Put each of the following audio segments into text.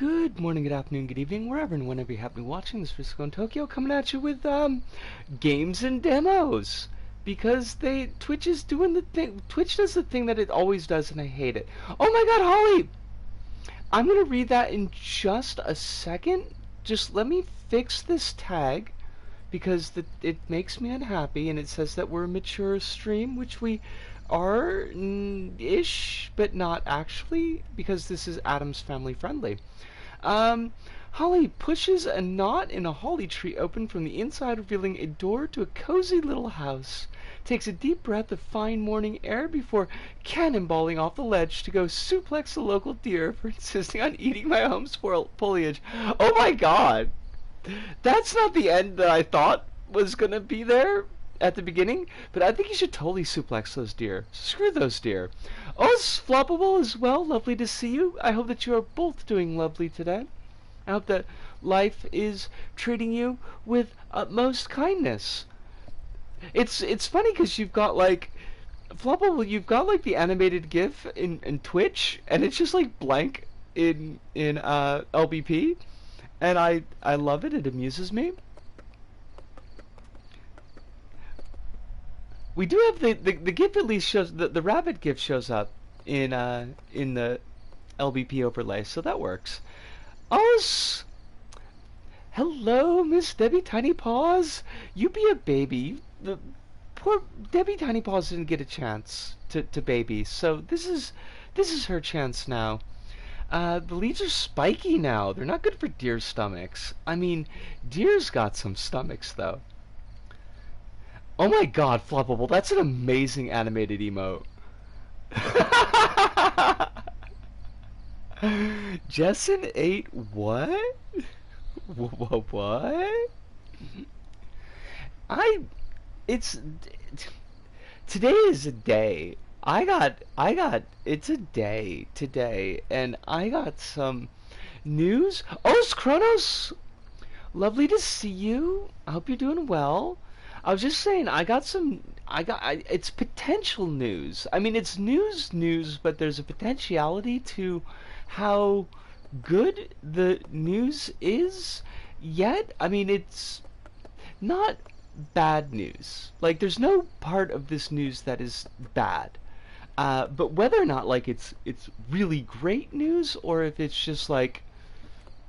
Good morning, good afternoon, good evening, wherever and whenever you happen to be watching this Frisco in Tokyo, coming at you with games and demos. Because Twitch is doing the thing. Twitch does the thing that it always does, and I hate it. Oh my God, Holly! I'm gonna read that in just a second. Just let me fix this tag because it makes me unhappy, and it says that we're a mature stream, which we are ish, but not actually, because this is Adam's family friendly. Holly pushes a knot in a holly tree open from the inside, revealing a door to a cozy little house. Takes a deep breath of fine morning air before cannonballing off the ledge to go suplex the local deer for insisting on eating my home's foliage. Oh my God! That's not the end that I thought was gonna be there at the beginning, but I think you should totally suplex those deer. Screw those deer. Oh, it's Floppable as well. Lovely to see you. I hope that you are both doing lovely today. I hope that life is treating you with utmost kindness. It's funny because you've got like Floppable, you've got like the animated GIF in Twitch, and it's just like blank in LBP, and I love it. It amuses me. We do have the GIF at least shows the rabbit GIF shows up in the LBP overlay, so that works. Oh, hello, Miss Debbie Tiny Paws. You be a baby. The poor Debbie Tiny Paws didn't get a chance to baby, so this is her chance now. The leaves are spiky now. They're not good for deer's stomachs. I mean, deer's got some stomachs though. Oh my God, Floppable, that's an amazing animated emote. Jessen ate what? What? Today is a day. It's a day today, and I got some news. Oh, it's Kronos! Lovely to see you. I hope you're doing well. I was just saying, it's potential news. I mean, it's news, but there's a potentiality to how good the news is, yet, I mean, it's not bad news. Like, there's no part of this news that is bad. But whether or not, like, it's really great news, or if it's just like,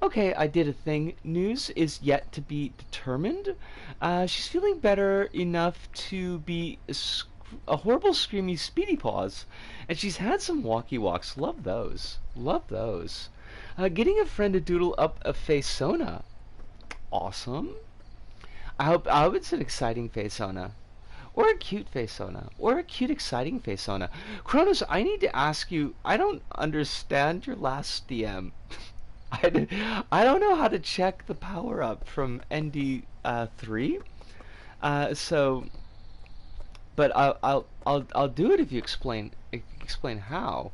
okay, I did a thing, news is yet to be determined. She's feeling better enough to be a horrible screamy Speedy Paws, and she's had some walkie walks. Love those. Love those. Getting a friend to doodle up a faceona. Awesome. I hope it's an exciting faceona. Or a cute faceona. Or a cute exciting faceona. Kronos, I need to ask you, I don't understand your last DM. I don't know how to check the power up from ND3, but I'll do it if you explain how.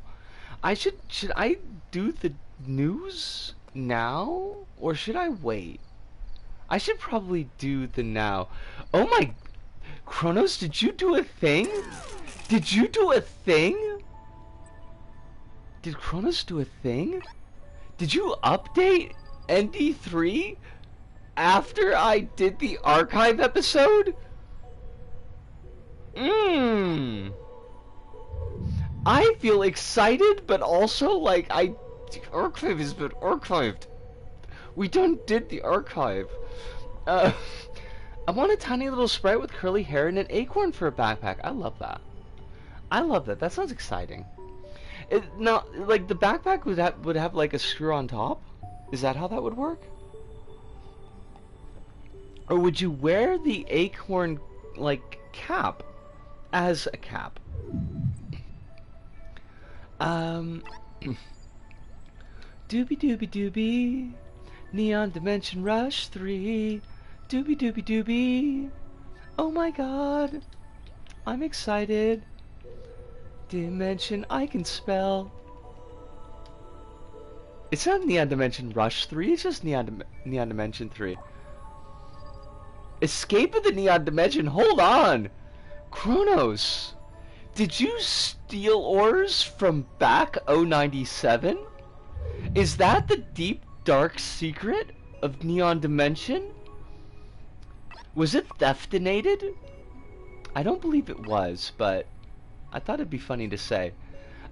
Should I do the news now, or should I wait? I should probably do the now. Oh my, Kronos, did you do a thing? Did you do a thing? Did Kronos do a thing? Did you update ND3 after I did the archive episode? I feel excited, but also like the archive has been archived. We done did the archive. I want a tiny little sprite with curly hair and an acorn for a backpack. I love that. I love that. That sounds exciting. Now, like, the backpack would have like a screw on top? Is that how that would work? Or would you wear the acorn, like, cap as a cap? Doobie doobie doobie, Neon Dimension Rush 3, doobie doobie doobie. Oh my God, I'm excited. Dimension I can spell. It's not Neon Dimension Rush 3, it's just Neon Dimension 3. Escape of the Neon Dimension, hold on! Kronos, did you steal ores from back 097? Is that the deep Dark Secret of Neon Dimension? Was it theftinated? I don't believe it was, but I thought it'd be funny to say.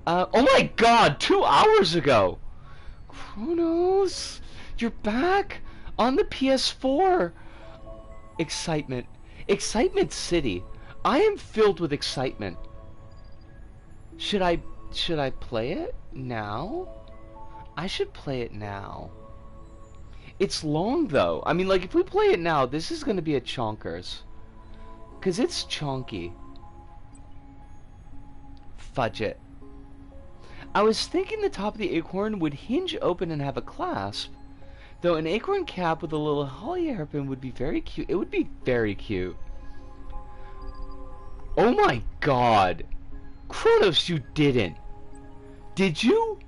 Oh my god, 2 hours ago! Chronos, you're back on the PS4. Excitement. Excitement City. I am filled with excitement. Should I play it now? I should play it now. It's long though. I mean, like, if we play it now, this is gonna be a chonkers. 'Cause it's chonky. Fudge it. I was thinking the top of the acorn would hinge open and have a clasp, though an acorn cap with a little holly hairpin would be very cute. It would be very cute. Oh my god! Kronos, you didn't! Did you?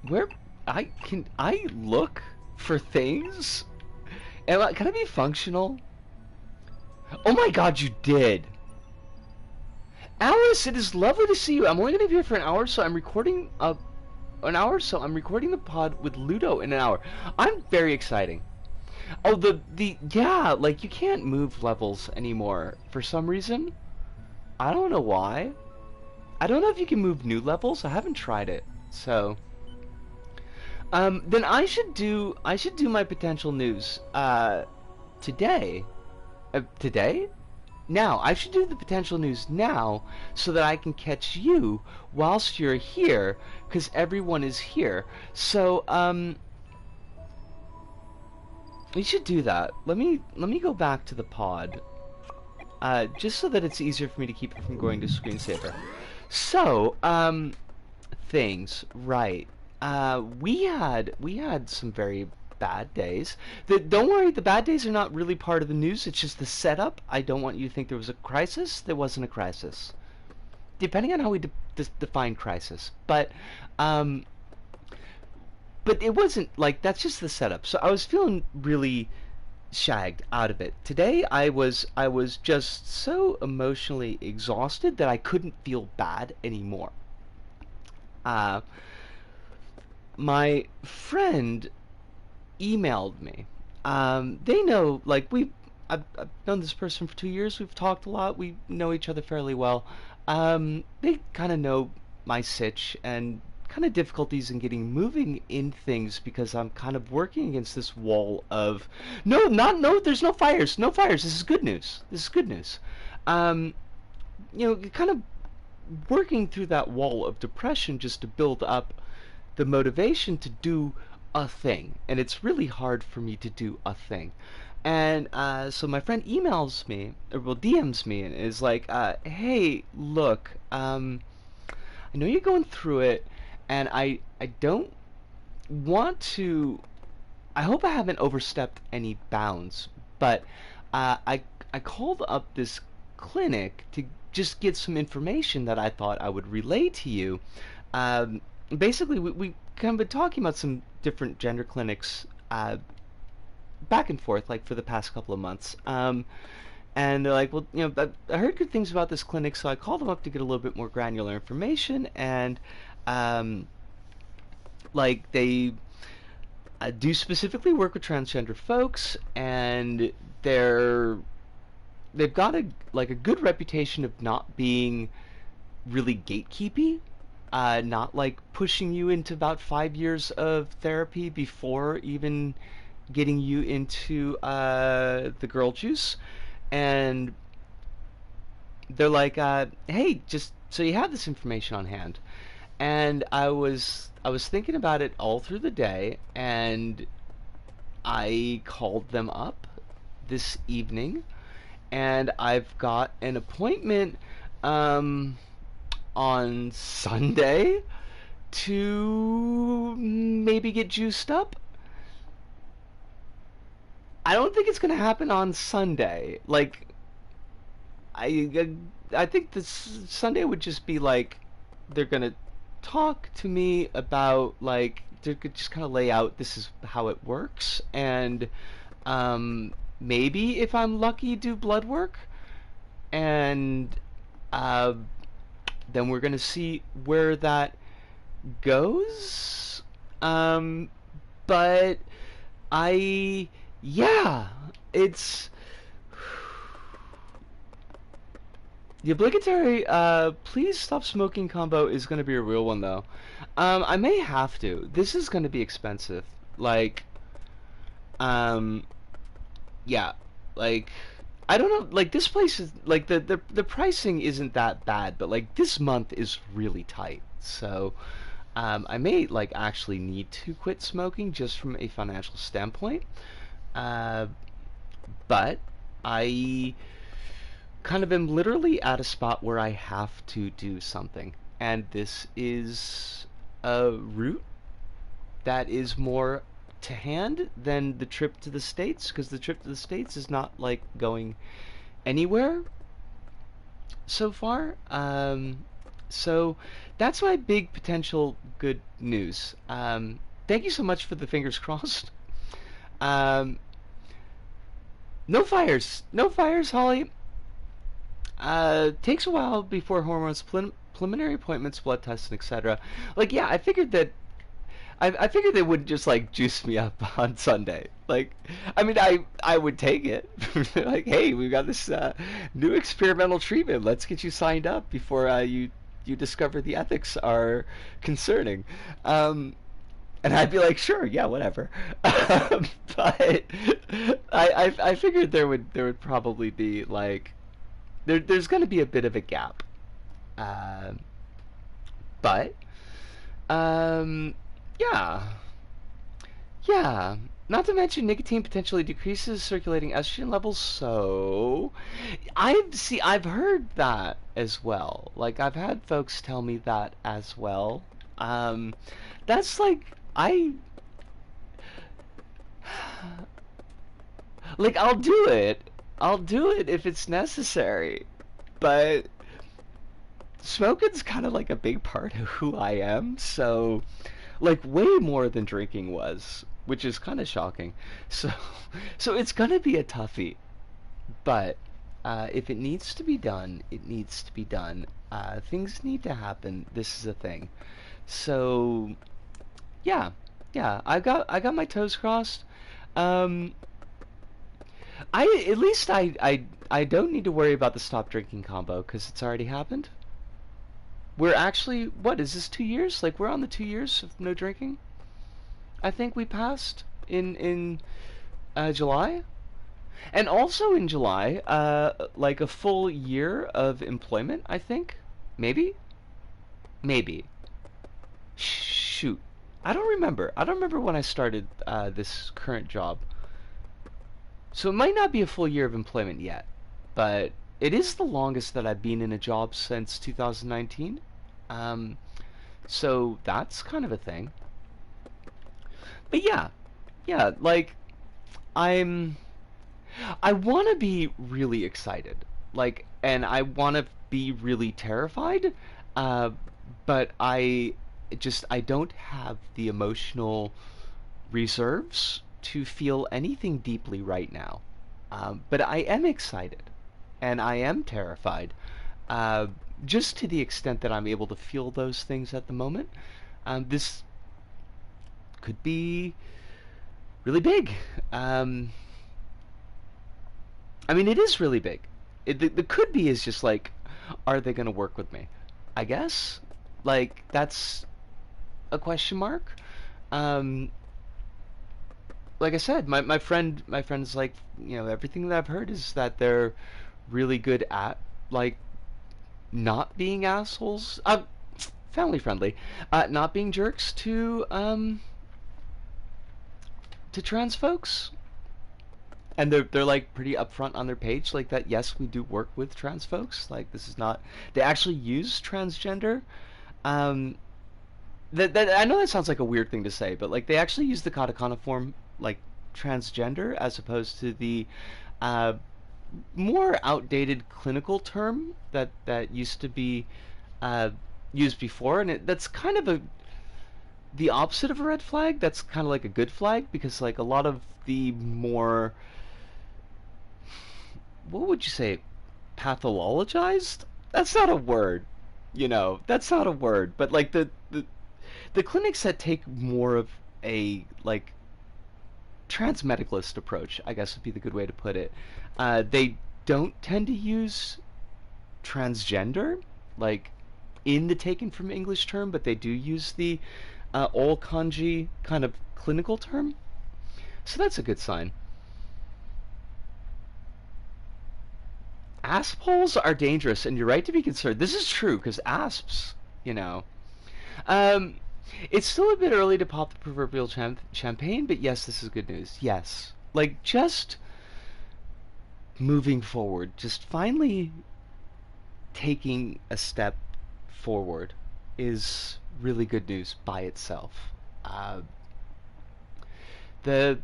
Where can I look for things? Can I be functional? Oh my god, you did! Alice, it is lovely to see you. I'm only gonna be here for an hour, so I'm recording I'm recording the pod with Ludo in an hour. I'm very exciting. Oh, yeah, like, you can't move levels anymore for some reason. I don't know why. I don't know if you can move new levels. I haven't tried it, so. Then I should do my potential news, today. Today? Now, I should do the potential news now, so that I can catch you whilst you're here, because everyone is here. So, we should do that. Let me go back to the pod, just so that it's easier for me to keep it from going to screensaver. So, things, right. We had some very bad days. Don't worry, the bad days are not really part of the news. It's just the setup. I don't want you to think there was a crisis. There wasn't a crisis, depending on how we define crisis. But it wasn't like, that's just the setup. So I was feeling really shagged out of it today. I was just so emotionally exhausted that I couldn't feel bad anymore. My friend emailed me. They know, like, I've known this person for 2 years. We've talked a lot. We know each other fairly well. They kind of know my sitch and kind of difficulties in getting moving in things, because I'm kind of working against this wall of no, there's no fires. This is good news. You know, kind of working through that wall of depression just to build up the motivation to do a thing, and it's really hard for me to do a thing. And so my friend emails me, or well, DMs me, and is like, hey, look, I know you're going through it, and I don't want to, I hope I haven't overstepped any bounds, but I called up this clinic to just get some information that I thought I would relay to you. Basically, we kind of been talking about some different gender clinics back and forth, like, for the past couple of months. And they're like, well, you know, I heard good things about this clinic, so I called them up to get a little bit more granular information. And like, they do specifically work with transgender folks, and they've got a good reputation of not being really gatekeepy. Not like pushing you into about 5 years of therapy before even getting you into the girl juice. And they're like, hey, just so you have this information on hand. And I was thinking about it all through the day, and I called them up this evening, and I've got an appointment on Sunday to maybe get juiced up. I don't think it's gonna happen on Sunday. Like, I think this Sunday would just be like, they're gonna talk to me about, like, they're just kind of lay out, this is how it works, and maybe if I'm lucky, do blood work, and Uh, then we're gonna see where that goes. Um, but I, yeah, it's the obligatory. Please stop smoking combo is gonna be a real one though. I may have to. This is gonna be expensive. Like, um, yeah, like I don't know. Like this place is like the pricing isn't that bad, but like this month is really tight. So I may like actually need to quit smoking just from a financial standpoint. Uh, but I kind of am literally at a spot where I have to do something, and this is a route that is more to hand than the trip to the States, because the trip to the States is not like going anywhere so far. So that's my big potential good news. Thank you so much for the fingers crossed. Um, no fires, no fires, Holly. Takes a while before hormones, preliminary appointments, blood tests, and etc. Like, yeah, I figured they wouldn't just like juice me up on Sunday. Like, I mean, I would take it. Like, hey, we've got this new experimental treatment. Let's get you signed up before you discover the ethics are concerning. And I'd be like, sure, yeah, whatever. But I figured there would probably be like there's going to be a bit of a gap. Um, but um, yeah, yeah. Not to mention nicotine potentially decreases circulating estrogen levels. So I've heard that as well. Like I've had folks tell me that as well. Um, that's like I like I'll do it. I'll do it if it's necessary. But smoking's kind of like a big part of who I am, so like way more than drinking was, which is kind of shocking. So so it's gonna be a toughie, but if it needs to be done, it needs to be done. Things need to happen. This is a thing. So yeah, yeah, I got my toes crossed. Um, I at least I don't need to worry about the stop drinking combo because it's already happened. We're actually, what is this, 2 years? Like we're on the 2 years of no drinking. I think we passed in July, and also in July, like a full year of employment. I think maybe. Shoot, I don't remember. I don't remember when I started this current job. So it might not be a full year of employment yet, but it is the longest that I've been in a job since 2019. Um, so that's kind of a thing. But yeah, yeah, like I'm I want to be really excited. Like and I want to be really terrified. Uh but I don't have the emotional reserves to feel anything deeply right now. But I am excited and I am terrified, uh, just to the extent that I'm able to feel those things at the moment. This could be really big. Um, I mean, it is really big. The could be is just like, are they going to work with me? I guess. Like, that's a question mark. Um, like I said, my friend's like, everything that I've heard is that they're really good at like not being assholes, family friendly, not being jerks to trans folks, and they're like pretty upfront on their page like that. Yes, we do work with trans folks. Like this is not they actually use transgender. Um, that I know that sounds like a weird thing to say, but like they actually use the katakana form like transgender as opposed to the uh, more outdated clinical term that used to be uh, used before, and that's kind of the opposite of a red flag. That's kind of like a good flag because like a lot of the more, what would you say, pathologized that's not a word, you know. That's not a word. But like the clinics that take more of a like transmedicalist approach, I guess would be the good way to put it. They don't tend to use transgender, like in the taken from English term, but they do use the all kanji kind of clinical term. So that's a good sign. Asp holes are dangerous, and you're right to be concerned. This is true, because asps, you know. Um, it's still a bit early to pop the proverbial champagne, but yes, this is good news. Yes. Like, just moving forward, just finally taking a step forward is really good news by itself. Uh, the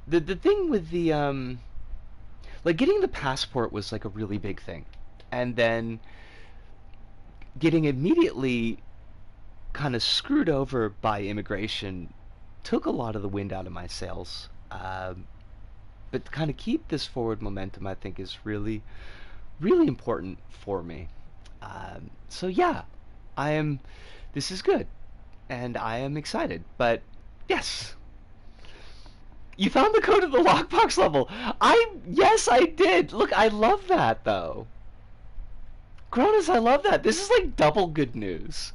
the thing with the like getting the passport was like a really big thing, and then getting immediately kind of screwed over by immigration took a lot of the wind out of my sails. But to kind of keep this forward momentum, I think is really, really important for me. So yeah, I am. This is good, and I am excited. But yes, you found the code of the lockbox level. Yes, I did. Look, I love that though. Cronus, I love that. This is like double good news.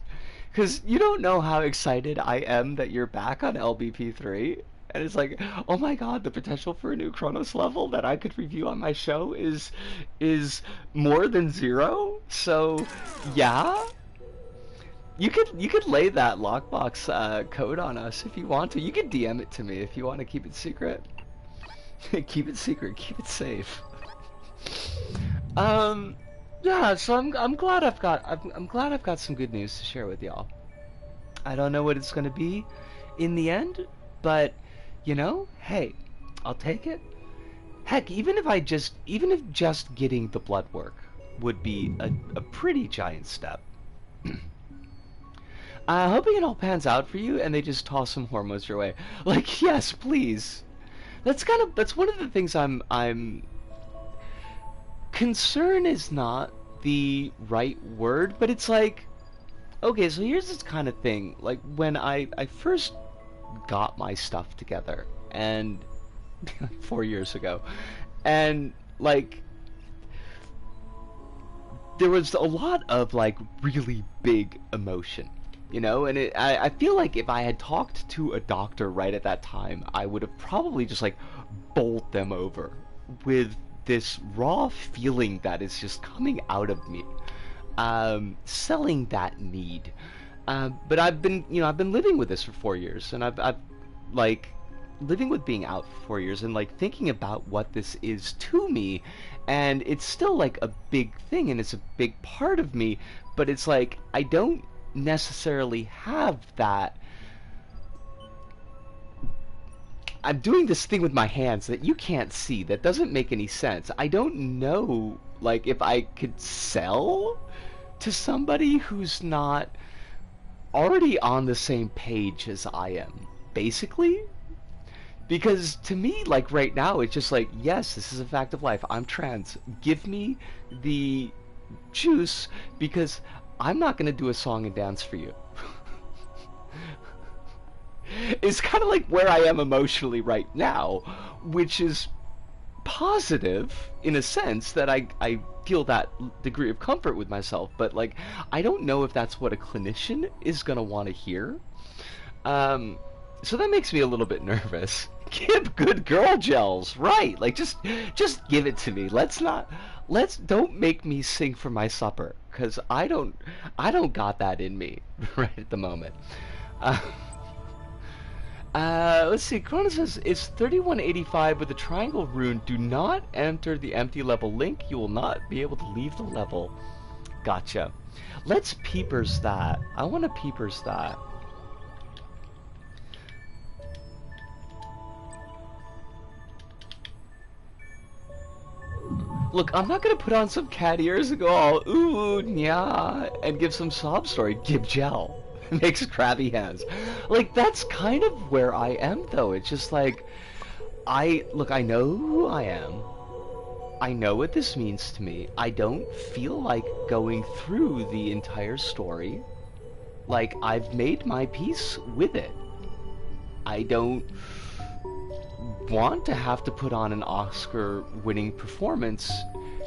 Because you don't know how excited I am that you're back on LBP3. And it's like, oh my god, the potential for a new Chronos level that I could review on my show is more than 0. So, yeah. You could lay that lockbox code on us if you want to. You could DM it to me if you want to keep it secret. Keep it secret, keep it safe. Yeah, so I'm glad I'm glad I've got some good news to share with y'all. I don't know what it's gonna be in the end, but you know, hey, I'll take it. Heck, even if just getting the blood work would be a pretty giant step. Hoping it all pans out for you and they just toss some hormones your way. Like, yes, please. That's one of the things I'm concern is not the right word, but it's like, okay, so here's this kind of thing. Like, when I first got my stuff together, and 4 years ago, and like, there was a lot of like really big emotion, you know, and I feel like if I had talked to a doctor right at that time, I would have probably just like bowled them over with this raw feeling that is just coming out of me, selling that need. But I've been living with this for 4 years, and I've like living with being out for 4 years, and like thinking about what this is to me, and it's still like a big thing, and it's a big part of me, but it's like I don't necessarily have that. I'm doing this thing with my hands that you can't see, that doesn't make any sense. I don't know, like, if I could sell to somebody who's not already on the same page as I am, basically. Because to me, like, right now, it's just like, yes, this is a fact of life. I'm trans. Give me the juice, because I'm not going to do a song and dance for you. It's kind of like where I am emotionally right now, which is positive in a sense that I feel that degree of comfort with myself, but like I don't know if that's what a clinician is going to want to hear. So that makes me a little bit nervous. Give good girl gels, right? Like just give it to me. Don't make me sing for my supper, cuz I don't got that in me right at the moment. Let's see. Corona says it's 3185 with the triangle rune. Do not enter the empty level link. You will not be able to leave the level. Gotcha. Let's peepers that. I want to peepers that. Look, I'm not gonna put on some cat ears and go all ooh, nya, and give some sob story. Give gel. Makes crabby hands. Like, that's kind of where I am, though. It's just like, I know who I am. I know what this means to me. I don't feel like going through the entire story. Like, I've made my peace with it. I don't want to have to put on an Oscar-winning performance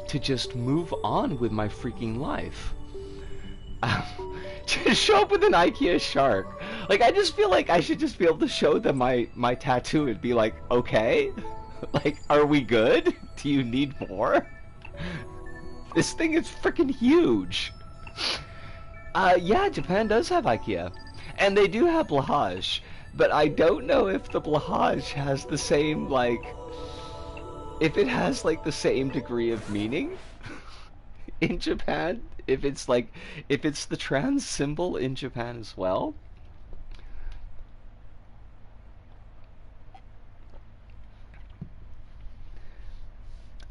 to just move on with my freaking life. To show up with an IKEA shark. Like, I just feel like I should just be able to show them my tattoo and be like, okay? Like, are we good? Do you need more? This thing is freaking huge. Yeah, Japan does have IKEA. And they do have Blahage. But I don't know if the Blahage has the same, like... If it has, like, the same degree of meaning in Japan. If it's, like... If it's the trans symbol in Japan as well.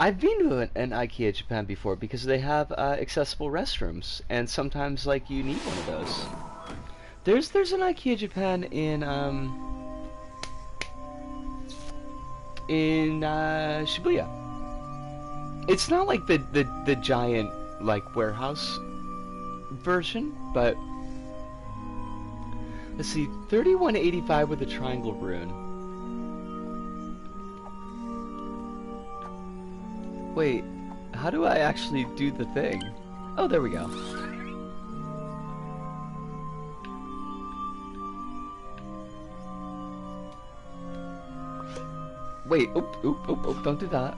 I've been to an IKEA Japan before because they have accessible restrooms, and sometimes like you need one of those. There's an IKEA Japan in Shibuya. It's not like the giant like warehouse version, but let's see, 3185 with a triangle rune. Wait, how do I actually do the thing? Oh, there we go. Wait, oop, don't do that.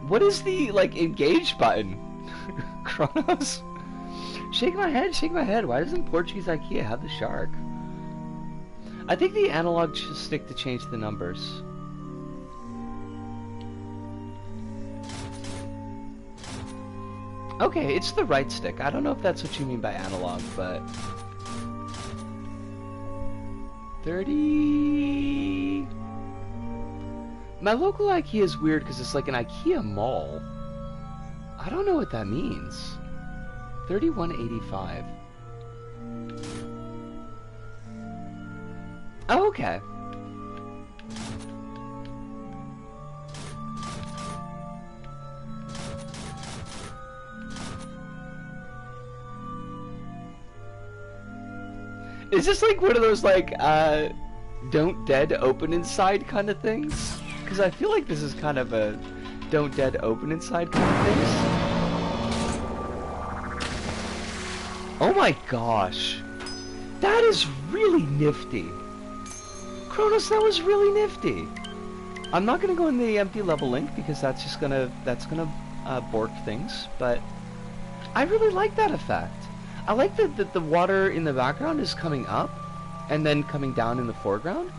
What is the, like, engage button? Kronos? Shake my head. Why doesn't Portuguese IKEA have the shark? I think the analog stick to change the numbers. Okay, it's the right stick. I don't know if that's what you mean by analog, but... 30... My local IKEA is weird because it's like an IKEA mall. I don't know what that means. 3185. Oh, okay. Is this like one of those like don't dead open inside kind of things? Because I feel like this is kind of a don't dead open inside kind of things. Oh my gosh. That is really nifty. Kronos, that was really nifty. I'm not gonna go in the empty level link because that's just gonna bork things, but I really like that effect. I like that the water in the background is coming up and then coming down in the foreground.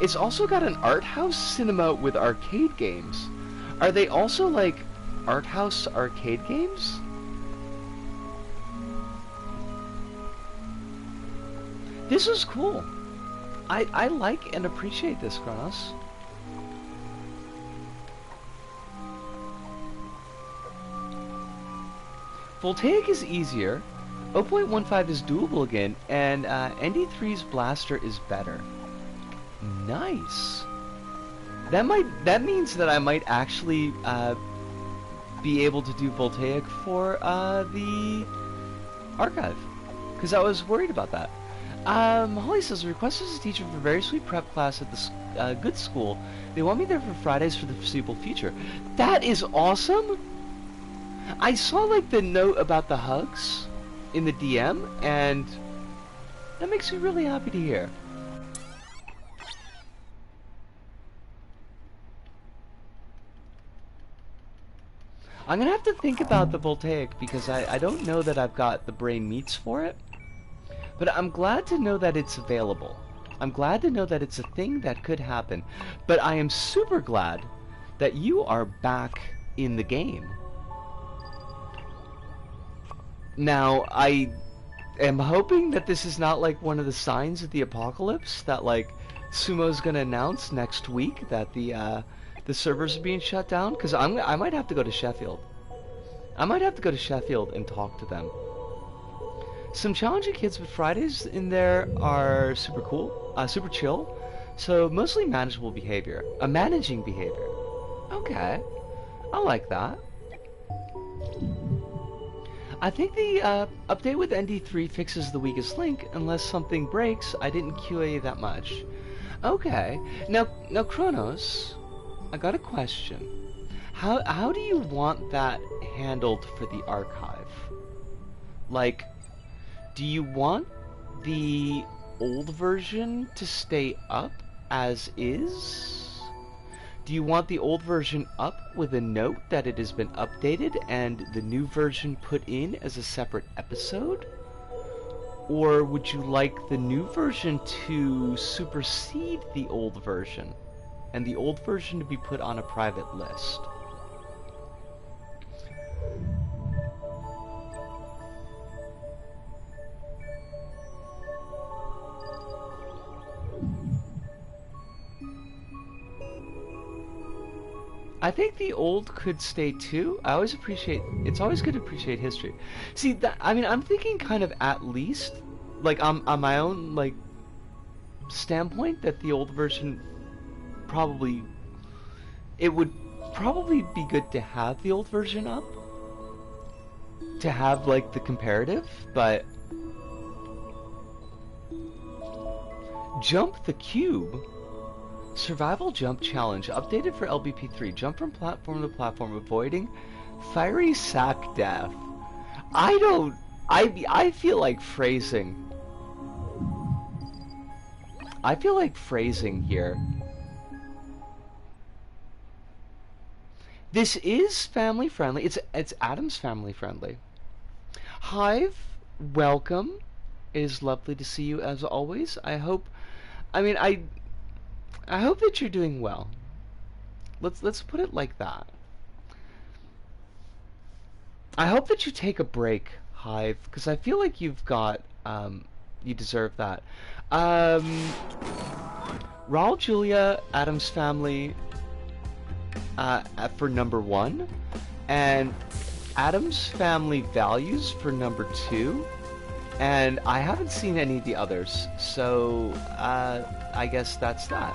It's also got an art house cinema with arcade games. Are they also like art house arcade games? This is cool. I like and appreciate this, Kronos. Voltaic is easier, 0.15 is doable again, and ND3's blaster is better. Nice. That means that I might actually be able to do Voltaic for the archive, because I was worried about that. Holly says, requested as a teacher for a very sweet prep class at the good school. They want me there for Fridays for the foreseeable future. That is awesome! I saw, like, the note about the hugs in the DM, and that makes me really happy to hear. I'm gonna have to think about the Voltaic, because I don't know that I've got the brain meats for it. But I'm glad to know that it's available. I'm glad to know that it's a thing that could happen. But I am super glad that you are back in the game. Now, I am hoping that this is not like one of the signs of the apocalypse, that like Sumo's gonna announce next week that the servers are being shut down, because I might have to go to Sheffield. I might have to go to Sheffield and talk to them. Some challenging kids with Fridays in there are super cool, super chill, So mostly manageable behavior. A managing behavior. Okay. I like that. I think the update with ND3 fixes the weakest link unless something breaks. I didn't QA that much. Okay. Now Kronos, I got a question. How do you want that handled for the archive? Like, do you want the old version to stay up as is? Do you want the old version up with a note that it has been updated and the new version put in as a separate episode? Or would you like the new version to supersede the old version and the old version to be put on a private list? I think the old could stay too. It's always good to appreciate history. See, I mean, I'm thinking kind of at least, like, on my own, like, standpoint, that the old version it would probably be good to have the old version up, to have, like, the comparative, but Jump the Cube Survival Jump Challenge, updated for LBP3. Jump from platform to platform, avoiding fiery sack death. I feel like phrasing. I feel like phrasing here. This is family friendly. It's Adam's family friendly. Hive, welcome. It is lovely to see you as always. I hope that you're doing well. Let's put it like that. I hope that you take a break, Hive, because I feel like you deserve that. Raul Julia, Adam's family, for number 1, and Adam's family values for number 2, and I haven't seen any of the others, so I guess that's that.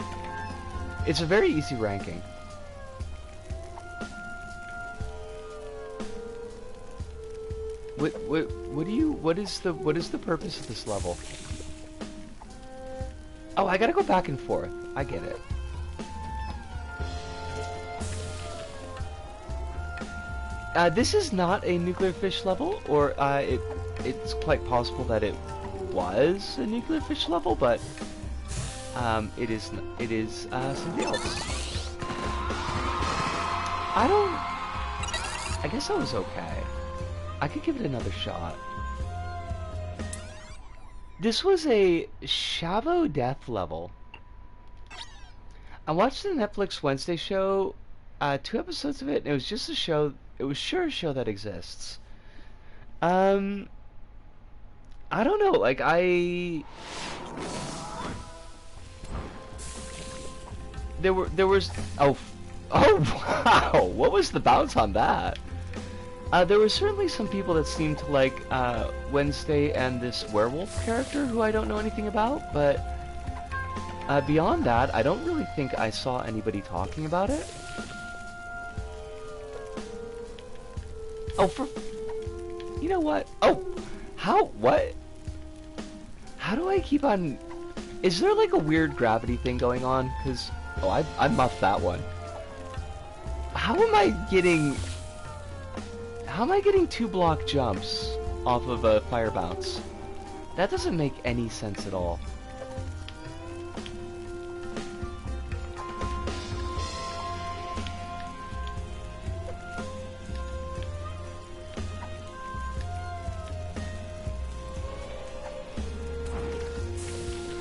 It's a very easy ranking. What is the purpose of this level? Oh, I gotta go back and forth. I get it. This is not a nuclear fish level, or it's quite possible that it was a nuclear fish level, but it is something else. I guess I was okay. I could give it another shot. This was a Shavo Death level. I watched the Netflix Wednesday show, 2 episodes of it, and it was just a show. It was sure a show that exists. I don't know. Like there was oh wow, what was the bounce on that? There were certainly some people that seemed to like Wednesday and this werewolf character who I don't know anything about, but beyond that, I don't really think I saw anybody talking about it. Oh, you know what? Oh, what? How do I keep on... Is there like a weird gravity thing going on? Because, oh, I muffed that one. How am I getting 2-block jumps off of a fire bounce? That doesn't make any sense at all.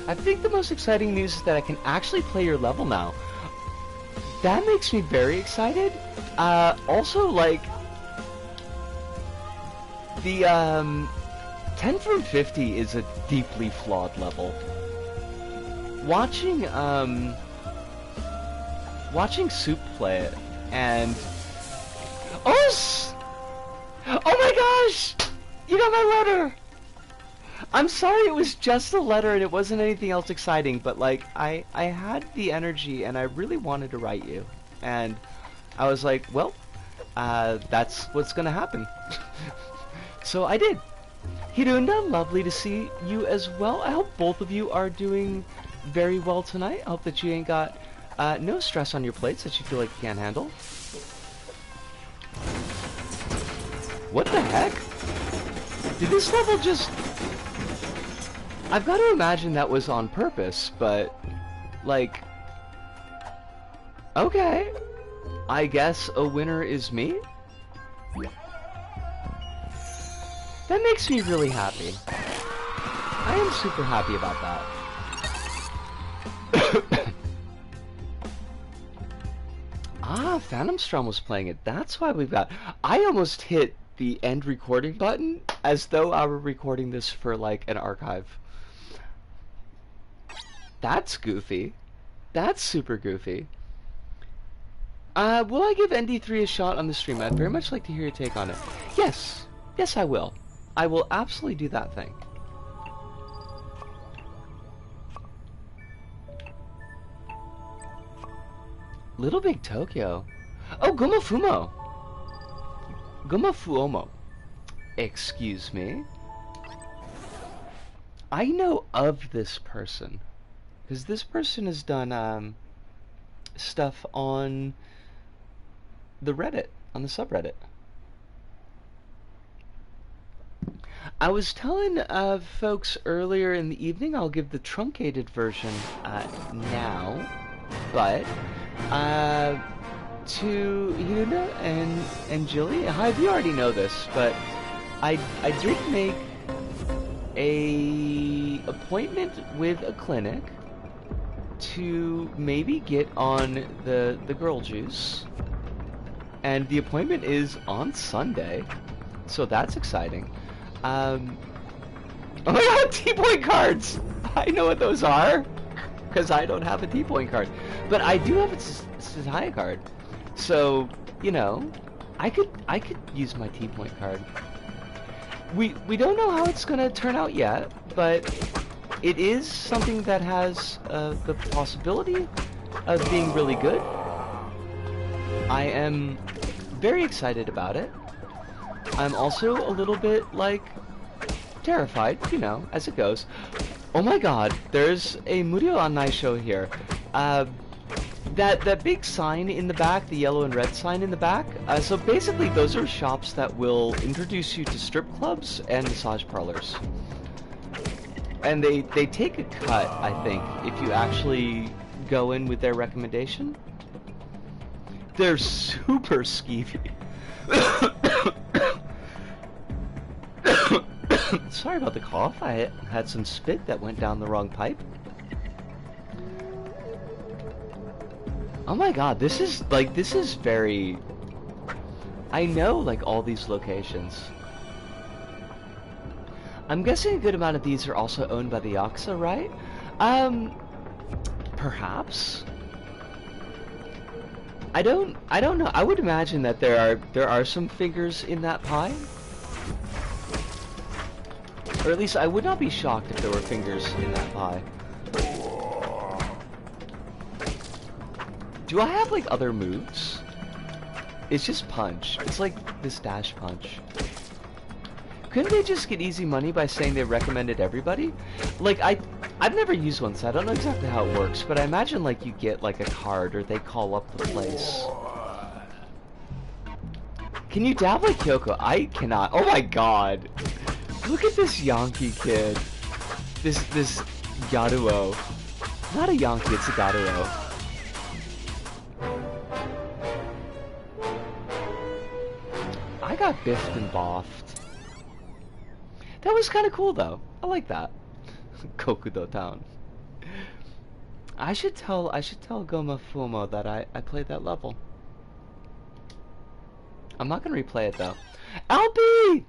I think the most exciting news is that I can actually play your level now. That makes me very excited. Also, like, the 10 from 50 is a deeply flawed level. Watching Soup play it, and oh my gosh, you got my letter. I'm sorry it was just a letter and it wasn't anything else exciting, but like I had the energy and I really wanted to write you. And I was like, well, that's what's gonna happen. So I did. Hirunda, lovely to see you as well. I hope both of you are doing very well tonight. I hope that you ain't got no stress on your plates that you feel like you can't handle. What the heck? Did this level just... I've got to imagine that was on purpose, but... like... okay. I guess a winner is me? That makes me really happy. I am super happy about that. Ah, Phantom Strum was playing it. That's why we've got... I almost hit the end recording button as though I were recording this for like an archive. That's goofy. That's super goofy. Will I give ND3 a shot on the stream? I'd very much like to hear your take on it. Yes. Yes, I will. I will absolutely do that thing. Little Big Tokyo. Oh, Gomafumo. Gomafuomo. Excuse me. I know of this person. Because this person has done stuff on the Reddit, on the subreddit. I was telling folks earlier in the evening I'll give the truncated version now, but to Hiruna and Jilly, Hive, you already know this, but I did make a appointment with a clinic to maybe get on the girl juice, and the appointment is on Sunday, so that's exciting. Oh my god, T-point cards! I know what those are, because I don't have a T-point card, but I do have a Sataya card, so you know, I could use my T-point card. We don't know how it's gonna turn out yet, but it is something that has the possibility of being really good. I am very excited about it. I'm also a little bit, like, terrified, you know, as it goes. Oh my god, there's a Murio Annai show here. That big sign in the back, the yellow and red sign in the back, so basically those are shops that will introduce you to strip clubs and massage parlors. And they take a cut, I think, if you actually go in with their recommendation. They're super skeevy. Sorry about the cough. I had some spit that went down the wrong pipe. Oh my god, this is very... I know, like, all these locations. I'm guessing a good amount of these are also owned by the Yakuza, right? Perhaps? I don't know. I would imagine that there are some fingers in that pie. Or at least I would not be shocked if there were fingers in that pie. Do I have, like, other moves? It's just punch. It's like this dash punch. Couldn't they just get easy money by saying they recommended everybody? Like, I've never used one, so I don't know exactly how it works, but I imagine, like, you get, like, a card, or they call up the place. Can you dab like Kyoko? I cannot. Oh my god. Look at this Yankee kid. This Garuo. Not a Yankee, it's a Garuo. I got biffed and boffed. That was kind of cool though. I like that. Kokudo Town. I should tell Goma Fumo that I played that level. I'm not gonna replay it though. Alpi!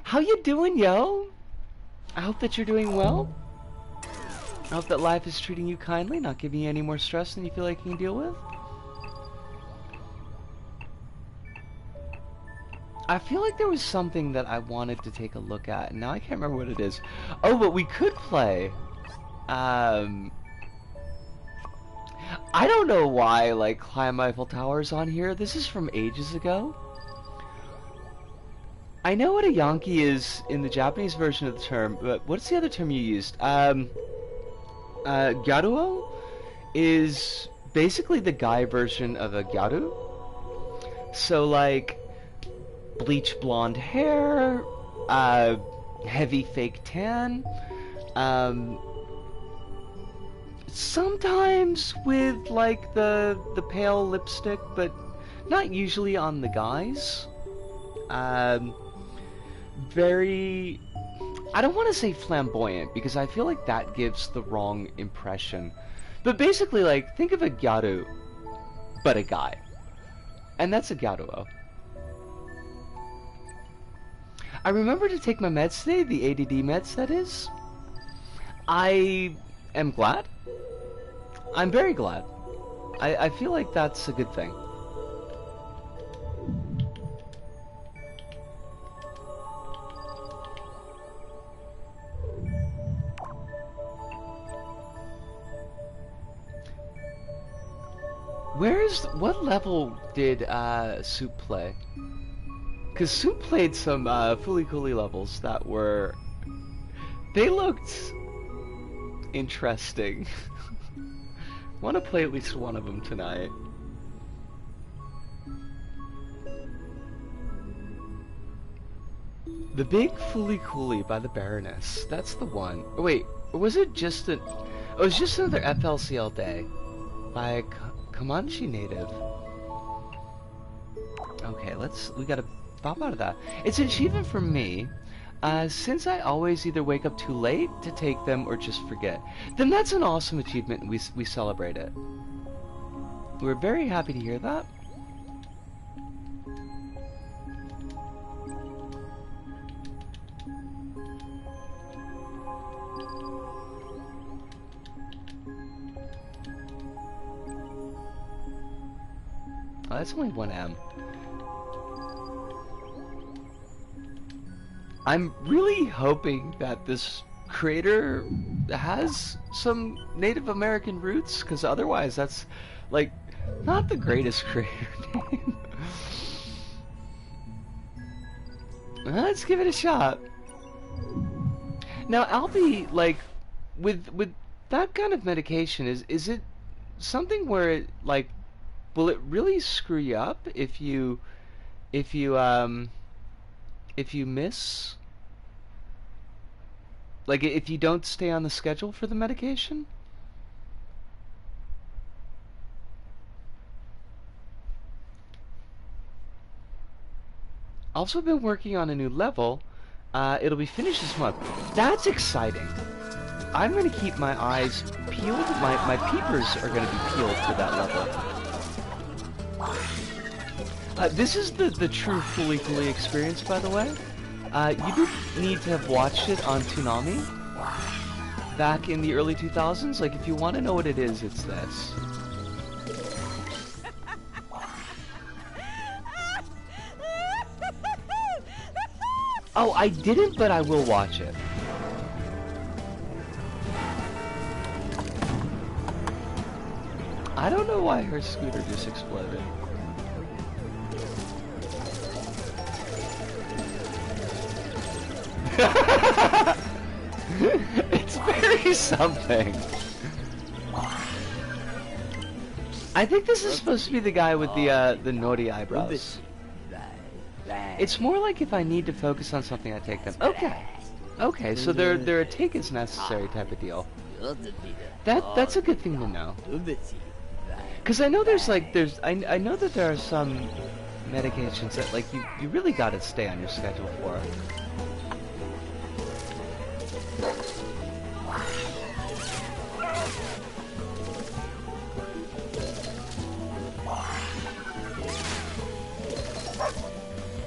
How you doing, yo? I hope that you're doing well. I hope that life is treating you kindly, not giving you any more stress than you feel like you can deal with. I feel like there was something that I wanted to take a look at, and now I can't remember what it is. Oh, but we could play. I don't know why, like, Climb Eiffel Tower's on here. This is from ages ago. I know what a Yankee is in the Japanese version of the term, but what's the other term you used? Gyaruo is basically the guy version of a gyaru. So, like, bleach blonde hair, heavy fake tan, sometimes with, like, the pale lipstick, but not usually on the guys. Very... I don't want to say flamboyant, because I feel like that gives the wrong impression. But basically, like, think of a gyaru, but a guy. And that's a gyaruo. I remember to take my meds today, the ADD meds, that is. I am glad. I'm very glad. I feel like that's a good thing. What level did Soup play? Because Soup played some Fooly Cooly levels that were... They looked interesting. Want to play at least one of them tonight. The Big Fooly Cooly by the Baroness. That's the one. Oh, wait, or was it just an... Oh, it was just another FLCL day by Comanche Native. Okay, we gotta pop out of that. It's an achievement for me, since I always either wake up too late to take them or just forget. Then that's an awesome achievement, and we celebrate it. We're very happy to hear that. Oh, that's only 1M. I'm really hoping that this creator has some Native American roots, because otherwise that's, like, not the greatest creator name. Let's give it a shot. Now, Albie, like, with that kind of medication, is it something where it, like, will it really screw you up if you miss? Like, if you don't stay on the schedule for the medication? Also been working on a new level. It'll be finished this month. That's exciting. I'm going to keep my eyes peeled. My peepers are going to be peeled for that level. This is the true Fooly Cooly experience, by the way. You do need to have watched it on Toonami back in the early 2000s. Like, if you want to know what it is, it's this. Oh, I didn't, but I will watch it. I don't know why her scooter just exploded. It's very something. I think this is supposed to be the guy with the naughty eyebrows. It's more like if I need to focus on something, I take them. Okay. Okay, so they're a take as necessary type of deal. That's a good thing to know. Because I know I know that there are some medications that, like, you really gotta stay on your schedule for.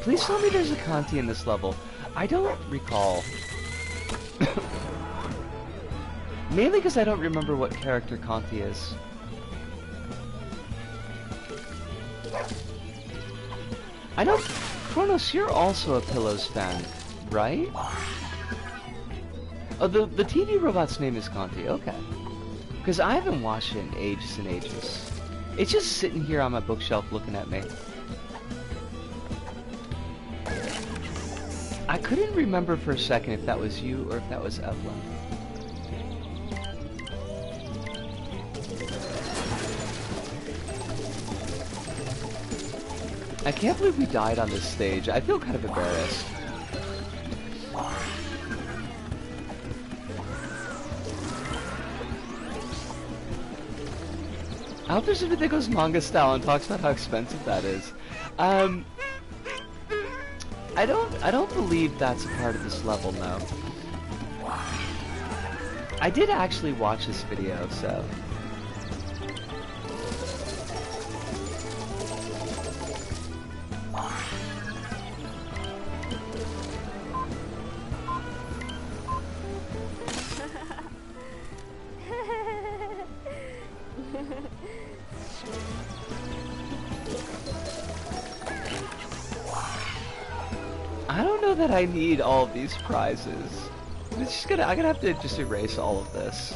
Please tell me there's a Conti in this level. I don't recall. Mainly because I don't remember what character Conti is. I know Kronos, you're also a Pillows fan, right? Oh, the TV robot's name is Conti, okay. Because I haven't watched it in ages and ages. It's just sitting here on my bookshelf looking at me. I couldn't remember for a second if that was you or if that was Evelyn. I can't believe we died on this stage. I feel kind of embarrassed. I hope there's somebody that goes manga style and talks about how expensive that is. I don't believe that's a part of this level, no. I did actually watch this video, so... I don't know that I need all of these prizes. I'm gonna have to just erase all of this.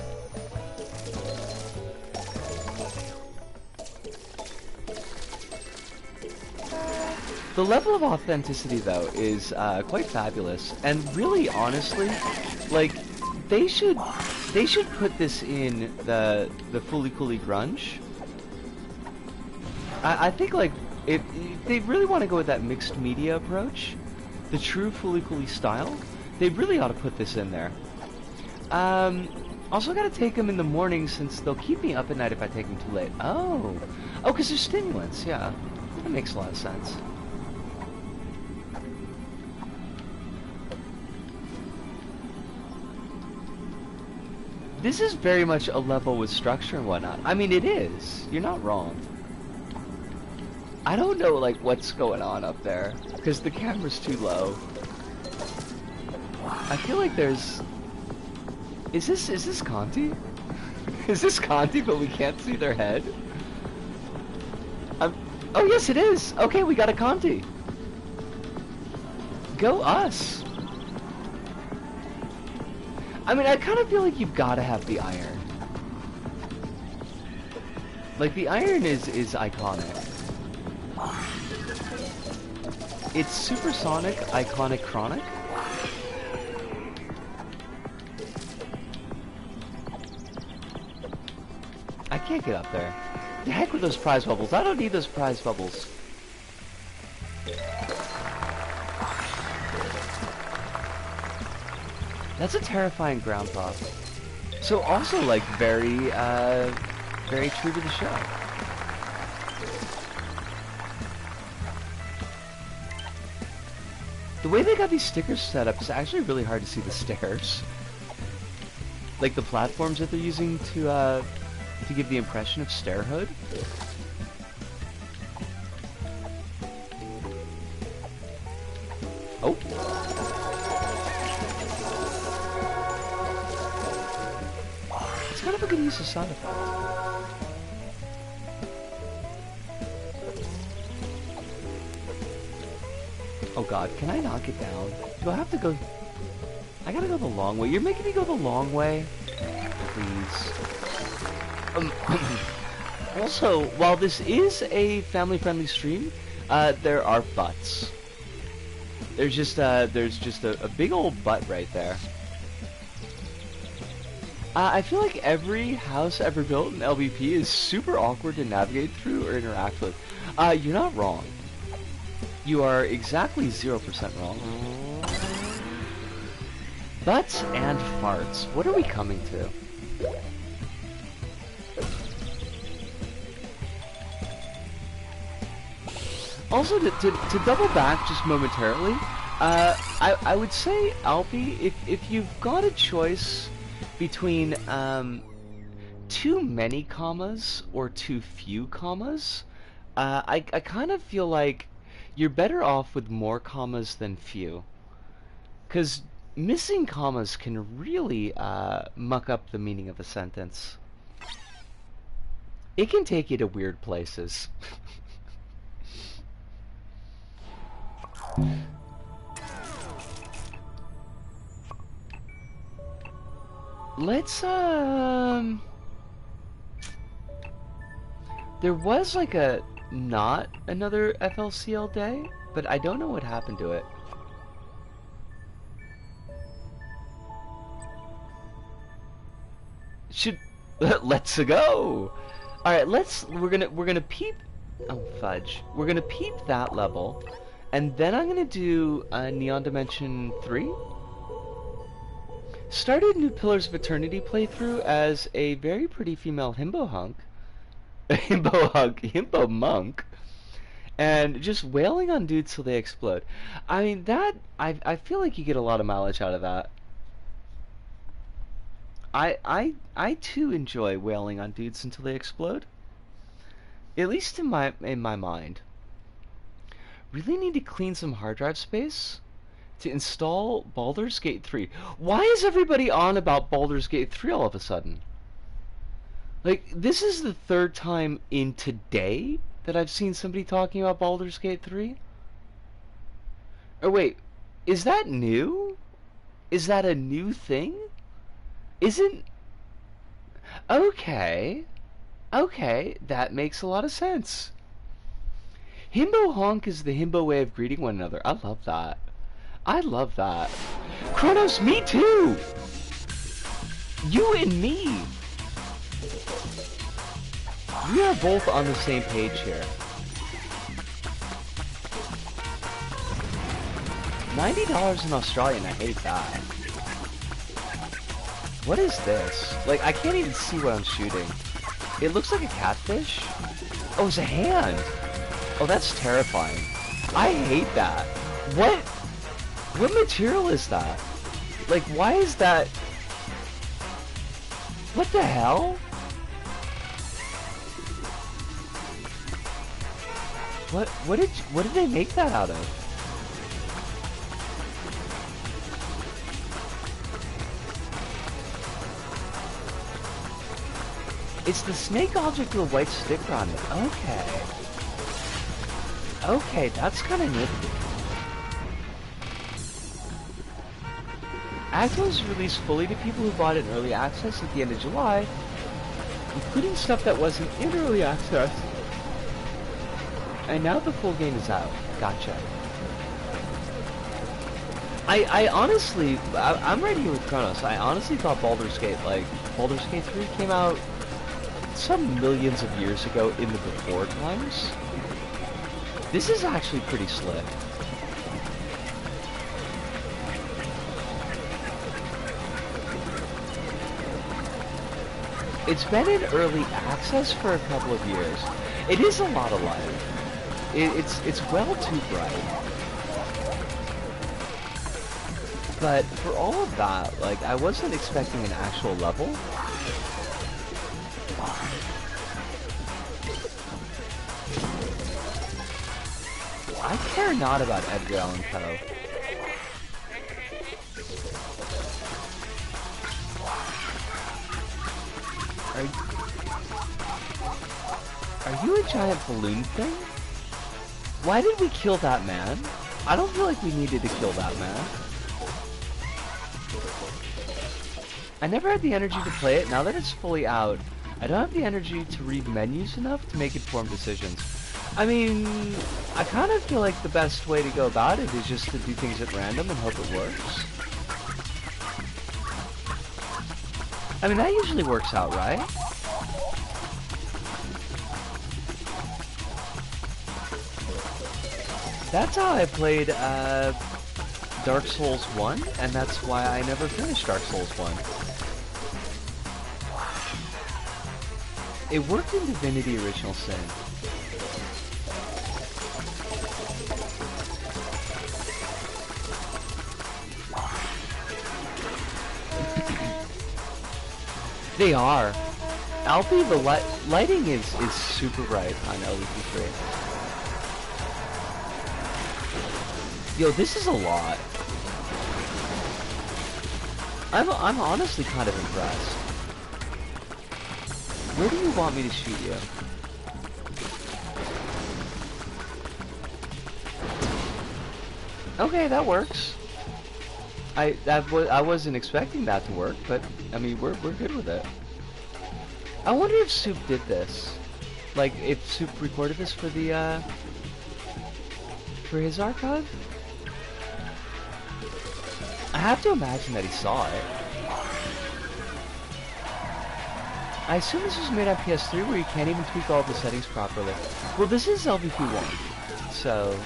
The level of authenticity, though, is quite fabulous, and really, honestly, like they should put this in the Fooly Cooly Grunge. I think like if they really want to go with that mixed media approach, the true Fooly Cooly style, they really ought to put this in there. Also gotta take them in the morning since they'll keep me up at night if I take them too late. Oh, because they're stimulants, yeah. That makes a lot of sense. This is very much a level with structure and whatnot. I mean, it is. You're not wrong. I don't know, like, what's going on up there, because the camera's too low. I feel like there's... Is this Conti? Is this Conti, but we can't see their head? Oh, yes, it is! Okay, we got a Conti. Go us! I mean, I kind of feel like you've got to have the iron. Like, the iron is iconic. It's supersonic, iconic, chronic. I can't get up there. The heck with those prize bubbles. I don't need those prize bubbles. That's a terrifying ground pop. So also, like, very true to the show. The way they got these stickers set up is actually really hard to see the stickers. Like the platforms that they're using to give the impression of stairhood. Oh. It's kind of a good use of sound effect. Oh god, can I knock it down? Do I have to go... I gotta go the long way. You're making me go the long way? Please. Also, while this is a family-friendly stream, there are butts. There's just a big old butt right there. I feel like every house ever built in LVP is super awkward to navigate through or interact with. You're not wrong. You are exactly 0% wrong. Butts and farts. What are we coming to? Also, to double back just momentarily, I would say, Alfie, if you've got a choice between too many commas or too few commas, I kind of feel like you're better off with more commas than few. Because missing commas can really muck up the meaning of a sentence. It can take you to weird places. Let's, there was like a, not another FLCL day, but I don't know what happened to it. Let's go. All right, we're gonna peep. Oh fudge! We're gonna peep that level, and then I'm gonna do Neon Dimension 3. Started New Pillars of Eternity playthrough as a very pretty female himbo monk, and just wailing on dudes till they explode. I mean that I feel like you get a lot of mileage out of that. I too enjoy wailing on dudes until they explode. At least in my mind. Really need to clean some hard drive space to install Baldur's Gate 3. Why is everybody on about Baldur's Gate 3 all of a sudden? Like, this is the third time in today that I've seen somebody talking about Baldur's Gate 3? Or wait, is that new? Is that a new thing? Isn't... Okay, that makes a lot of sense. Himbo honk is the himbo way of greeting one another. I love that. I love that. Kronos, me too! You and me! We are both on the same page here. $90 in Australian, I hate that. What is this? Like, I can't even see what I'm shooting. It looks like a catfish. Oh, it's a hand. Oh, that's terrifying. I hate that. What material is that? Like, why is that? What the hell? What did they make that out of? It's the snake object with a white sticker on it. Okay, that's kind of nifty. Acto is released fully to people who bought it in early access at the end of July, including stuff that wasn't in early access. And now the full game is out. Gotcha. I honestly, I'm right here with Kronos. I honestly thought Baldur's Gate 3 came out some millions of years ago in the before times. This is actually pretty slick. It's been in early access for a couple of years. It is a lot of light. It's well too bright. But for all of that, like, I wasn't expecting an actual level. I care not about Edgar Allan Poe. Are you a giant balloon thing? Why did we kill that man? I don't feel like we needed to kill that man. I never had the energy to play it. Now that it's fully out, I don't have the energy to read menus enough to make informed decisions. I mean, I kind of feel like the best way to go about it is just to do things at random and hope it works. I mean, that usually works out, right? That's how I played Dark Souls 1, and that's why I never finished Dark Souls 1. It worked in Divinity Original Sin. They are. Alfie, the lighting is super bright on LEP3. Yo, this is a lot. I'm honestly kind of impressed. Where do you want me to shoot you? Okay, that works. I wasn't expecting that to work, but I mean we're good with it. I wonder if Soup did this. Like if Soup recorded this for his archive? I have to imagine that he saw it. I assume this was made on PS3 where you can't even tweak all the settings properly. Well, this is LVP1, so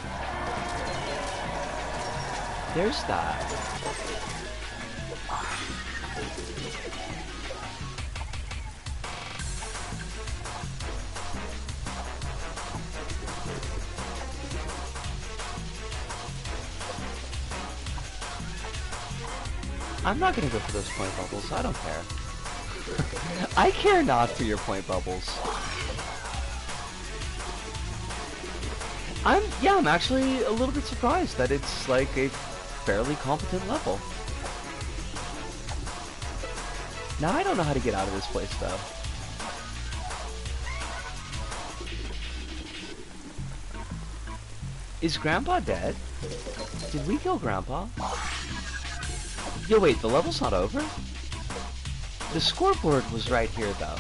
there's that. I'm not gonna go for those point bubbles, I don't care. I care not for your point bubbles. I'm actually a little bit surprised that it's like a fairly competent level. Now I don't know how to get out of this place though. Is Grandpa dead? Did we kill Grandpa? Yo, wait, the level's not over? The scoreboard was right here, though.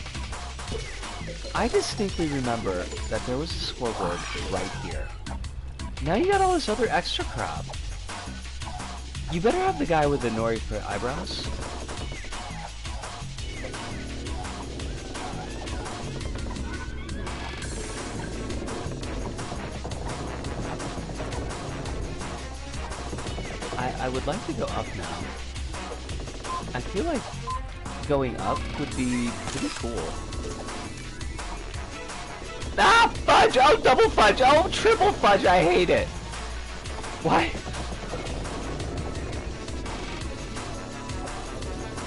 I distinctly remember that there was a scoreboard right here. Now you got all this other extra crap. You better have the guy with the nori for eyebrows. I would like to go up now. I feel like going up would be pretty cool. Ah, fudge! Oh, double fudge! Oh, triple fudge! I hate it! Why?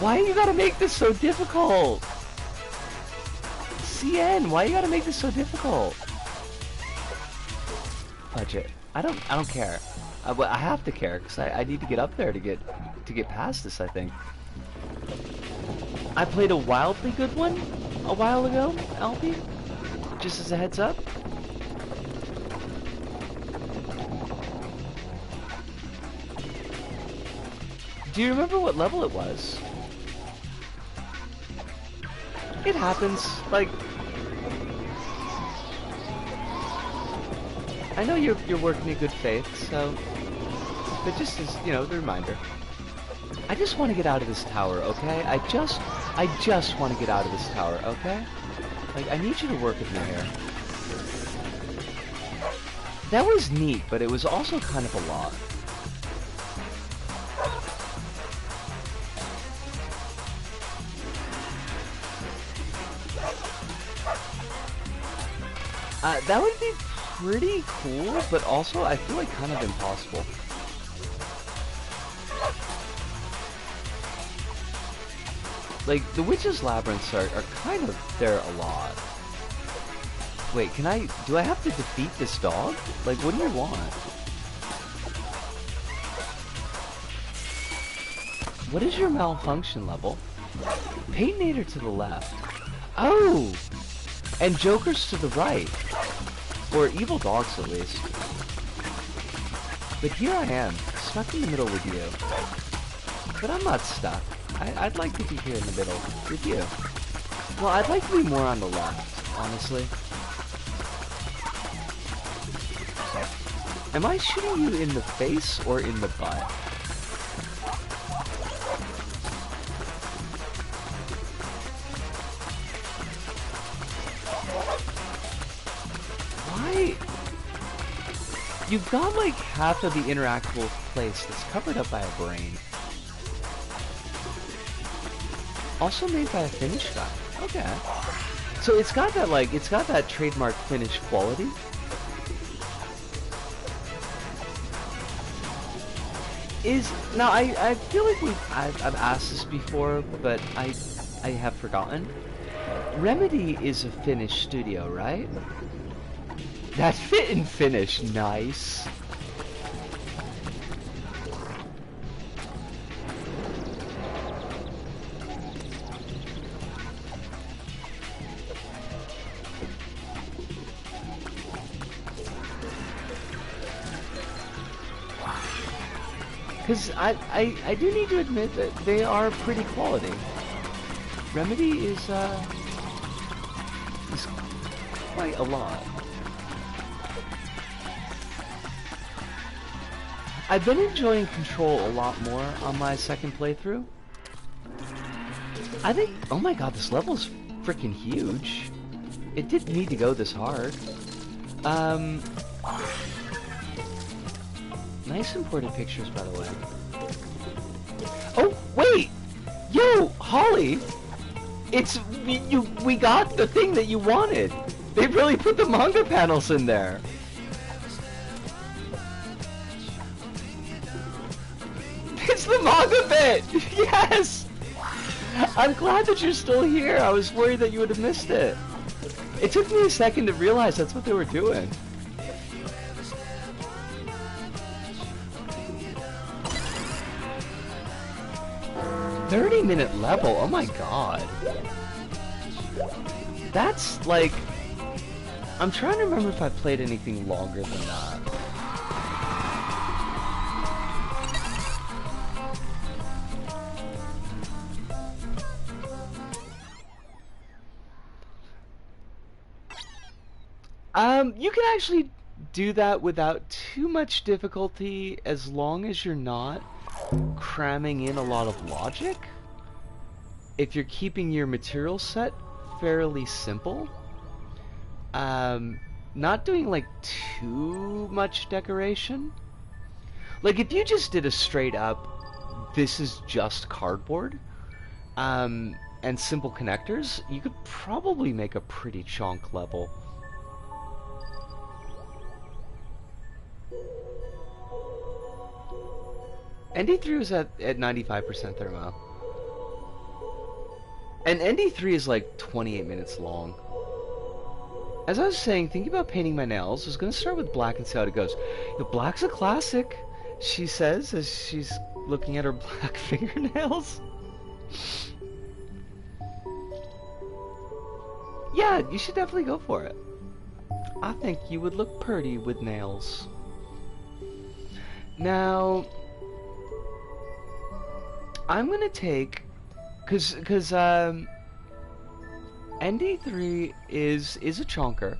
Why you gotta make this so difficult? CN, why you gotta make this so difficult? Fudge it. I don't care. I have to care because I need to get up there to get past this. I think I played a wildly good one a while ago, LP. Just as a heads up. Do you remember what level it was? It happens. Like, I know you're working in good faith, so. But just as, you know, the reminder. I just want to get out of this tower, okay? I just want to get out of this tower, okay? Like, I need you to work with me here. That was neat, but it was also kind of a lot. That would be pretty cool, but also I feel like kind of impossible. Like, the Witch's Labyrinths are kind of there a lot. Wait, do I have to defeat this dog? Like, what do you want? What is your malfunction level? PtaER to the left. Oh! And Joker's to the right. Or evil dogs, at least. But here I am, stuck in the middle with you. But I'm not stuck. I'd like to be here in the middle with you. Well, I'd like to be more on the left, honestly. Am I shooting you in the face or in the butt? Why? You've got like half of the interactable place that's covered up by a brain. Also made by a Finnish guy. Okay. So it's got that trademark Finnish quality. Now I feel like I've asked this before, but I have forgotten. Remedy is a Finnish studio, right? That fit in Finnish, nice. Because I do need to admit that they are pretty quality. Remedy is quite a lot. I've been enjoying Control a lot more on my second playthrough. I think, oh my god, this level is freaking huge. It didn't need to go this hard. Nice imported pictures, by the way. Oh, wait! Yo, Holly! We got the thing that you wanted! They really put the manga panels in there! It's the manga bit! Yes! I'm glad that you're still here. I was worried that you would have missed it. It took me a second to realize that's what they were doing. "30-minute level? Oh my god. That's like... I'm trying to remember if I played anything longer than that. You can actually do that without too much difficulty as long as you're not cramming in a lot of logic. If you're keeping your material set fairly simple, not doing like too much decoration. Like if you just did a straight up, this is just cardboard, and simple connectors, you could probably make a pretty chunk level. ND3 was at 95% thermo. And ND3 is like 28 minutes long. As I was saying, thinking about painting my nails, I was going to start with black and see how it goes. The black's a classic, she says as she's looking at her black fingernails. Yeah, you should definitely go for it. I think you would look pretty with nails. Now, I'm gonna take, cause ND3 is a chonker,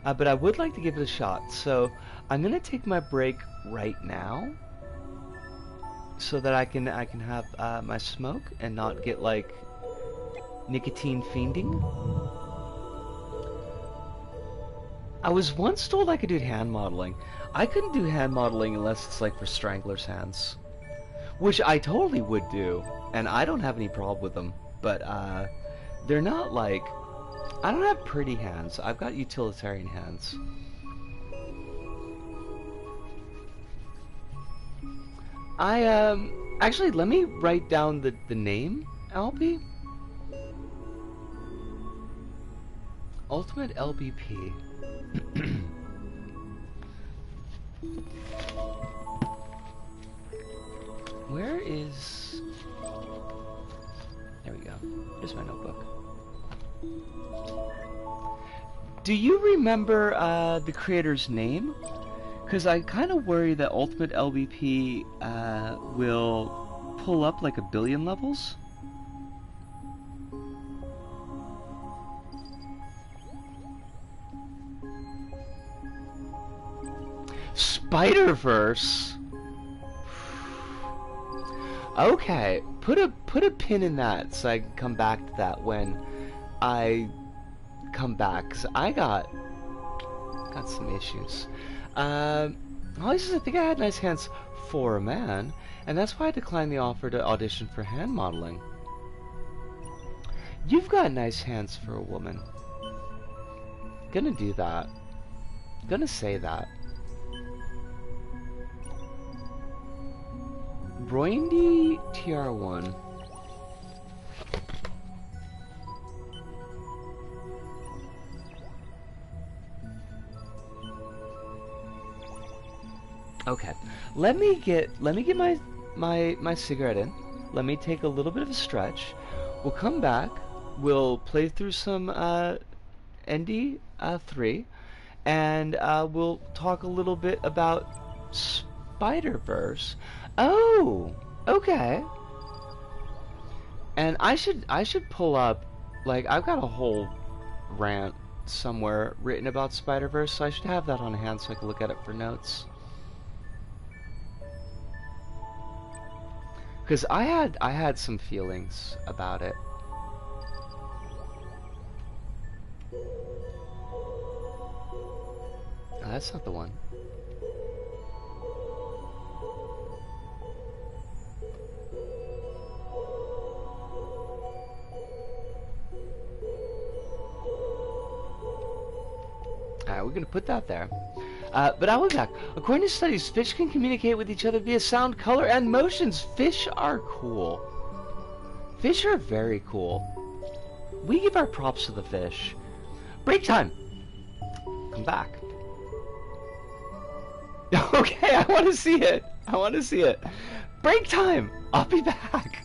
but I would like to give it a shot. So I'm gonna take my break right now, so that I can have my smoke and not get like nicotine fiending. I was once told I could do hand modeling. I couldn't do hand modeling unless it's like for Strangler's hands. Which I totally would do, and I don't have any problem with them, but they're not like... I don't have pretty hands, I've got utilitarian hands. Actually, let me write down the name, Albie. Ultimate LBP. Where is... There we go. Here's my notebook. Do you remember the creator's name? Because I kind of worry that Ultimate LBP will pull up like 1 billion levels. Spider-Verse? Okay, put a pin in that so I can come back to that when I come back, 'cause I got some issues. I think I had nice hands for a man, and that's why I declined the offer to audition for hand modeling. You've got nice hands for a woman. Gonna do that. Gonna say that. Broindy TR1. Okay, let me get my cigarette in. Let me take a little bit of a stretch. We'll come back. We'll play through some ND3, and we'll talk a little bit about Spider-Verse. Oh, okay. And I should pull up, like, I've got a whole rant somewhere written about Spider-Verse, so I should have that on hand so I can look at it for notes. Because I had some feelings about it. Oh, that's not the one. Alright, we're gonna put that there. But I'll be back. According to studies, fish can communicate with each other via sound, color, and motions. Fish are cool. Fish are very cool. We give our props to the fish. Break time! Come back. Okay, I want to see it. I want to see it. Break time! I'll be back.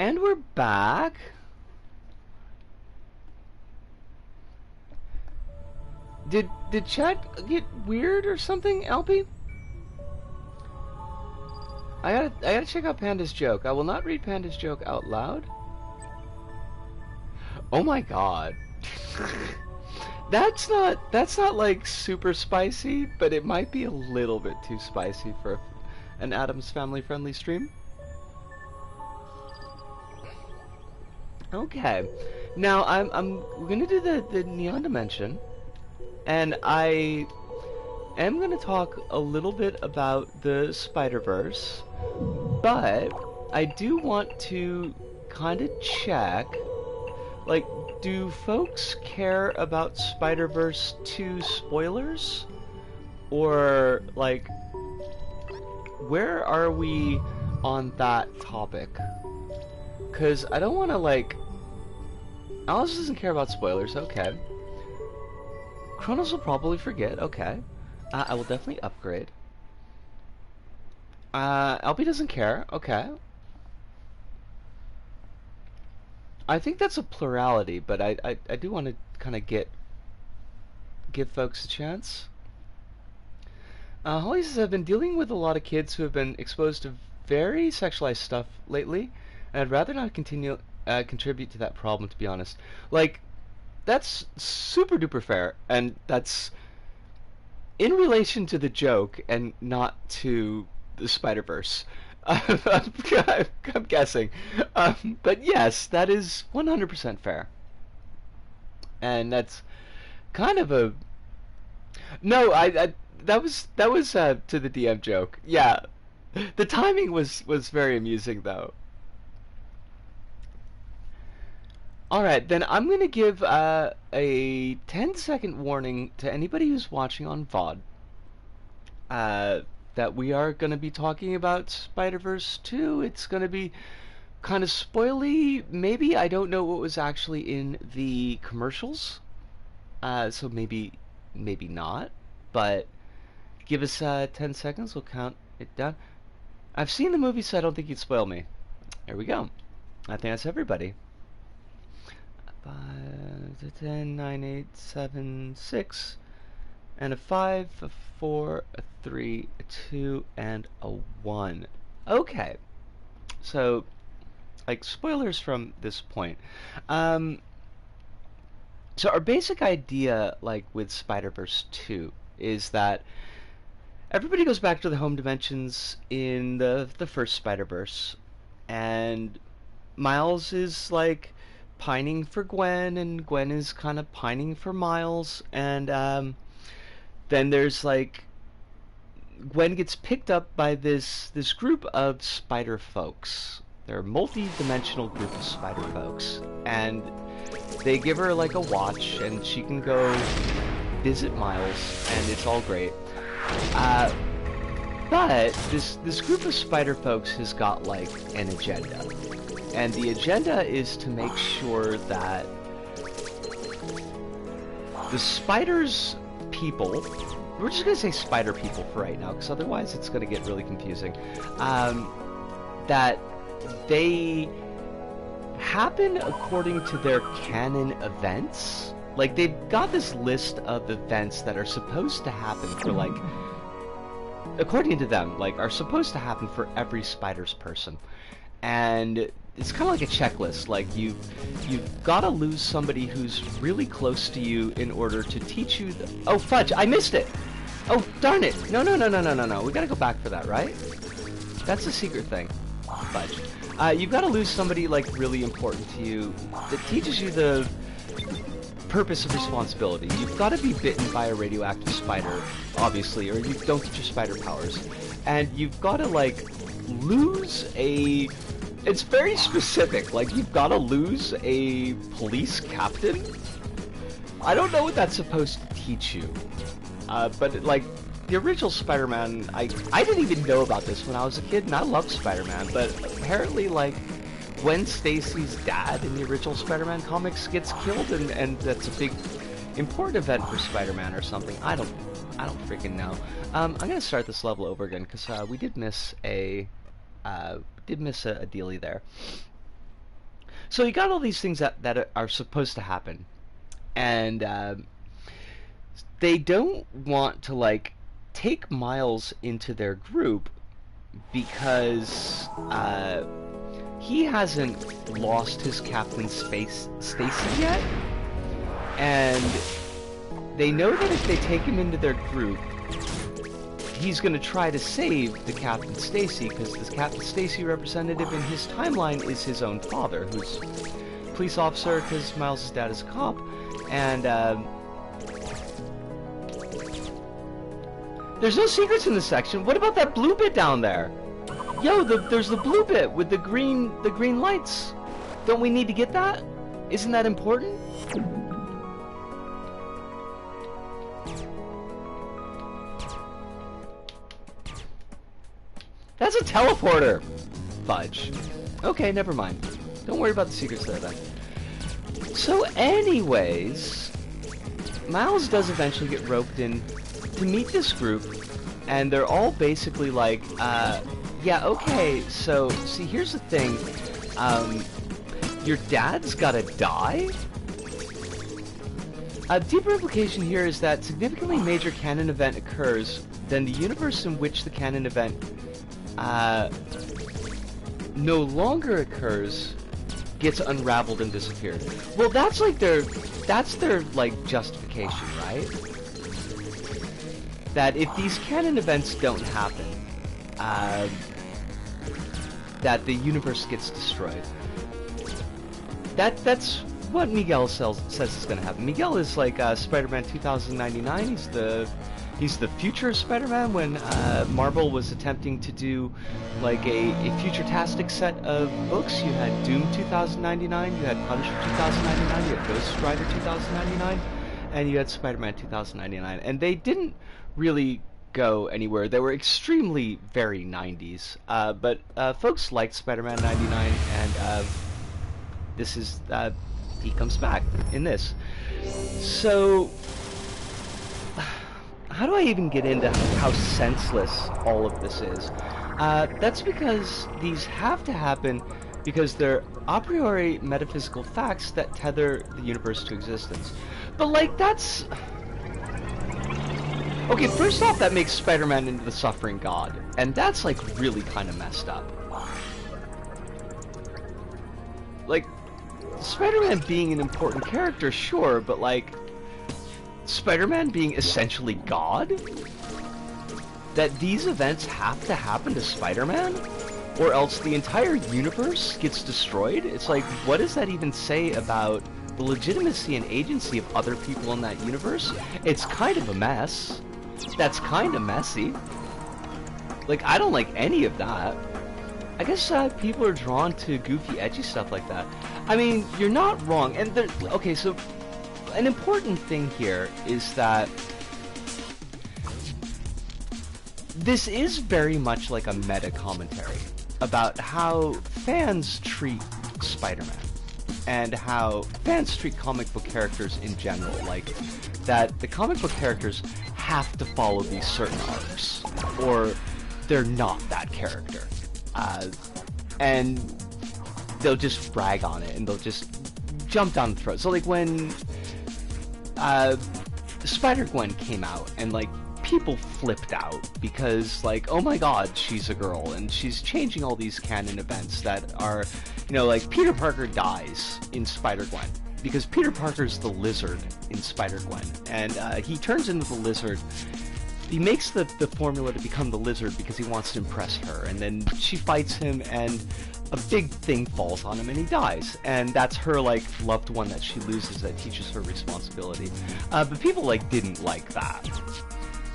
And we're back. Did chat get weird or something, LP? I gotta check out Panda's joke. I will not read Panda's joke out loud. Oh my god. That's not like super spicy, but it might be a little bit too spicy for an Addams Family friendly stream. Okay, now I'm gonna do the Neon Dimension, and I am gonna talk a little bit about the Spider-Verse, but I do want to kind of check, like, do folks care about Spider-Verse 2 spoilers, or like, where are we on that topic? Because I don't want to, like... Alice doesn't care about spoilers, okay. Kronos will probably forget, okay. I will definitely upgrade. LP doesn't care, okay. I think that's a plurality, but I do want to kind of give folks a chance. Holly says, I've been dealing with a lot of kids who have been exposed to very sexualized stuff lately, and I'd rather not contribute to that problem, to be honest. Like, that's super duper fair, and that's in relation to the joke and not to the Spider-Verse. I'm guessing. But yes, that is 100% fair. And that's kind of a... No, that was to the DM joke. Yeah. The timing was very amusing, though. Alright, then I'm going to give a 10-second warning to anybody who's watching on VOD. That we are going to be talking about Spider-Verse 2. It's going to be kind of spoily. Maybe, I don't know what was actually in the commercials. So maybe not. But give us 10 seconds. We'll count it down. I've seen the movie, so I don't think you'd spoil me. There we go. I think that's everybody. 5, 10, 9, 8, 7, 6, and a 5, a 4, a 3, a 2, and a 1. Okay, so, like, spoilers from this point. So our basic idea, like, with Spider-Verse 2 is that everybody goes back to the home dimensions in the first Spider-Verse, and Miles is, like, pining for Gwen, and Gwen is kind of pining for Miles, and then there's, like, Gwen gets picked up by this group of spider folks. They're a multi-dimensional group of spider folks, and they give her, like, a watch, and she can go visit Miles, and it's all great. But this group of spider folks has got, like, an agenda. And the agenda is to make sure that the spiders people, we're just going to say spider people for right now, because otherwise it's going to get really confusing, that they happen according to their canon events. Like, they've got this list of events that are supposed to happen for, like, according to them, like, are supposed to happen for every spider's person. And it's kind of like a checklist. Like, you've got to lose somebody who's really close to you in order to teach you oh, fudge, I missed it! Oh, darn it! No, we gotta go back for that, right? That's a secret thing. Fudge. You've got to lose somebody, like, really important to you that teaches you the purpose of responsibility. You've got to be bitten by a radioactive spider, obviously, or you don't get your spider powers. And you've got to, like, lose a... It's very specific. Like, you've got to lose a police captain? I don't know what that's supposed to teach you. But, like, the original Spider-Man, I didn't even know about this when I was a kid, and I loved Spider-Man, but apparently, like, Gwen Stacy's dad in the original Spider-Man comics gets killed, and that's a big, important event for Spider-Man or something. I don't freaking know. I'm gonna start this level over again, because we did miss a dealie there. So you got all these things that are supposed to happen, and they don't want to like take Miles into their group because he hasn't lost his Captain Stacy yet, and they know that if they take him into their group, he's going to try to save the Captain Stacy, because this Captain Stacy representative in his timeline is his own father, who's a police officer because Miles' dad is a cop, and there's no secrets in this section. What about that blue bit down there? Yo, there's the blue bit with the green lights. Don't we need to get that? Isn't that important? That's a teleporter! Fudge. Okay, never mind. Don't worry about the secrets there then. So anyways, Miles does eventually get roped in to meet this group, and they're all basically like, yeah, okay, so, see, here's the thing, your dad's gotta die? A deeper implication here is that significantly major canon event occurs, then the universe in which the canon event no longer occurs gets unraveled and disappeared. Well, that's their like justification, right? That if these canon events don't happen, that the universe gets destroyed. That's what Miguel says is going to happen. Miguel is like Spider-Man 2099. He's the future Spider-Man when Marvel was attempting to do like a futuristic set of books. You had Doom 2099, you had Punisher 2099, you had Ghost Rider 2099, and you had Spider-Man 2099. And they didn't really go anywhere. They were extremely very 90s. But folks liked Spider-Man 99, and this is he comes back in this. So how do I even get into how senseless all of this is? That's because these have to happen because they're a priori metaphysical facts that tether the universe to existence. But like, that's... Okay, first off, that makes Spider-Man into the suffering god, and that's like really kind of messed up. Like, Spider-Man being an important character, sure, but like, Spider-Man being essentially God? That these events have to happen to Spider-Man? Or else the entire universe gets destroyed? It's like, what does that even say about the legitimacy and agency of other people in that universe? It's kind of a mess. That's kind of messy. Like, I don't like any of that. I guess people are drawn to goofy, edgy stuff like that. I mean, you're not wrong. And okay, so an important thing here is that this is very much like a meta commentary about how fans treat Spider-Man and how fans treat comic book characters in general. Like, that the comic book characters have to follow these certain arcs, or they're not that character. And they'll just brag on it, and they'll just jump down the throat. So, like, when Spider-Gwen came out, and, like, people flipped out because, like, oh my god, she's a girl, and she's changing all these canon events that are, you know, like, Peter Parker dies in Spider-Gwen, because Peter Parker's the Lizard in Spider-Gwen, and he turns into the Lizard. He makes the formula to become the Lizard because he wants to impress her, and then she fights him, and a big thing falls on him, and he dies. And that's her, like, loved one that she loses that teaches her responsibility. But people, like, didn't like that.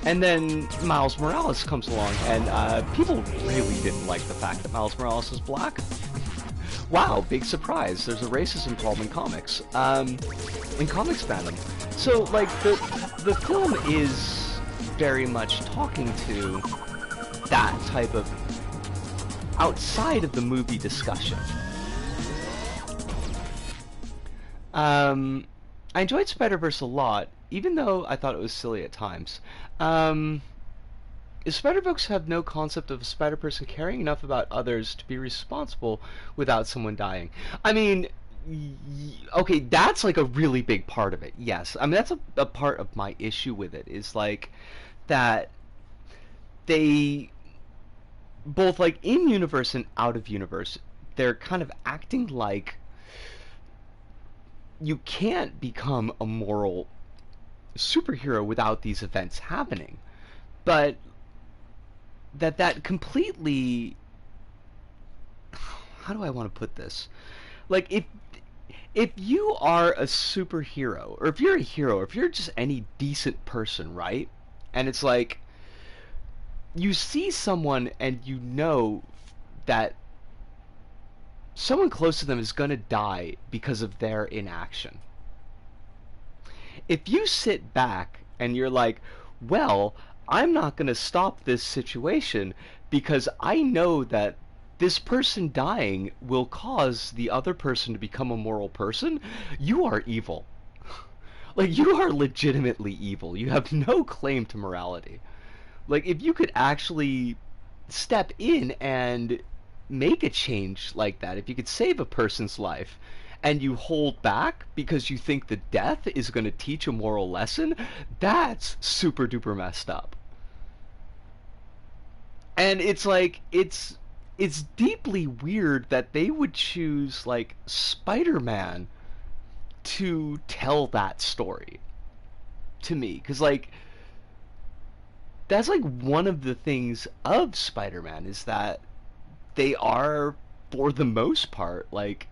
And then Miles Morales comes along, and people really didn't like the fact that Miles Morales is black. Wow, big surprise. There's a racism problem in comics. In comics fandom. So, like, the film is very much talking to that type of outside of the movie discussion. I enjoyed Spider-Verse a lot, even though I thought it was silly at times. Spider-Folks have no concept of a Spider-Person caring enough about others to be responsible without someone dying. I mean, Okay, that's like a really big part of it. Yes, I mean that's a part of my issue with it is like that they both like in universe and out of universe, they're kind of acting like you can't become a moral superhero without these events happening. But that completely, how do I want to put this? Like if you are a superhero or if you're a hero or if you're just any decent person, right? And it's like you see someone and you know that someone close to them is going to die because of their inaction. If you sit back and you're like, well, I'm not going to stop this situation because I know that this person dying will cause the other person to become a moral person, you are evil. Like, you are legitimately evil. You have no claim to morality. Like, if you could actually step in and make a change like that, if you could save a person's life, and you hold back because you think the death is going to teach a moral lesson, that's super duper messed up. And it's like it's deeply weird that they would choose like Spider-Man to tell that story to me, because like that's like one of the things of Spider-Man is that they are for the most part like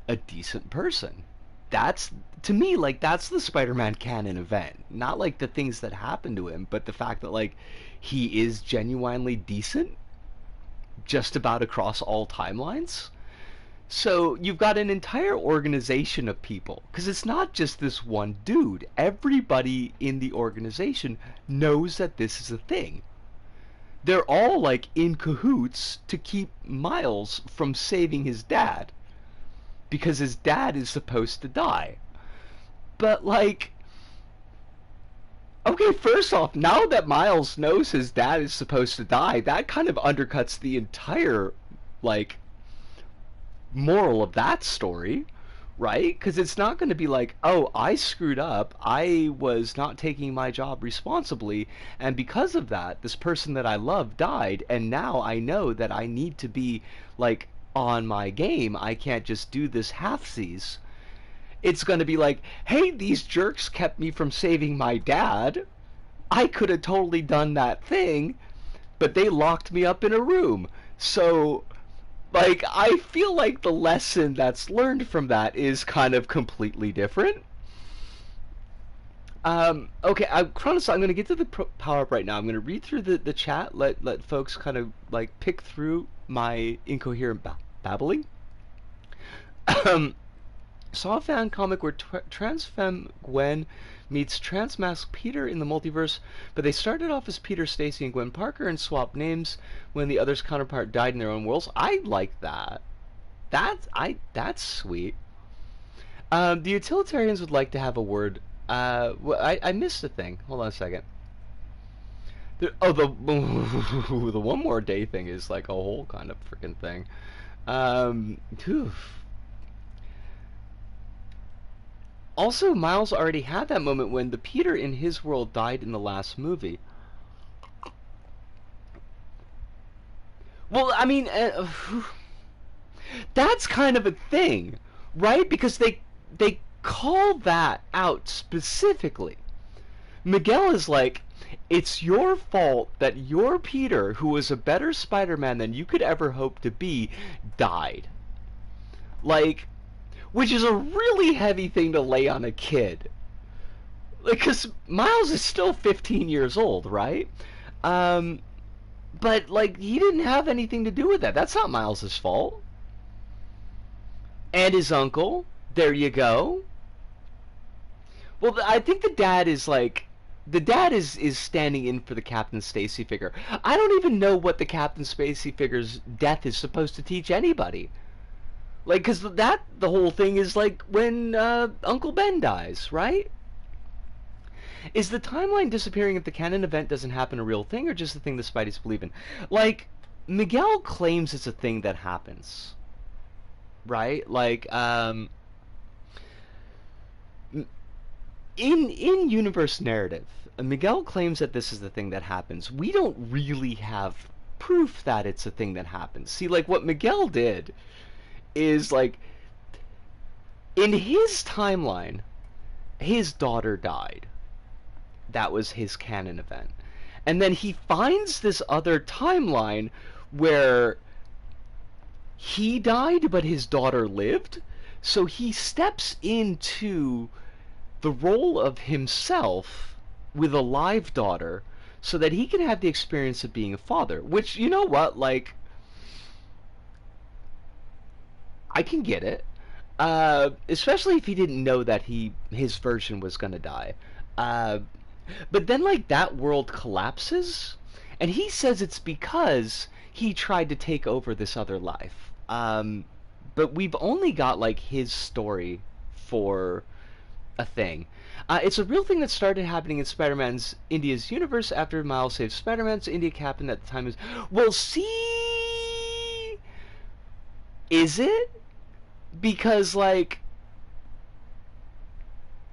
a decent person. That's to me like that's the Spider-Man canon event. Not like the things that happen to him, but the fact that like he is genuinely decent just about across all timelines. So you've got an entire organization of people because it's not just this one dude. Everybody in the organization knows that this is a thing. They're all like in cahoots to keep Miles from saving his dad because his dad is supposed to die. But like, okay, first off, now that Miles knows his dad is supposed to die, that kind of undercuts the entire like moral of that story, right? Because it's not going to be like, oh, I screwed up, I was not taking my job responsibly, and because of that this person that I love died, and now I know that I need to be like on my game, I can't just do this halfsies. It's going to be like, hey, these jerks kept me from saving my dad, I could have totally done that thing, but they locked me up in a room. So like I feel like the lesson that's learned from that is kind of completely different. Okay, Kronos, I'm going to get to the power up right now. I'm going to read through the chat, let folks kind of like pick through my incoherent babbling. Saw a fan comic where trans femme Gwen meets trans mask Peter in the multiverse, but they started off as Peter, Stacy, and Gwen Parker and swapped names when the other's counterpart died in their own worlds. I like that. That's sweet. The utilitarians would like to have a word. I missed a thing. Hold on a second. The the one more day thing is like a whole kind of freaking thing. Oof. Also, Miles already had that moment when the Peter in his world died in the last movie. Well, I mean, that's kind of a thing, right? Because they call that out specifically. Miguel is like, it's your fault that your Peter, who was a better Spider-Man than you could ever hope to be, died. Like, which is a really heavy thing to lay on a kid. Like, because Miles is still 15 years old, right? But, like, he didn't have anything to do with that. That's not Miles's fault. And his uncle. There you go. Well, I think the dad is, like... The dad is standing in for the Captain Stacy figure. I don't even know what the Captain Stacy figure's death is supposed to teach anybody. Like, because the whole thing is, like, when Uncle Ben dies, right? Is the timeline disappearing if the canon event doesn't happen a real thing, or just a thing the Spideys believe in? Like, Miguel claims it's a thing that happens. Right? Like, in universe narrative, Miguel claims that this is the thing that happens. We don't really have proof that it's a thing that happens. See, like what Miguel did is like in his timeline, his daughter died. That was his canon event. And then he finds this other timeline where he died but his daughter lived. So he steps into the role of himself with a live daughter so that he can have the experience of being a father. Which, you know what, like, I can get it. Especially if he didn't know that his version was gonna die. Uh, but then, like, that world collapses, and he says it's because he tried to take over this other life. But we've only got, like, his story for a thing. It's a real thing that started happening in Spider-Man's India's universe after Miles saved Spider-Man's India captain at the time. Well, see, is it? Because like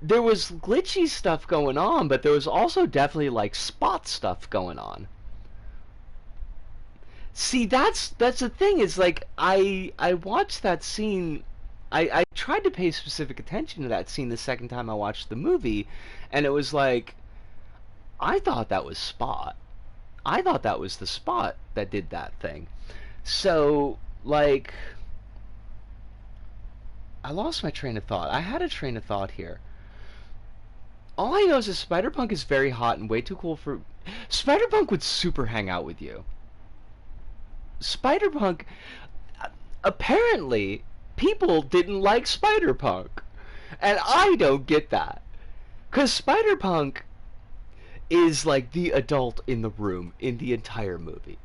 there was glitchy stuff going on, but there was also definitely like spot stuff going on. See, that's the thing is like I watched that scene. I tried to pay specific attention to that scene the second time I watched the movie, and it was like I thought that was Spot. I thought that was the Spot that did that thing. So like I lost my train of thought. I had a train of thought here. All I know is that Spider-Punk is very hot and way too cool for... Spider-Punk would super hang out with you. Spider-Punk... Apparently, people didn't like Spider-Punk. And I don't get that. Because Spider-Punk is like the adult in the room in the entire movie.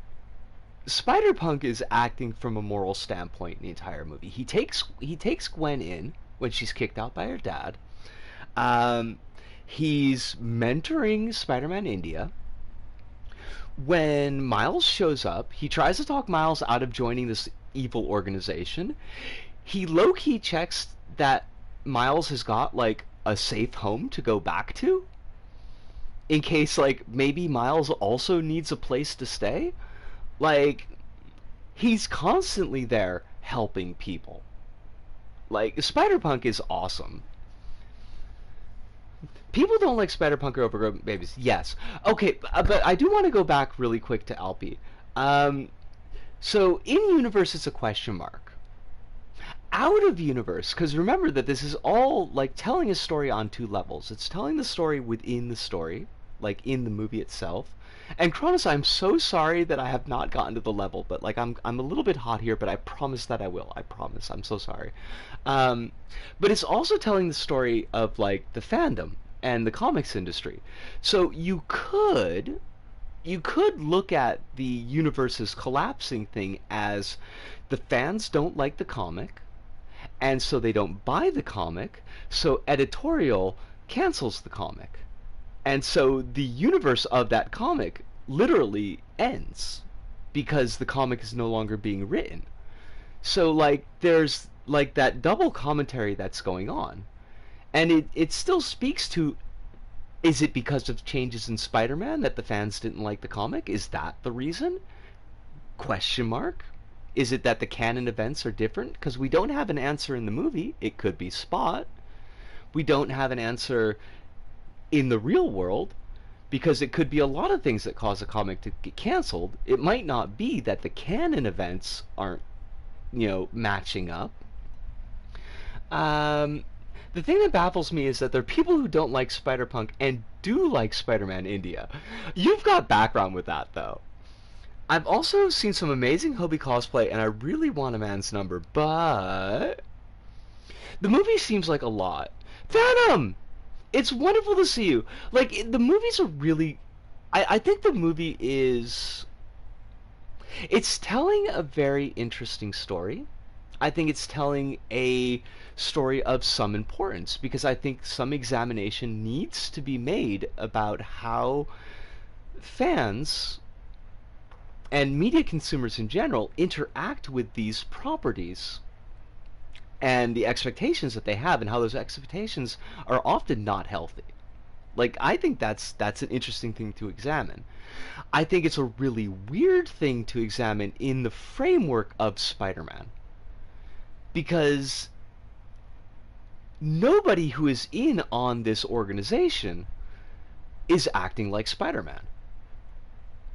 Spider-Punk is acting from a moral standpoint in the entire movie. He takes Gwen in when she's kicked out by her dad. He's mentoring Spider-Man India. When Miles shows up, he tries to talk Miles out of joining this evil organization. He low-key checks that Miles has got like a safe home to go back to in case like maybe Miles also needs a place to stay. Like, he's constantly there helping people. Like, Spider-Punk is awesome. People don't like Spider-Punk over babies. Yes. Okay, but I do want to go back really quick to Alpi. So, in-universe, it's a question mark. Out of universe, because remember that this is all, like, telling a story on two levels. It's telling the story within the story, like, in the movie itself. And Kronos, I'm so sorry that I have not gotten to the level, but like I'm a little bit hot here, but I promise that I will. I promise. I'm so sorry. But it's also telling the story of like the fandom and the comics industry. So you could look at the universe's collapsing thing as the fans don't like the comic, and so they don't buy the comic, so editorial cancels the comic. And so the universe of that comic literally ends because the comic is no longer being written. So like there's like that double commentary that's going on. And it still speaks to, is it because of changes in Spider-Man that the fans didn't like the comic? Is that the reason? Question mark. Is it that the canon events are different? Because we don't have an answer in the movie. It could be Spot. We don't have an answer in the real world, because it could be a lot of things that cause a comic to get canceled. It might not be that the canon events aren't, matching up. The thing that baffles me is that there are people who don't like Spider-Punk and do like Spider-Man India. You've got background with that, though. I've also seen some amazing Hobie cosplay, and I really want a man's number, but the movie seems like a lot. Venom! It's wonderful to see you. Like, the movies are really... I think the movie is... It's telling a very interesting story. I think it's telling a story of some importance, because I think some examination needs to be made about how fans and media consumers in general interact with these properties and the expectations that they have, and how those expectations are often not healthy. Like, I think that's an interesting thing to examine. I think it's a really weird thing to examine in the framework of Spider-Man, because nobody who is in on this organization is acting like Spider-Man.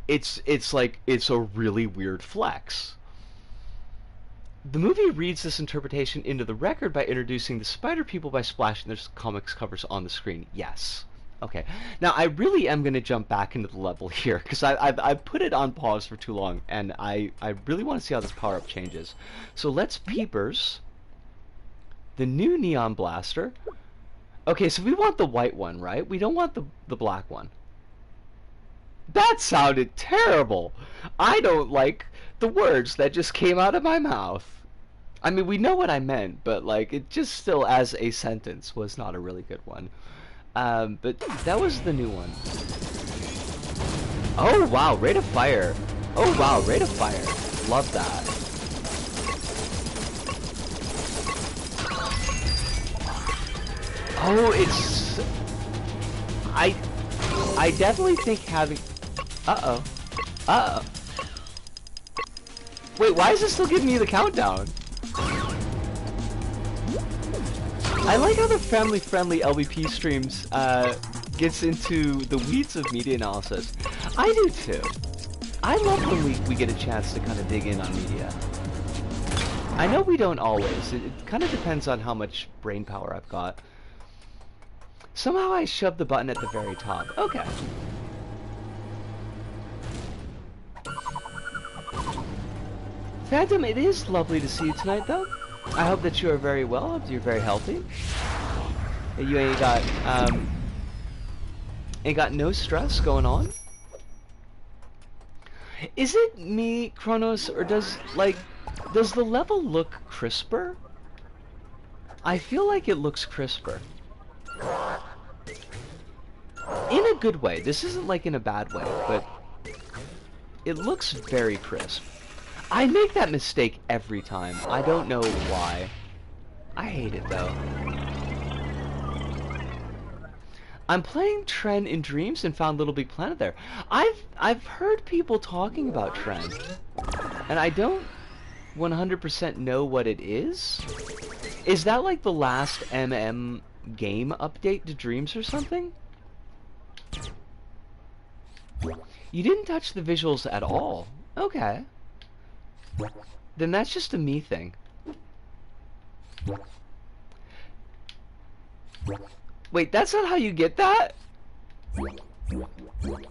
It's like, it's a really weird flex. The movie reads this interpretation into the record by introducing the Spider People by splashing their comics covers on the screen. Yes. Okay. Now, I really am going to jump back into the level here, because I've put it on pause for too long, and I really want to see how this power-up changes. So let's Peepers. The new Neon Blaster. Okay, so we want the white one, right? We don't want the black one. That sounded terrible! I don't like the words that just came out of my mouth. I mean, we know what I meant, but like, it just still, as a sentence, was not a really good one. But that was the new one. Oh wow, rate of fire. Oh wow, rate of fire. Love that. Oh, it's... I definitely think having... Uh-oh. Uh-oh. Wait, why is it still giving me the countdown? I like how the family-friendly LBP streams gets into the weeds of media analysis. I do too. I love when we get a chance to kind of dig in on media. I know we don't always. It kind of depends on how much brain power I've got. Somehow I shoved the button at the very top. Okay. Phantom, it is lovely to see you tonight, though. I hope that you are very well. I hope you're very healthy. You ain't got no stress going on. Is it me, Kronos, or does the level look crisper? I feel like it looks crisper. In a good way. This isn't like in a bad way, but it looks very crisp. I make that mistake every time. I don't know why. I hate it though. I'm playing Tren in Dreams and found LittleBigPlanet there. I've heard people talking about Tren, and I don't 100% know what it is. Is that like the last MM game update to Dreams or something? You didn't touch the visuals at all. Okay. Then that's just a me thing. Wait, that's not how you get that?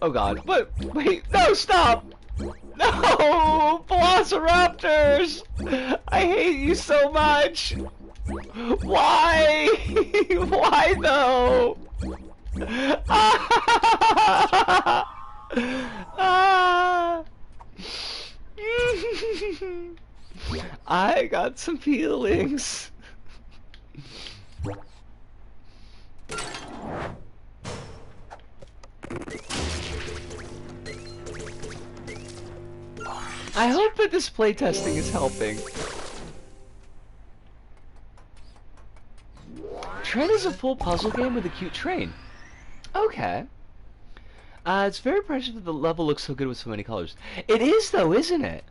Oh god. What? Wait, no, stop! No! Velociraptors! I hate you so much! Why? Why though? I got some feelings. I hope that this playtesting is helping. Train is a full puzzle game with a cute train. Okay. It's very impressive that the level looks so good with so many colors. It is though, isn't it?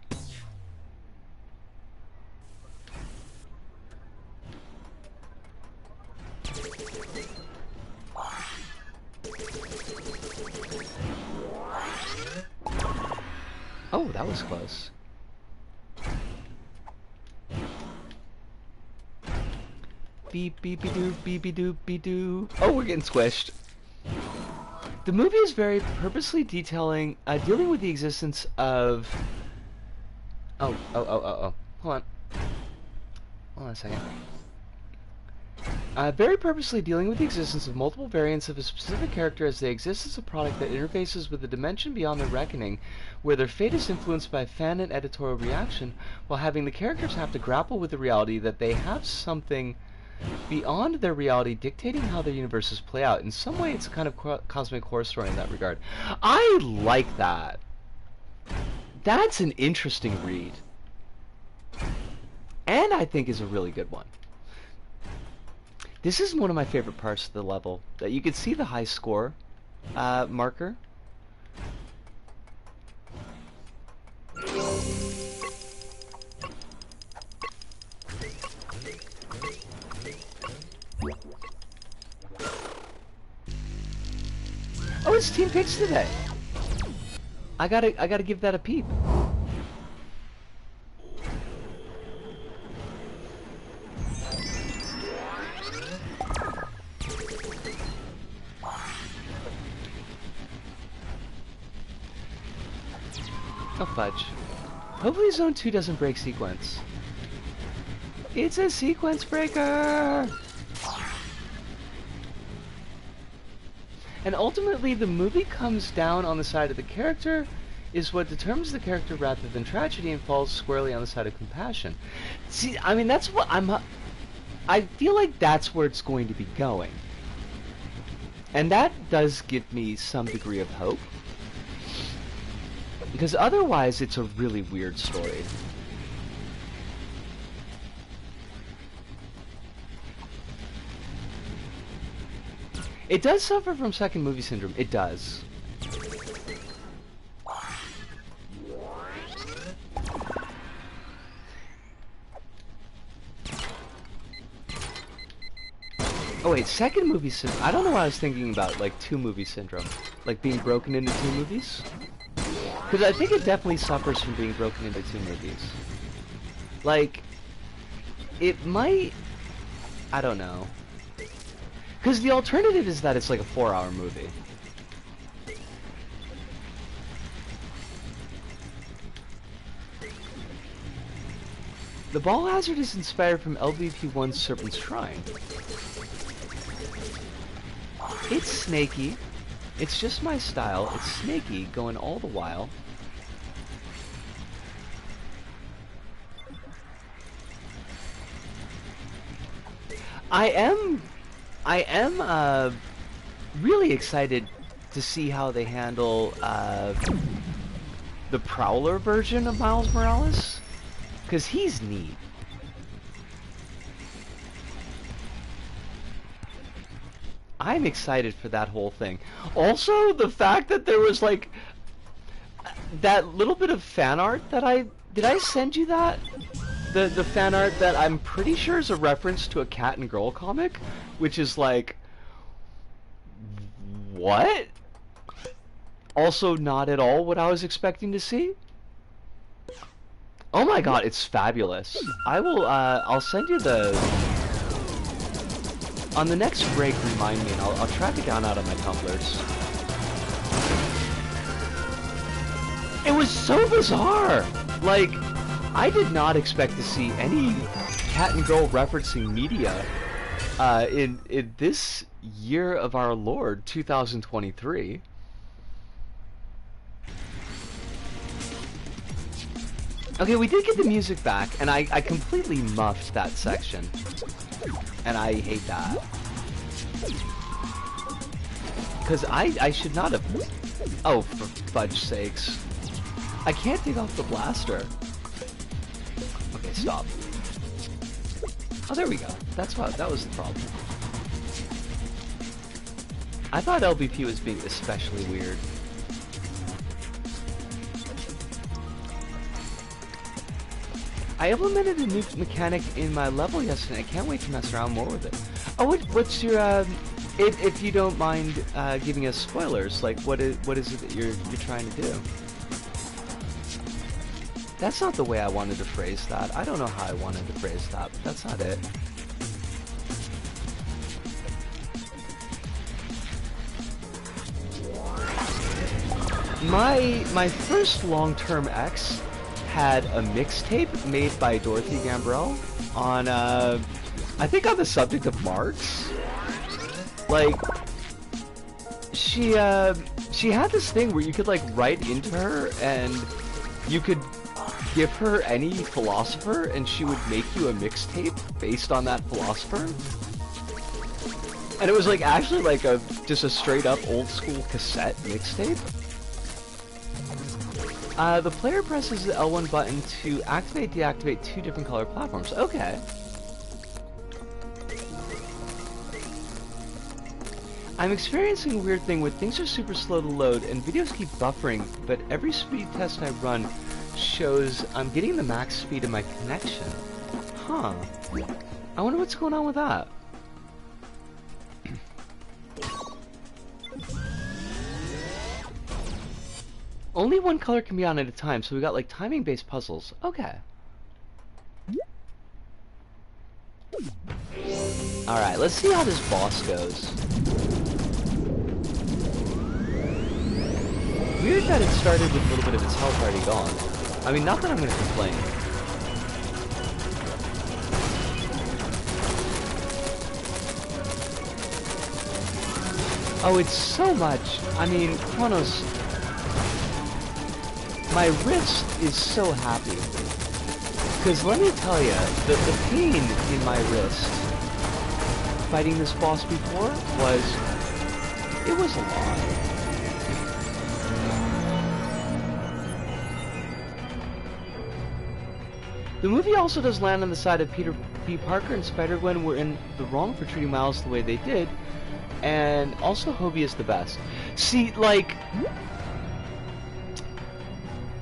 Oh, that was close. Beep beepy doo beepy doopy doo. Oh, we're getting squished. The movie is very purposely dealing with the existence of... Oh. Hold on. Hold on a second. Very purposely dealing with the existence of multiple variants of a specific character as they exist as a product that interfaces with a dimension beyond their reckoning, where their fate is influenced by fan and editorial reaction, while having the characters have to grapple with the reality that they have something beyond their reality dictating how their universes play out. In some way, it's a kind of cosmic horror story in that regard. I like that. That's an interesting read. And I think is a really good one. This is one of my favorite parts of the level. That you can see the high score marker. Oh, it's Team Pitch today. I gotta give that a peep. Oh, fudge. Hopefully Zone 2 doesn't break sequence. It's a sequence breaker! And ultimately, the movie comes down on the side of the character is what determines the character rather than tragedy, and falls squarely on the side of compassion. See, I mean, that's what I feel like that's where it's going to be going. And that does give me some degree of hope. Because otherwise, it's a really weird story. It does suffer from second movie syndrome. It does. Oh wait, second movie syndrome. I don't know why I was thinking about like two movie syndrome. Like being broken into two movies. Because I think it definitely suffers from being broken into two movies. Like, it might... I don't know. Because the alternative is that it's like a 4-hour movie. The ball hazard is inspired from LVP1's Serpent's Shrine. It's snaky. It's just my style. It's snaky, going all the while. I am really excited to see how they handle the Prowler version of Miles Morales, because he's neat. I'm excited for that whole thing. Also, the fact that there was like that little bit of fan art that did I send you that? The fan art that I'm pretty sure is a reference to a cat and girl comic, which is like, what? Also not at all what I was expecting to see. Oh my god, it's fabulous. I'll send you the... On the next break, remind me, and I'll track it down out of my tumblers. It was so bizarre! Like, I did not expect to see any cat and girl referencing media in this year of our Lord, 2023. Okay, we did get the music back, and I completely muffed that section. And I hate that. Because I should not have... Oh, for fudge sakes. I can't take off the blaster. Okay, stop. Oh, there we go. That was the problem. I thought LBP was being especially weird. I implemented a new mechanic in my level yesterday. I can't wait to mess around more with it. Oh, what's your if you don't mind giving us spoilers, like what is it that you're trying to do? That's not the way I wanted to phrase that. I don't know how I wanted to phrase that, but that's not it. My first long-term ex had a mixtape made by Dorothy Gambrell on, I think on the subject of Marx. Like, she had this thing where you could, like, write into her, and you could give her any philosopher, and she would make you a mixtape based on that philosopher. And it was, like, actually, like, just a straight-up old-school cassette mixtape. The player presses the L1 button to activate, deactivate two different color platforms. Okay. I'm experiencing a weird thing where things are super slow to load and videos keep buffering, but every speed test I run shows I'm getting the max speed of my connection. Huh. I wonder what's going on with that. Only one color can be on at a time, so we got like timing-based puzzles. Okay. Alright, let's see how this boss goes. Weird that it started with a little bit of its health already gone. I mean, not that I'm gonna complain. Oh, it's so much. I mean, Kronos, my wrist is so happy. Because let me tell you, the pain in my wrist fighting this boss before it was a lot. The movie also does land on the side of Peter B. Parker and Spider-Gwen were in the wrong for treating Miles the way they did, and also Hobie is the best. See, like,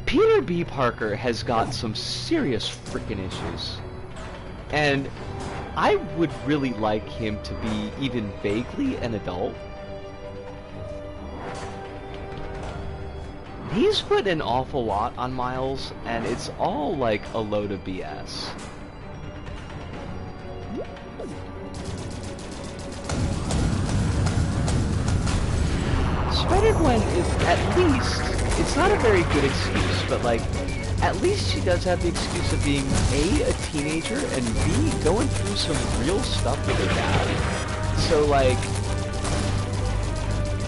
Peter B. Parker has got some serious freaking issues, and I would really like him to be even vaguely an adult. He's put an awful lot on Miles, and it's all like a load of BS. Spider-Gwen is, at least, it's not a very good excuse, but like, at least she does have the excuse of being A, a teenager, and B, going through some real stuff with her dad. So like,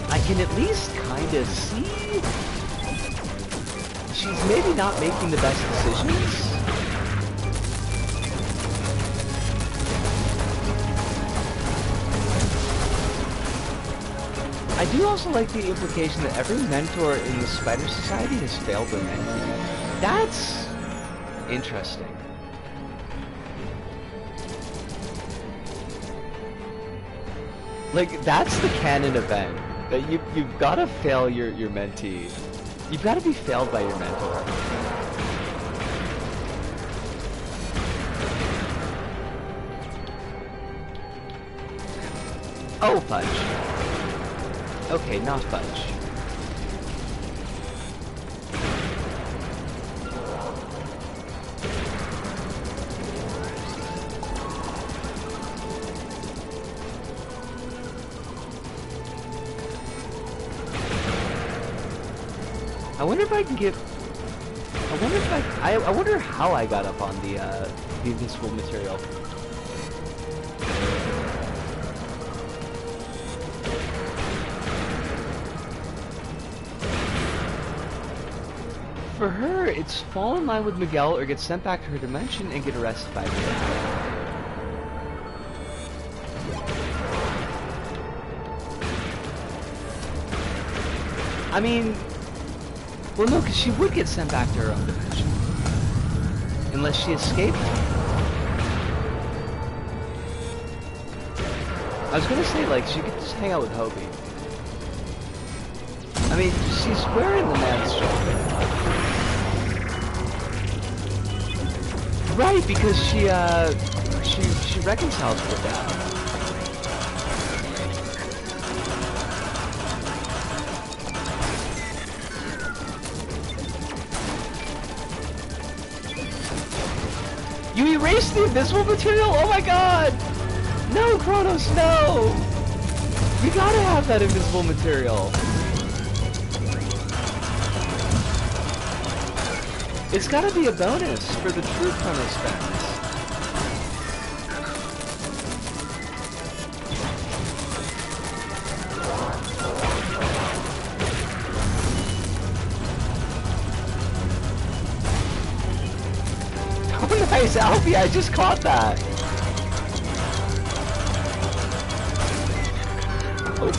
I can at least kind of see she's maybe not making the best decisions. I do also like the implication that every mentor in the Spider Society has failed their mentee. That's interesting. Like, that's the canon event. That you've got to fail your mentee. You've got to be failed by your mentor. Oh, fudge. Okay, not fudge. I wonder if I can get... I wonder how I got up on the invincible material. For her, it's fall in line with Miguel or get sent back to her dimension and get arrested by Miguel. I mean... Well, no, because she would get sent back to her own dimension. Unless she escaped. I was gonna say, like, she could just hang out with Hobie. I mean, she's wearing the man's jacket. Right, because she reconciles with that. You erased the invisible material? Oh my god! No, Kronos, no! You gotta have that invisible material. It's gotta be a bonus for the true Kronos fans. Nice, Alfie, I just caught that. Oh.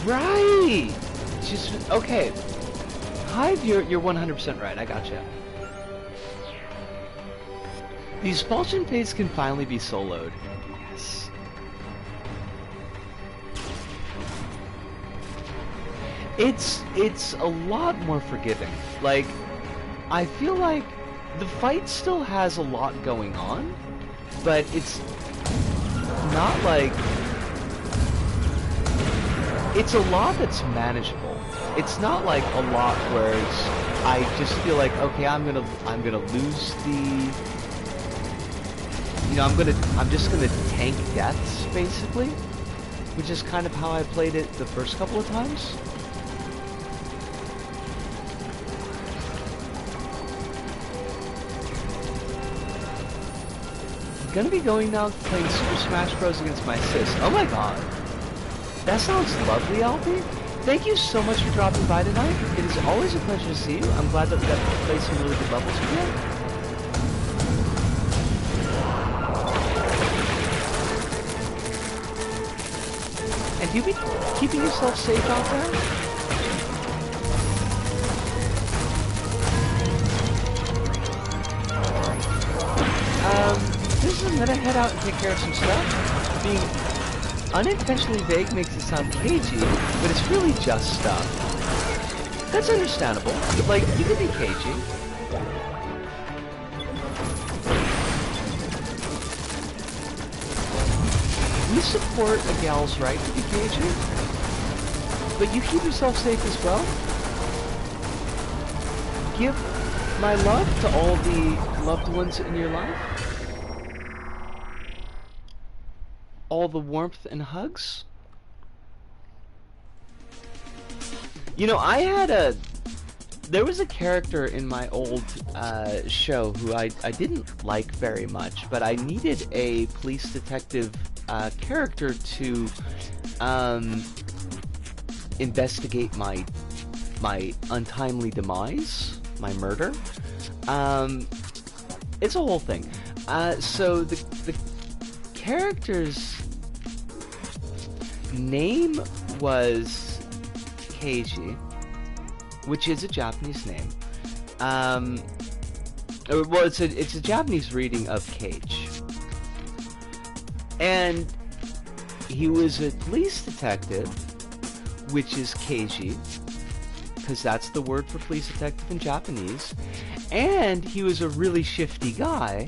Right! Just, okay. Hive, you're 100% right, I gotcha. The expulsion phase can finally be soloed. Yes. It's a lot more forgiving. Like, I feel like the fight still has a lot going on, but it's not like... It's a lot that's manageable. It's not like a lot where I just feel like, okay, I'm gonna lose the... You know, I'm just gonna tank deaths, basically. Which is kind of how I played it the first couple of times. I'm gonna be going now playing Super Smash Bros. Against my sis. Oh my god. That sounds lovely, Alfie. Thank you so much for dropping by tonight. It is always a pleasure to see you. I'm glad that we got to play some really good levels with you. And you be keeping yourself safe out there? I'm gonna head out and take care of some stuff. Being unintentionally vague makes it sound cagey, but it's really just stuff. That's understandable. Like, you can be cagey. We support a gal's right to be cagey, but you keep yourself safe as well. Give my love to all the loved ones in your life. All the warmth and hugs. You know, there was a character in my old show who I didn't like very much, but I needed a police detective character to investigate my untimely demise, my murder. It's a whole thing. So the character's name was Keiji, which is a Japanese name. Well, it's a Japanese reading of Cage, and he was a police detective, which is Keiji, because that's the word for police detective in Japanese, and he was a really shifty guy,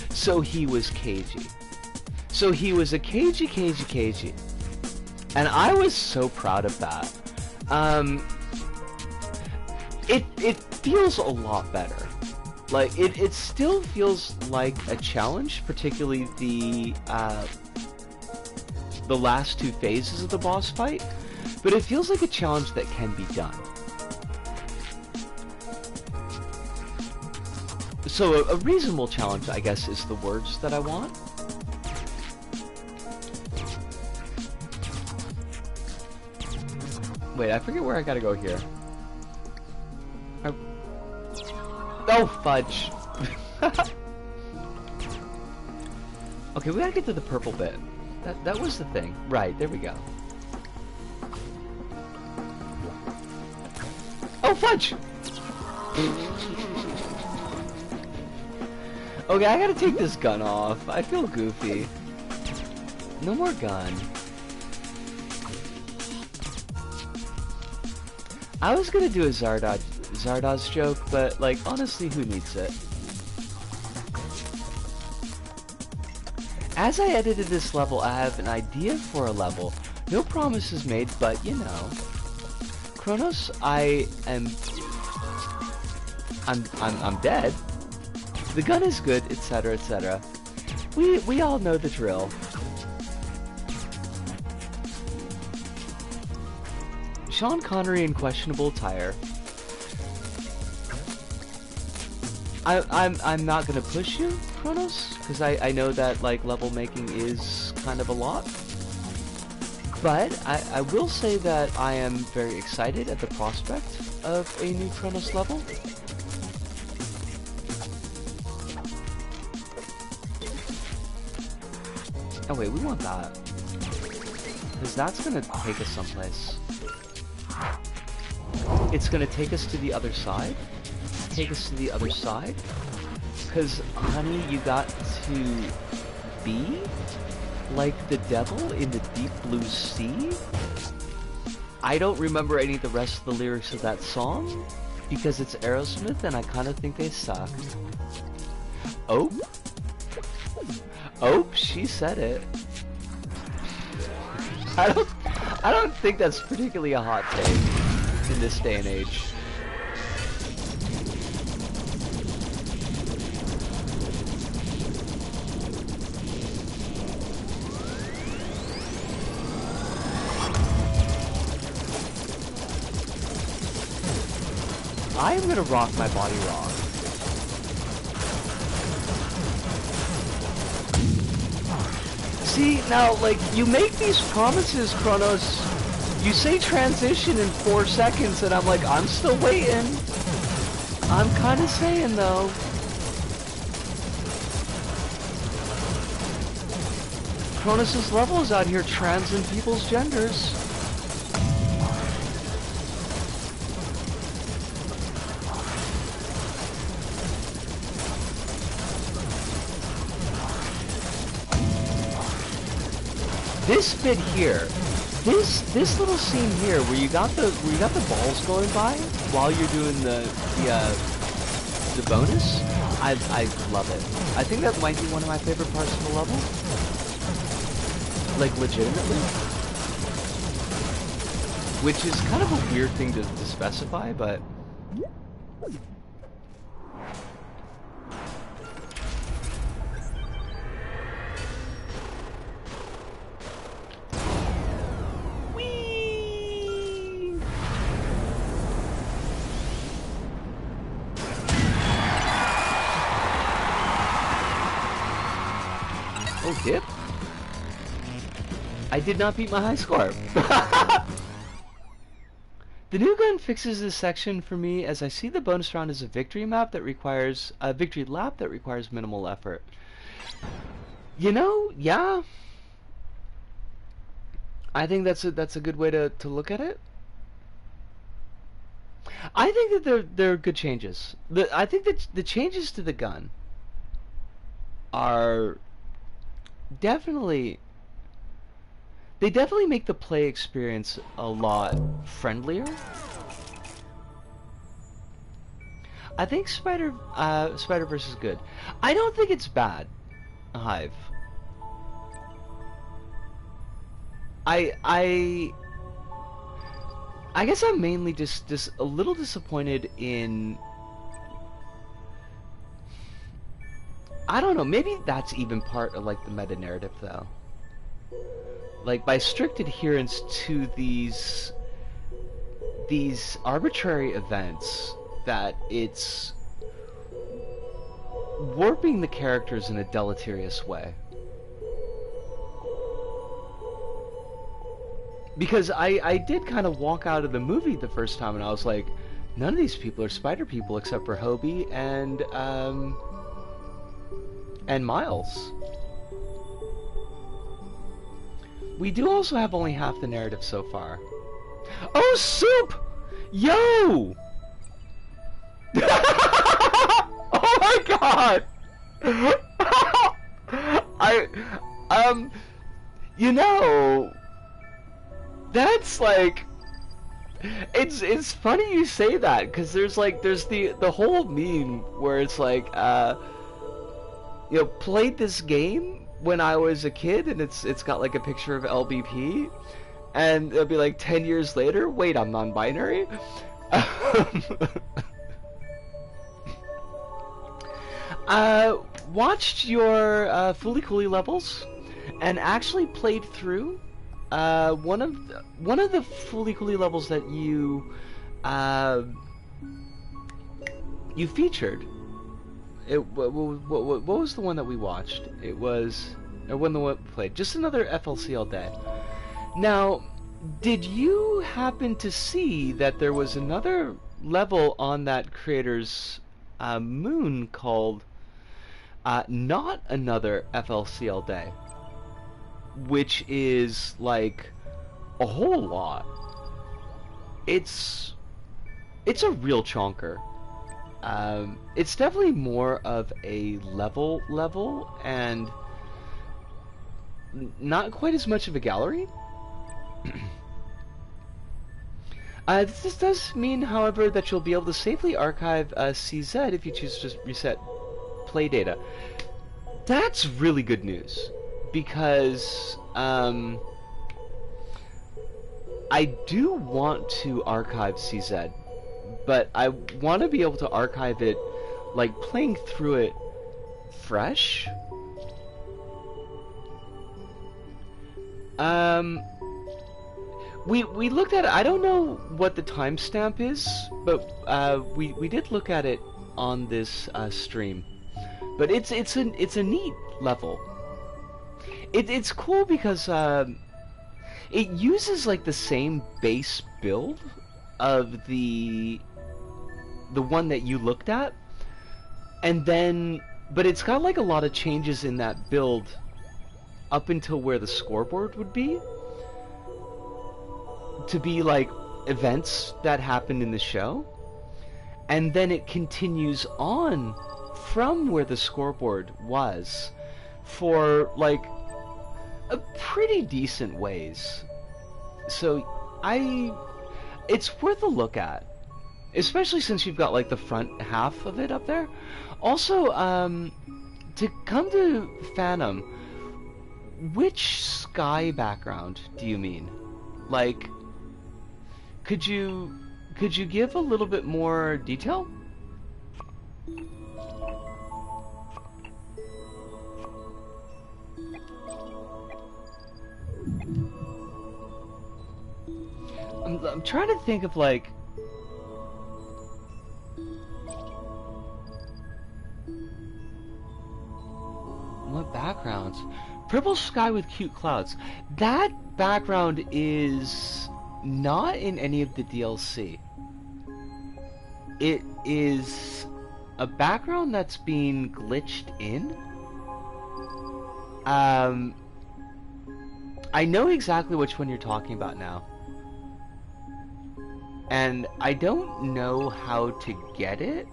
so he was Keiji. So he was a Keiji. And I was so proud of that. It feels a lot better. Like, it still feels like a challenge, particularly the last two phases of the boss fight, but it feels like a challenge that can be done. So a reasonable challenge, I guess, is the words that I want. Wait, I forget where I gotta go here. Oh, fudge! Okay, we gotta get to the purple bit. That was the thing. Right, there we go. Oh, fudge! Okay, I gotta take this gun off. I feel goofy. No more gun. I was gonna do a Zardoz joke, but, like, honestly, who needs it? As I edited this level, I have an idea for a level. No promises made, but, you know. Kronos, I'm dead. The gun is good, etc., etc. We all know the drill. Sean Connery in questionable attire. I'm not gonna push you, Kronos, because I know that, like, level making is kind of a lot. But I will say that I am very excited at the prospect of a new Kronos level. Oh wait, we want that. Because that's gonna take us someplace. It's gonna take us to the other side. Take us to the other side. Cause, honey, you got to be like the devil in the deep blue sea. I don't remember any of the rest of the lyrics of that song because it's Aerosmith and I kind of think they suck. Oh? Oh, she said it. I don't think that's particularly a hot take in this day and age. I am gonna rock my body rock. See, now, like, you make these promises, Kronos. You say transition in 4 seconds, and I'm like, I'm still waiting. I'm kind of saying, though. Kronos' level is out here transing people's genders. This bit here, this little scene here where you got the balls going by while you're doing the bonus, I love it. I think that might be one of my favorite parts of the level. Like, legitimately. Which is kind of a weird thing to specify, but oh, dip? I did not beat my high score. The new gun fixes this section for me as I see the bonus round as a victory map that requires a victory lap that requires minimal effort. You know, yeah. I think that's a good way to look at it. I think that they're good changes. I think that the changes to the gun are definitely make the play experience a lot friendlier. I think Spider-Verse is good. I don't think it's bad, Hive. I guess I'm mainly just a little disappointed in, I don't know, maybe that's even part of like the meta narrative though. Like, by strict adherence to these arbitrary events, that it's warping the characters in a deleterious way. Because I did kind of walk out of the movie the first time and I was like, none of these people are spider people except for Hobie and Miles. We do also have only half the narrative so far. Oh, Soup! Yo! Oh my god! You know, that's like, it's funny you say that, because there's the whole meme where it's like, you know, played this game when I was a kid, and it's got like a picture of LBP, and it'll be like 10 years later, wait, I'm non-binary? Watched your Fooly Cooly levels, and actually played through one of the Fooly Cooly levels that you featured. What was the one that we watched? It was, or when the one we played, just another FLC all day. Now, did you happen to see that there was another level on that creator's moon called Not Another FLC all day, which is like a whole lot it's a real chonker. It's definitely more of a level and not quite as much of a gallery. This does mean, however, that you'll be able to safely archive CZ if you choose to just reset play data. That's really good news, because I do want to archive CZ, but I want to be able to archive it, like, playing through it fresh. We looked at it. I don't know what the timestamp is, but we did look at it on this stream. But it's a neat level. It's cool because it uses like the same base build of the one that you looked at, and then but it's got like a lot of changes in that build up until where the scoreboard would be, to be like events that happened in the show, and then it continues on from where the scoreboard was for like a pretty decent ways. So it's worth a look at, especially since you've got like the front half of it up there. Also, to come to Phantom, which sky background do you mean? Like, could you give a little bit more detail? I'm trying to think of like what backgrounds. Purple sky with cute clouds. That background is not in any of the DLC. It is a background that's being glitched in. I know exactly which one you're talking about now. And I don't know how to get it,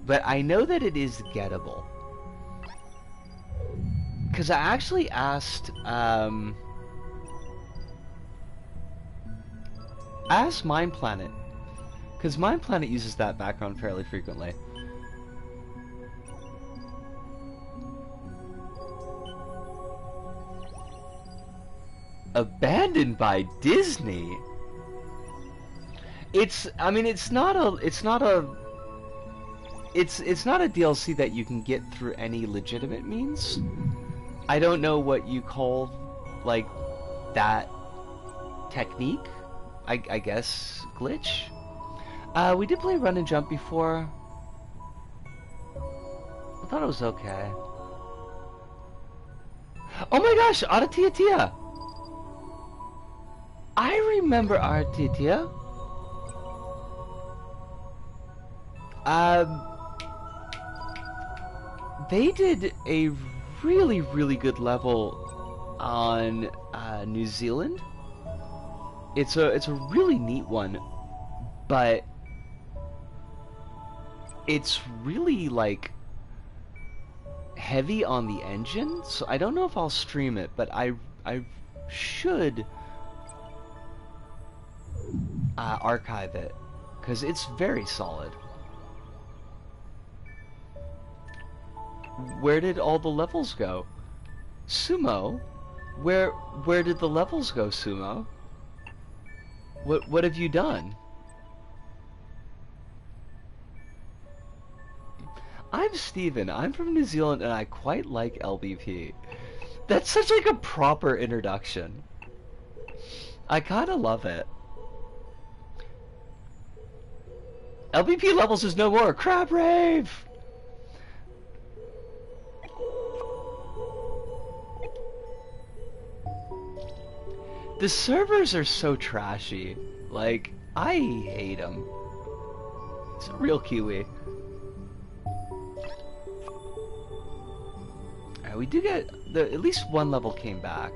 but I know that it is gettable. Because I actually asked, I asked PtaER, because PtaER uses that background fairly frequently. Abandoned by Disney? I mean, it's not a DLC that you can get through any legitimate means. I don't know what you call, like, that technique. I guess glitch. We did play Run and Jump before. I thought it was okay. Oh my gosh, Aratiatia! I remember Aratiatia. They did a really, really good level on New Zealand. It's a really neat one, but it's really like heavy on the engine, so I don't know if I'll stream it, but I should archive it, because it's very solid. Where did all the levels go? Sumo? Where did the levels go, Sumo? What have you done? I'm Steven. I'm from New Zealand and I quite like LBP. That's such like a proper introduction. I kinda love it. LBP levels is no more. Crab rave! The servers are so trashy. Like, I hate them. It's a real Kiwi. We do get at least one level came back.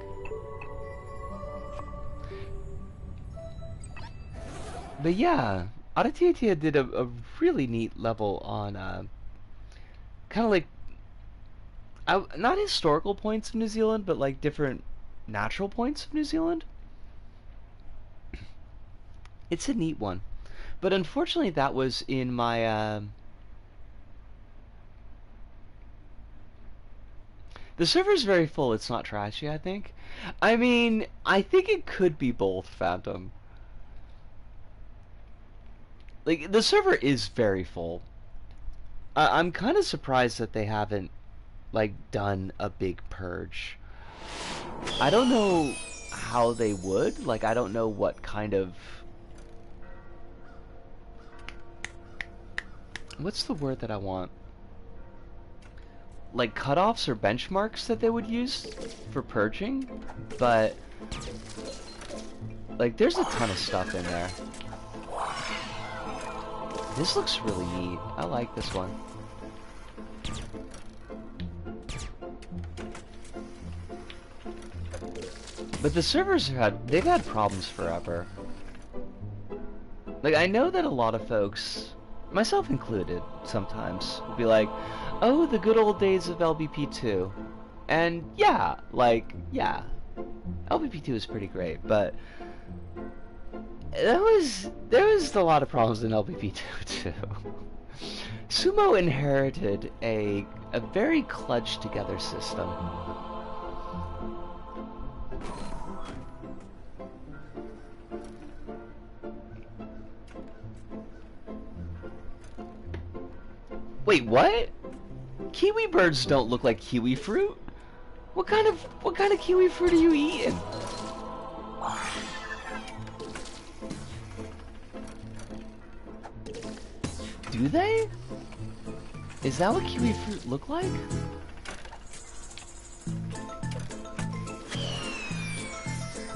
But yeah, Aditya did a really neat level on kind of like not historical points of New Zealand, but like different natural points of New Zealand. It's a neat one, but unfortunately, that was in my. The server's very full. It's not trashy, I think. I mean, I think it could be both, Phantom. Like, the server is very full. I'm kind of surprised that they haven't, like, done a big purge. I don't know how they would. Like, I don't know what kind of... What's the word that I want? Like, cutoffs or benchmarks that they would use for purging, but... Like, there's a ton of stuff in there. This looks really neat. I like this one. But the servers they've had problems forever. Like, I know that a lot of folks, myself included, sometimes, will be like, oh, the good old days of LBP2. And yeah, like, yeah. LBP2 is pretty great, but there was a lot of problems in LBP2 too. Sumo inherited a very kludged together system. Wait, what? Kiwi birds don't look like kiwi fruit? What kind of kiwi fruit are you eating? Do they? Is that what kiwi fruit look like?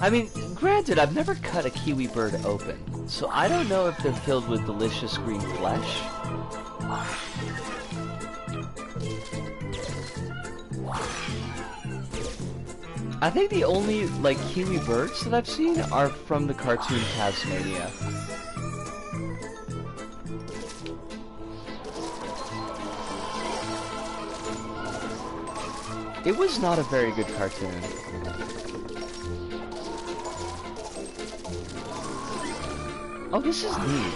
I mean, granted, I've never cut a kiwi bird open, so I don't know if they're filled with delicious green flesh. I think the only, like, kiwi birds that I've seen are from the cartoon Tasmania. It was not a very good cartoon. Oh, this is neat.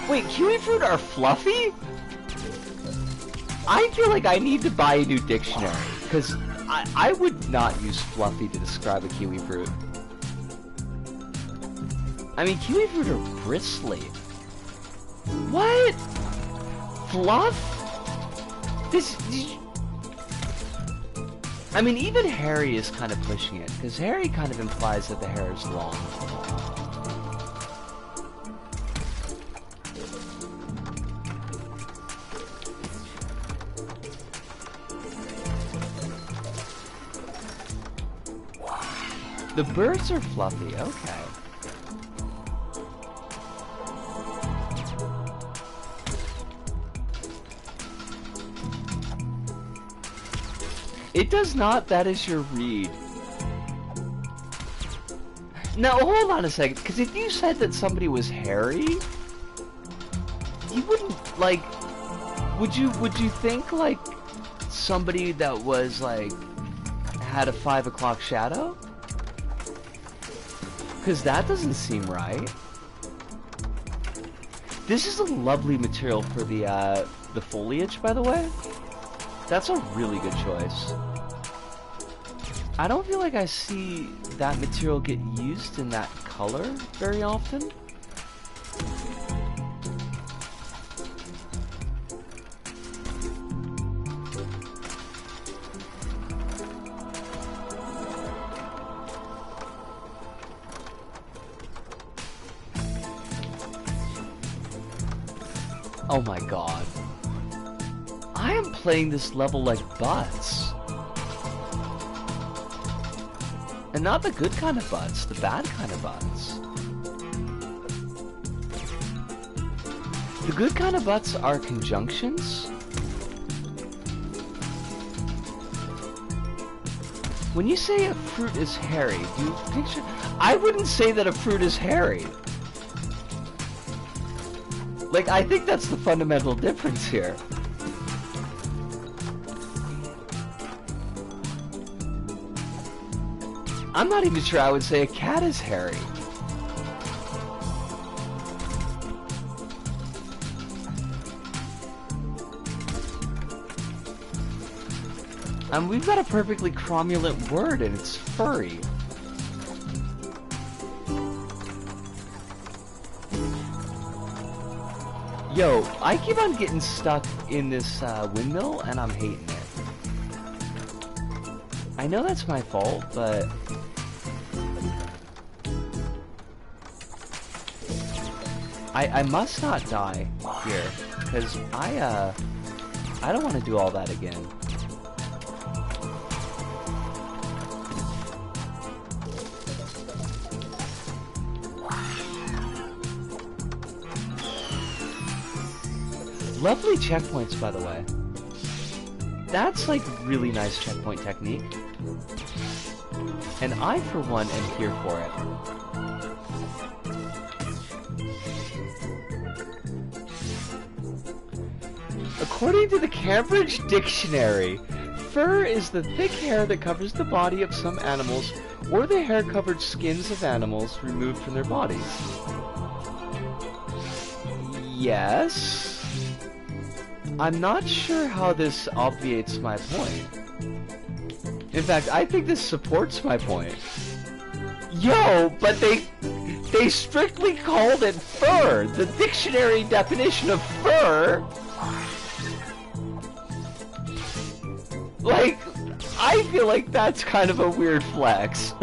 Wait, kiwi fruit are fluffy? I feel like I need to buy a new dictionary, because I would not use fluffy to describe a kiwi fruit. I mean, kiwi fruit are bristly. What? Fluff? I mean, even hairy is kind of pushing it, because hairy kind of implies that the hair is long. The birds are fluffy, okay. It does not, that is your read. Now, hold on a second, because if you said that somebody was hairy, you wouldn't, like, would you think, like, somebody that was, like, had a 5 o'clock shadow? Because that doesn't seem right. This is a lovely material for the foliage, by the way. That's a really good choice. I don't feel like I see that material get used in that color very often. Oh my god. I am playing this level like butts. And not the good kind of butts, the bad kind of butts. The good kind of butts are conjunctions. When you say a fruit is hairy, do you picture... I wouldn't say that a fruit is hairy. Like, I think that's the fundamental difference here. I'm not even sure I would say a cat is hairy. We've got a perfectly cromulent word, and it's furry. Yo, I keep on getting stuck in this windmill, and I'm hating it. I know that's my fault, but... I must not die here, because I don't want to do all that again. Lovely checkpoints, by the way. That's like really nice checkpoint technique. And I, for one, am here for it. According to the Cambridge Dictionary, fur is the thick hair that covers the body of some animals or the hair-covered skins of animals removed from their bodies. Yes. I'm not sure how this obviates my point. In fact, I think this supports my point. Yo, but they strictly called it fur. The dictionary definition of fur... Like, I feel like that's kind of a weird flex.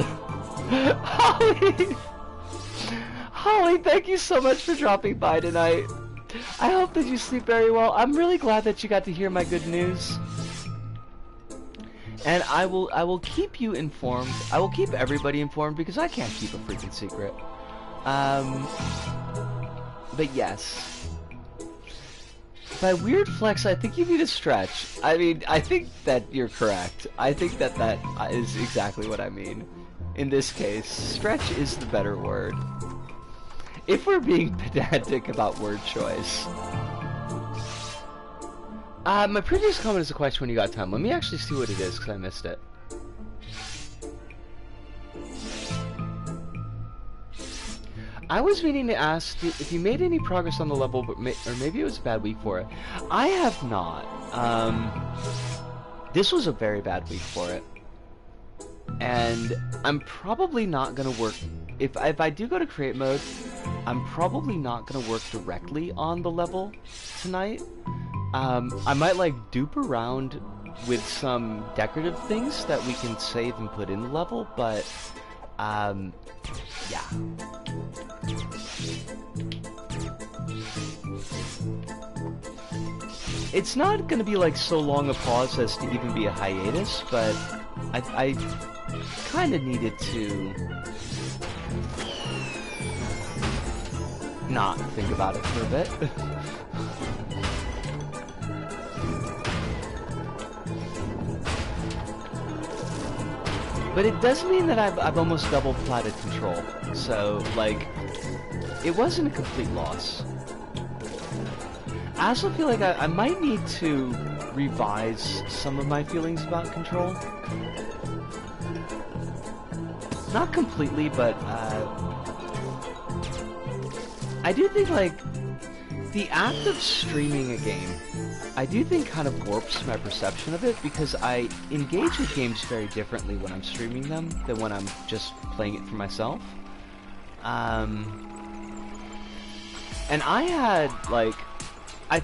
Holly, thank you so much for dropping by tonight. I hope that you sleep very well. I'm really glad that you got to hear my good news. And I will keep you informed. I will keep everybody informed because I can't keep a freaking secret. But yes. By weird flex, I think you need a stretch. I mean, I think that you're correct. I think that that is exactly what I mean. In this case, stretch is the better word. If we're being pedantic about word choice. My previous comment is a question when you got time. Let me actually see what it is, because I missed it. I was meaning to ask if you made any progress on the level, but or maybe it was a bad week for it. I have not. This was a very bad week for it. And I'm probably not going to work... If I do go to create mode, I'm probably not going to work directly on the level tonight. I might like dupe around with some decorative things that we can save and put in the level, but yeah. It's not gonna be like so long a pause as to even be a hiatus, but I kind of needed to not think about it for a bit. But it does mean that I've almost double platted control, so like it wasn't a complete loss. I also feel like I might need to revise some of my feelings about control. Not completely, but I do think like the act of streaming a game, I do think kind of warps my perception of it because I engage with games very differently when I'm streaming them than when I'm just playing it for myself. And I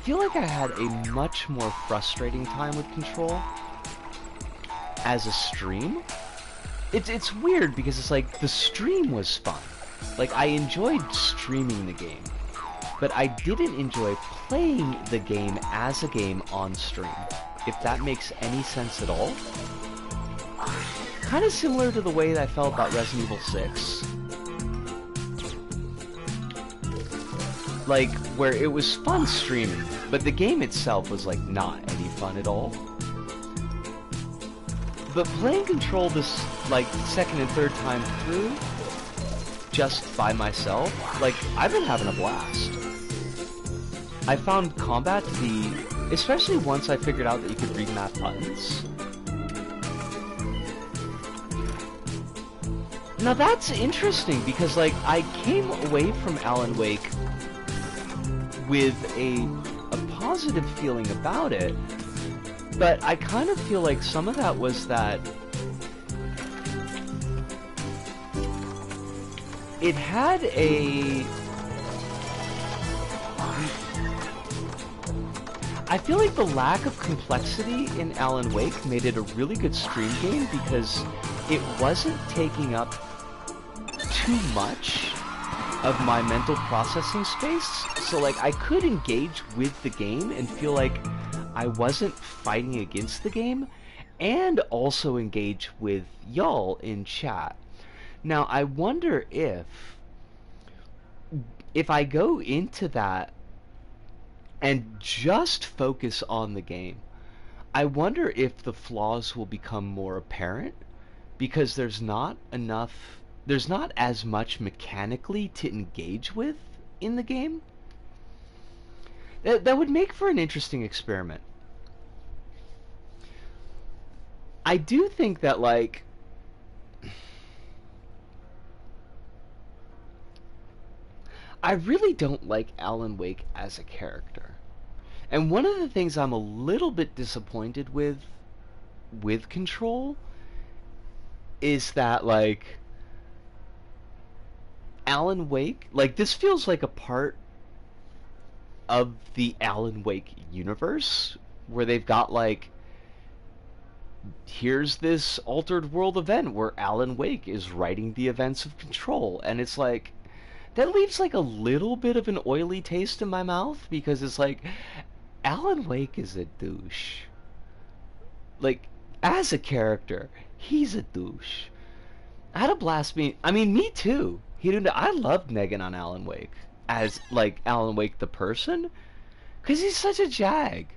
feel like I had a much more frustrating time with Control as a stream. It's weird because it's like the stream was fun. Like I enjoyed streaming the game, but I didn't enjoy playing the game as a game on stream, if that makes any sense at all. Kind of similar to the way that I felt about Resident Evil 6. Like, where it was fun streaming, but the game itself was like not any fun at all. But playing Control this, like, second and third time through, just by myself, like, I've been having a blast. I found combat to be, especially once I figured out that you could remap buttons. Now that's interesting, because, like, I came away from Alan Wake with a positive feeling about it, but I kind of feel like some of that was that it had I feel like the lack of complexity in Alan Wake made it a really good stream game because it wasn't taking up too much of my mental processing space. So, like, I could engage with the game and feel like I wasn't fighting against the game, and also engage with y'all in chat. Now, I wonder if I go into that and just focus on the game, I wonder if the flaws will become more apparent because there's not as much mechanically to engage with in the game. That would make for an interesting experiment. I do think that, like, I really don't like Alan Wake as a character. And one of the things I'm a little bit disappointed with Control is that, like, Alan Wake, like, this feels like a part of the Alan Wake universe where they've got, like, here's this altered world event where Alan Wake is writing the events of Control, and it's like, that leaves, like, a little bit of an oily taste in my mouth, because it's like, Alan Wake is a douche. Like, as a character, he's a douche. I had a blast me too. I loved Megan on Alan Wake as, like, Alan Wake the person, because he's such a jag.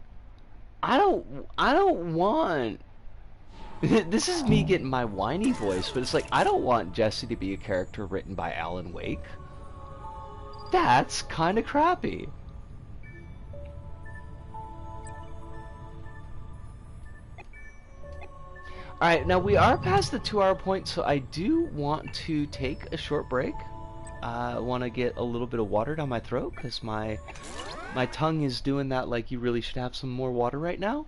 I don't want this is me getting my whiny voice, but it's like, I don't want Jesse to be a character written by Alan Wake. That's kind of crappy. Alright, now we are past the 2-hour point, so I do want to take a short break. I want to get a little bit of water down my throat, because my tongue is doing that like you really should have some more water right now.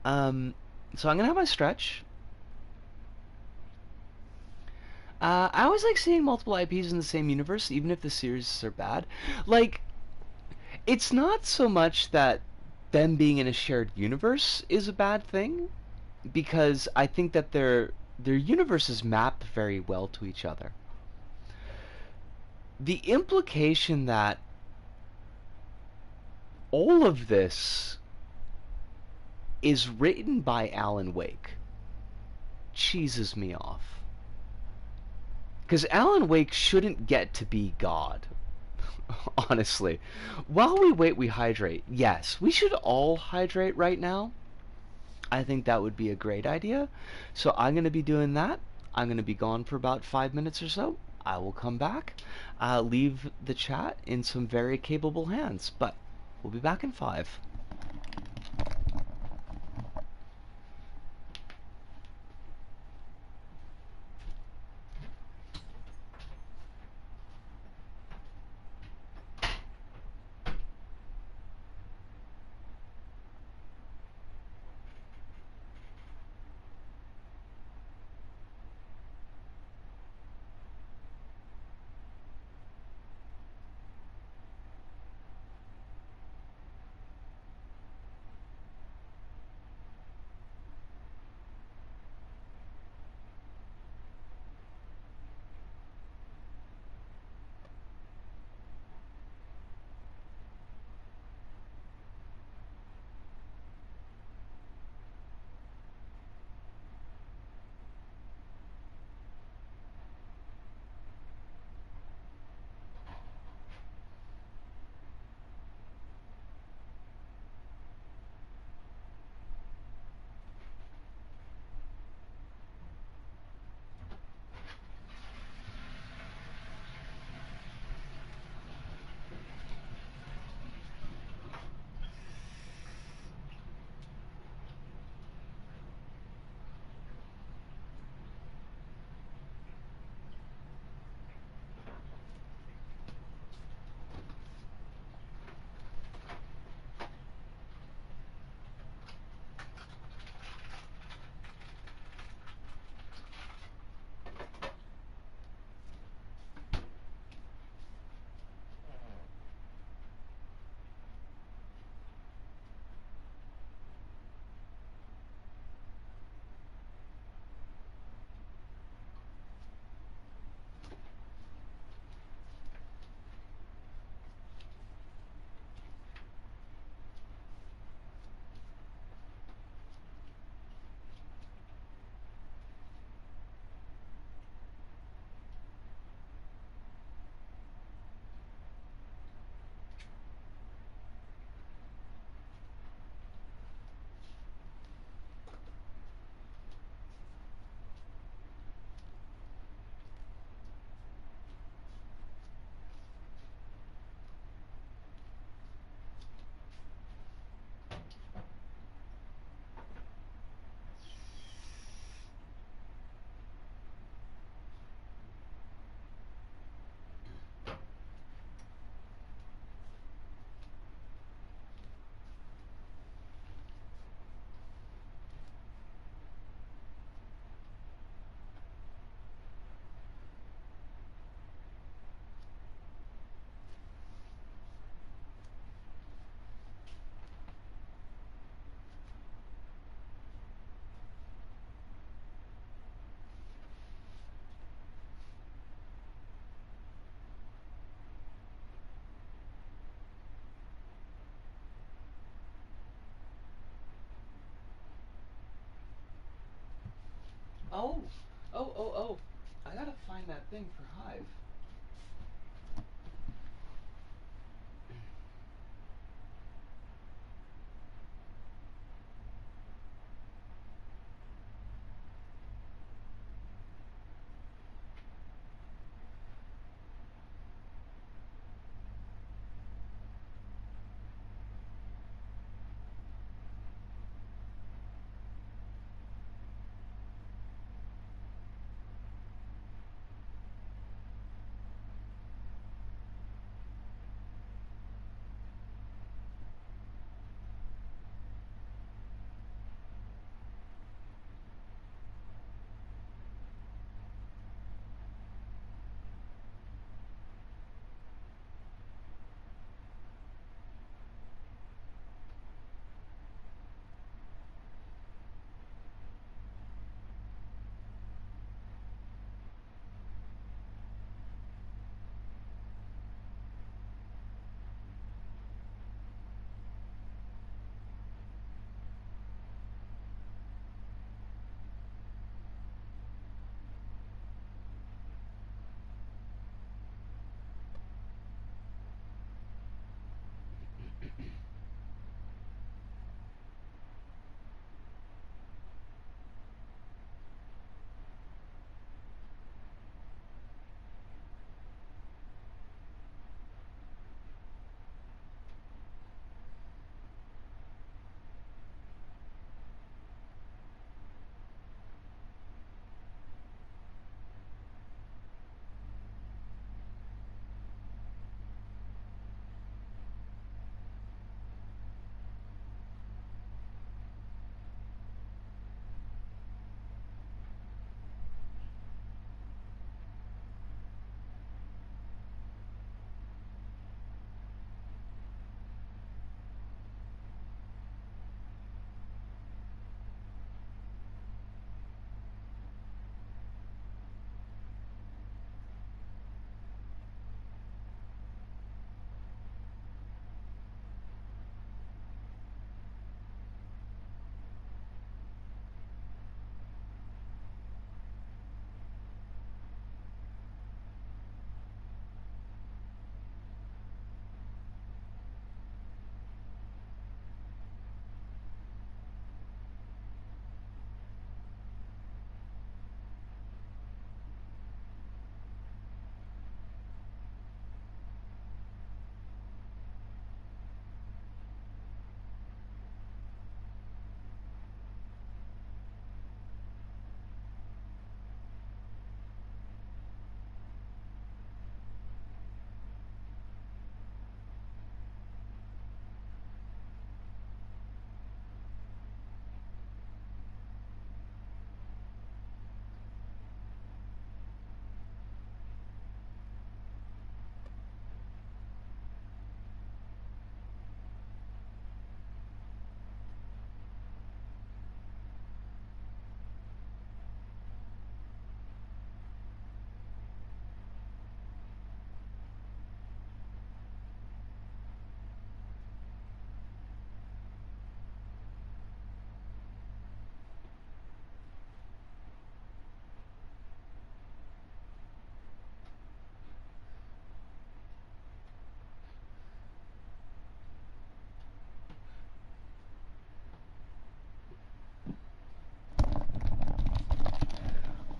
So I'm going to have my stretch. I always like seeing multiple IPs in the same universe, even if the series are bad. Like, it's not so much that them being in a shared universe is a bad thing, because I think that their universes map very well to each other. The implication that all of this is written by Alan Wake cheeses me off. Because Alan Wake shouldn't get to be God. Honestly. While we wait, we hydrate. Yes, we should all hydrate right now. I think that would be a great idea. So I'm going to be doing that. I'm going to be gone for about 5 minutes or so. I will come back, leave the chat in some very capable hands. But we'll be back in 5. Oh. I gotta find that thing for Hive.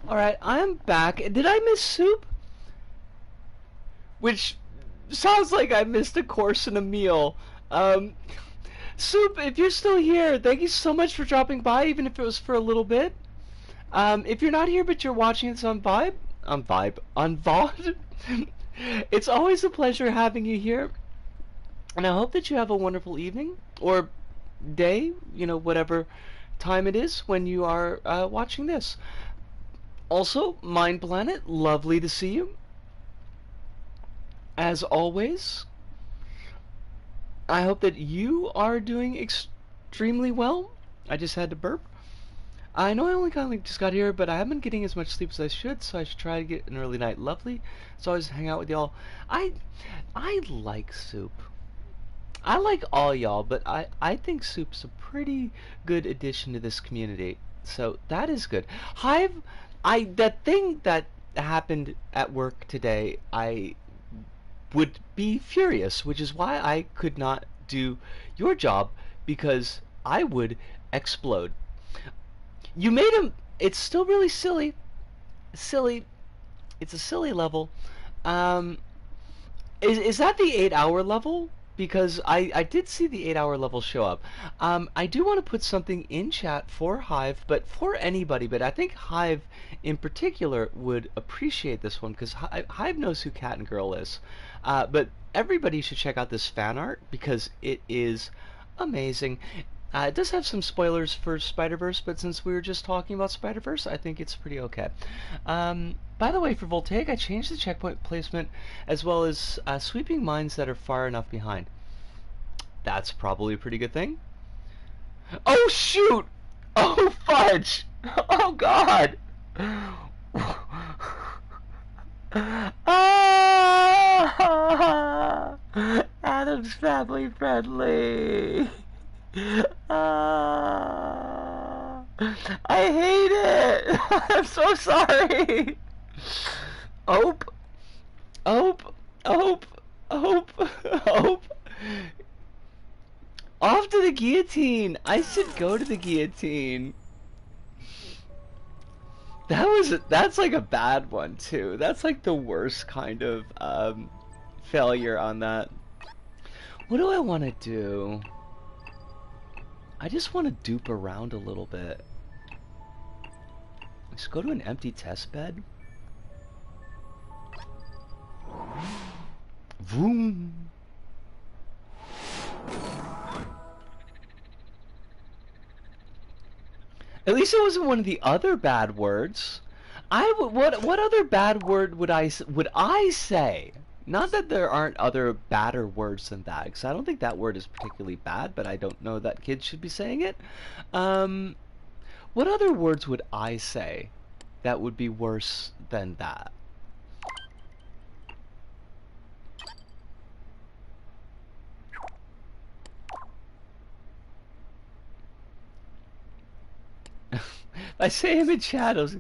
Alright, I'm back. Did I miss Soup? Which sounds like I missed a course and a meal. Um, Soup, if you're still here, thank you so much for dropping by, even if it was for a little bit. If you're not here but you're watching this on on VOD, it's always a pleasure having you here. And I hope that you have a wonderful evening or day, whatever time it is when you are watching this. Also, Mind Planet, lovely to see you. As always, I hope that you are doing extremely well. I just had to burp. I know I only kind of just got here, but I haven't been getting as much sleep as I should, so I should try to get an early night. Lovely. So I always hang out with y'all. I like Soup. I like all y'all, but I think Soup's a pretty good addition to this community. So that is good. Hive, that thing that happened at work today, I would be furious, which is why I could not do your job because I would explode. You made him. It's still really silly. Silly. It's a silly level. Um, is that the 8 hour level? Because I did see the 8 hour level show up. I do want to put something in chat for Hive, but for anybody. But I think Hive in particular would appreciate this one because Hive knows who Cat and Girl is. But everybody should check out this fan art because it is amazing. It does have some spoilers for Spider-Verse, but since we were just talking about Spider-Verse, I think it's pretty okay. By the way, for Voltaic, I changed the checkpoint placement as well as sweeping mines that are far enough behind. That's probably a pretty good thing. Oh, shoot! Oh, fudge! Oh, God! Ah! Adam's family friendly. Ah! I hate it. I'm so sorry. Ope, ope, ope, ope, ope. Off to the guillotine. I should go to the guillotine. That's like a bad one too. That's like the worst kind of failure on that. What do I want to do? I just want to dupe around a little bit. Let's go to an empty test bed. Vroom. At least it wasn't one of the other bad words. What other bad word would I say? Not that there aren't other badder words than that, because I don't think that word is particularly bad, but I don't know that kids should be saying it. What other words would I say that would be worse than that? I say him in shadows.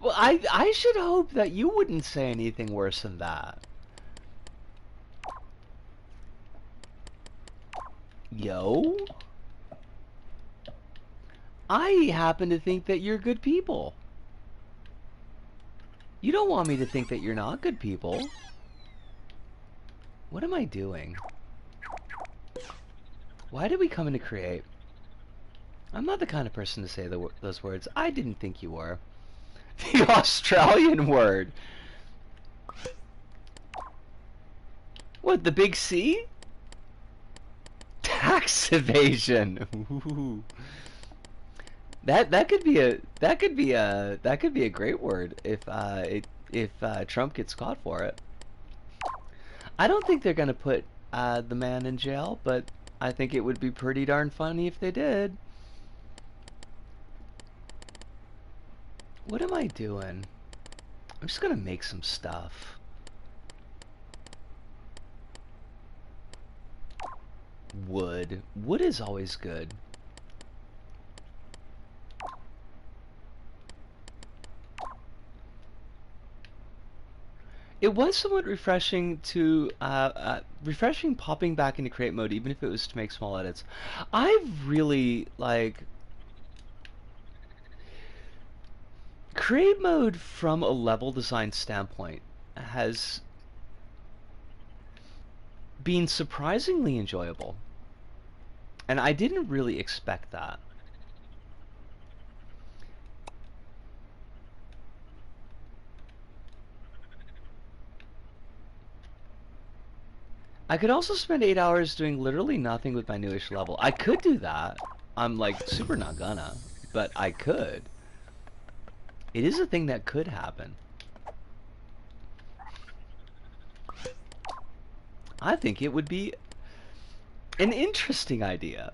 Well, I should hope that you wouldn't say anything worse than that. Yo? I happen to think that you're good people. You don't want me to think that you're not good people. What am I doing? Why did we come into create? I'm not the kind of person to say those words. I didn't think you were. The Australian word. What, the big C? Tax evasion. Ooh. That could be a great word if Trump gets caught for it. I don't think they're gonna put the man in jail, but I think it would be pretty darn funny if they did. What am I doing? I'm just gonna make some stuff. Wood. Wood is always good. It was somewhat refreshing to refreshing popping back into create mode, even if it was to make small edits. I've really like create mode from a level design standpoint has been surprisingly enjoyable, and I didn't really expect that. I could also spend 8 hours doing literally nothing with my newish level. I could do that. I'm like super not gonna, but I could. It is a thing that could happen. I think it would be an interesting idea.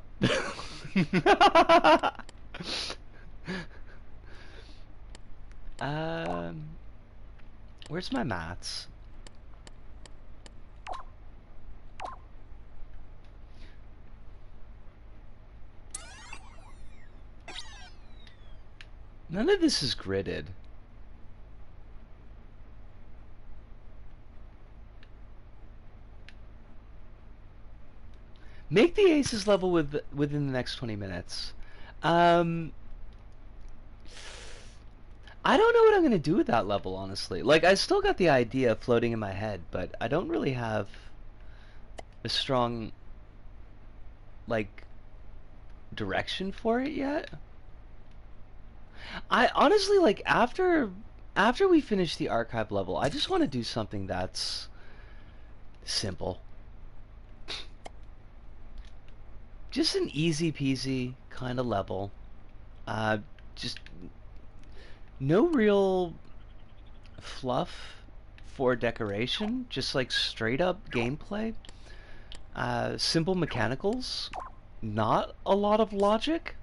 Where's my mats? None of this is gridded. Make the aces level within the next 20 minutes. Um, I don't know what I'm gonna do with that level, honestly. Like, I still got the idea floating in my head, but I don't really have a strong, like, direction for it yet. I honestly, like, after we finish the archive level, I just want to do something that's simple. Just an easy peasy kind of level. Uh, just no real fluff for decoration, just like straight up gameplay. Simple mechanicals, not a lot of logic.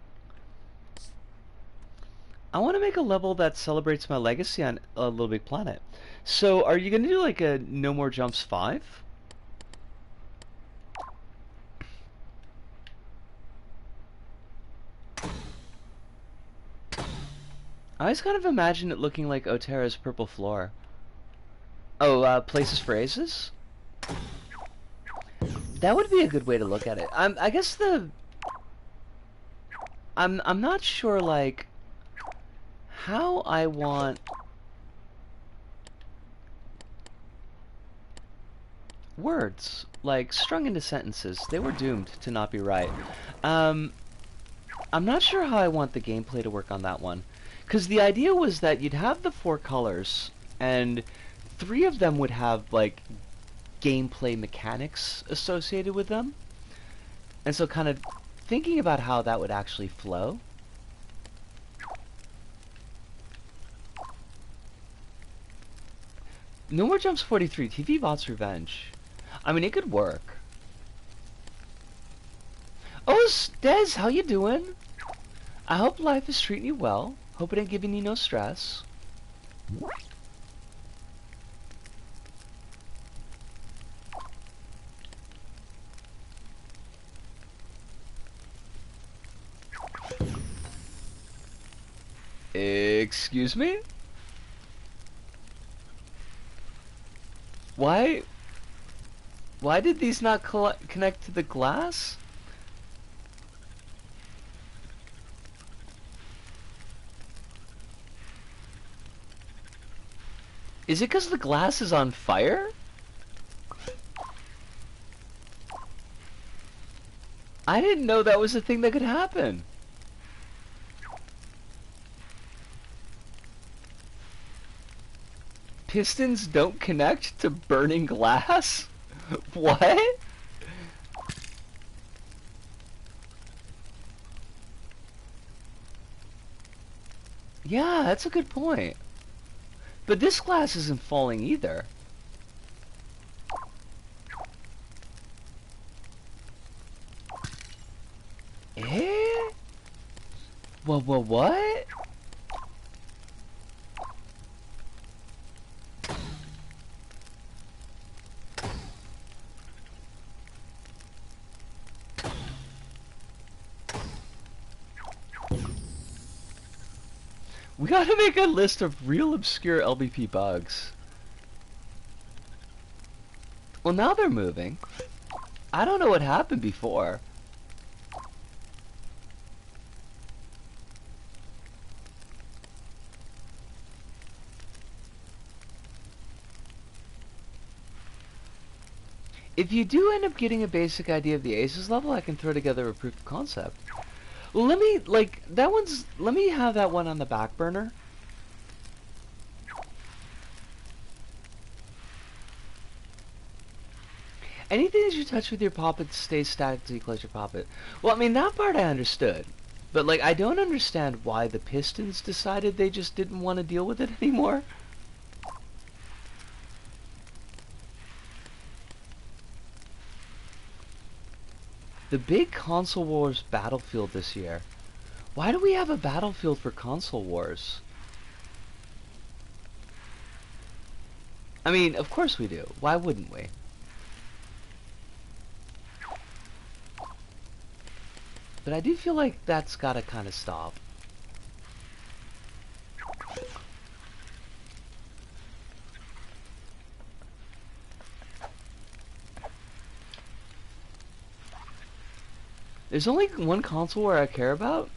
I want to make a level that celebrates my legacy on Little Big Planet. So, are you going to do like a No More Jumps 5? I always kind of imagine it looking like Otera's purple floor. Oh, Places for Aces? That would be a good way to look at it. I guess I'm not sure, like, how I want words, like, strung into sentences. They were doomed to not be right. I'm not sure how I want the gameplay to work on that one. Because the idea was that you'd have the 4 colors, and 3 of them would have, like, gameplay mechanics associated with them. And so kind of thinking about how that would actually flow. No More Jumps 43, TV Bot's Revenge. I mean, it could work. Oh, Dez, how you doing? I hope life is treating you well. Hope it ain't giving you no stress. Excuse me? Why did these not connect to the glass? Is it because the glass is on fire? I didn't know that was a thing that could happen. Pistons don't connect to burning glass? What? Yeah, that's a good point. But this glass isn't falling either. Eh? What? We gotta make a list of real obscure LBP bugs. Well, now they're moving. I don't know what happened before. If you do end up getting a basic idea of the Aces level, I can throw together a proof of concept. Well, let me, like, let me have that one on the back burner. Anything that you touch with your poppet stays static until you close your poppet. Well, I mean, that part I understood. But, like, I don't understand why the Pistons decided they just didn't want to deal with it anymore. The big Console Wars battlefield this year. Why do we have a battlefield for Console Wars? I mean, of course we do. Why wouldn't we? But I do feel like that's gotta kind of stop. There's only one console where I care about,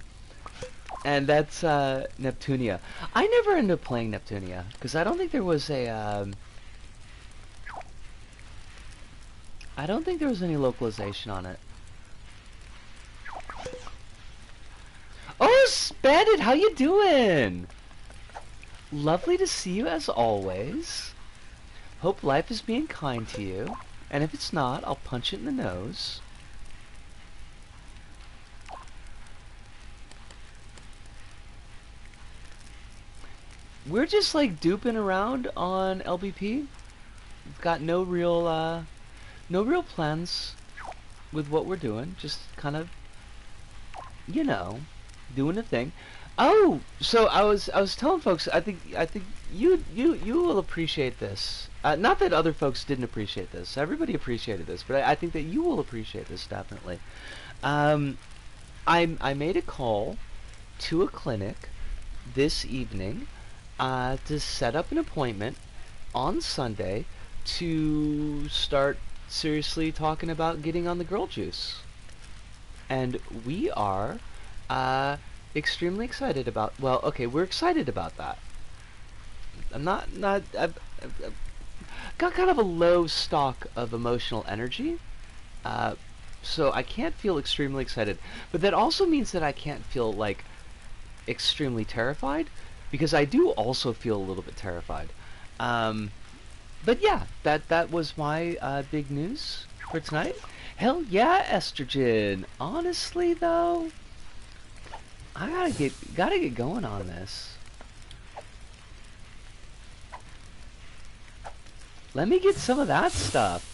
and that's Neptunia. I never ended up playing Neptunia because I don't think there was a I don't think there was any localization on it. Oh, Bandit, how you doing? Lovely to see you as always. Hope life is being kind to you, and if it's not, I'll punch it in the nose. We're just like duping around on LBP. We've got no real plans with what we're doing. Just kind of, you know, doing a thing. Oh, so I was telling folks. I think you will appreciate this. Not that other folks didn't appreciate this. Everybody appreciated this, but I think that you will appreciate this definitely. I made a call to a clinic this evening to set up an appointment on Sunday to start seriously talking about getting on the girl juice. And we are extremely excited about, well, okay, we're excited about that. I've got kind of a low stock of emotional energy, so I can't feel extremely excited. But that also means that I can't feel, like, extremely terrified, because I do also feel a little bit terrified. But yeah, that was my big news for tonight. Hell yeah, estrogen. Honestly though, I gotta get going on this. Let me get some of that stuff.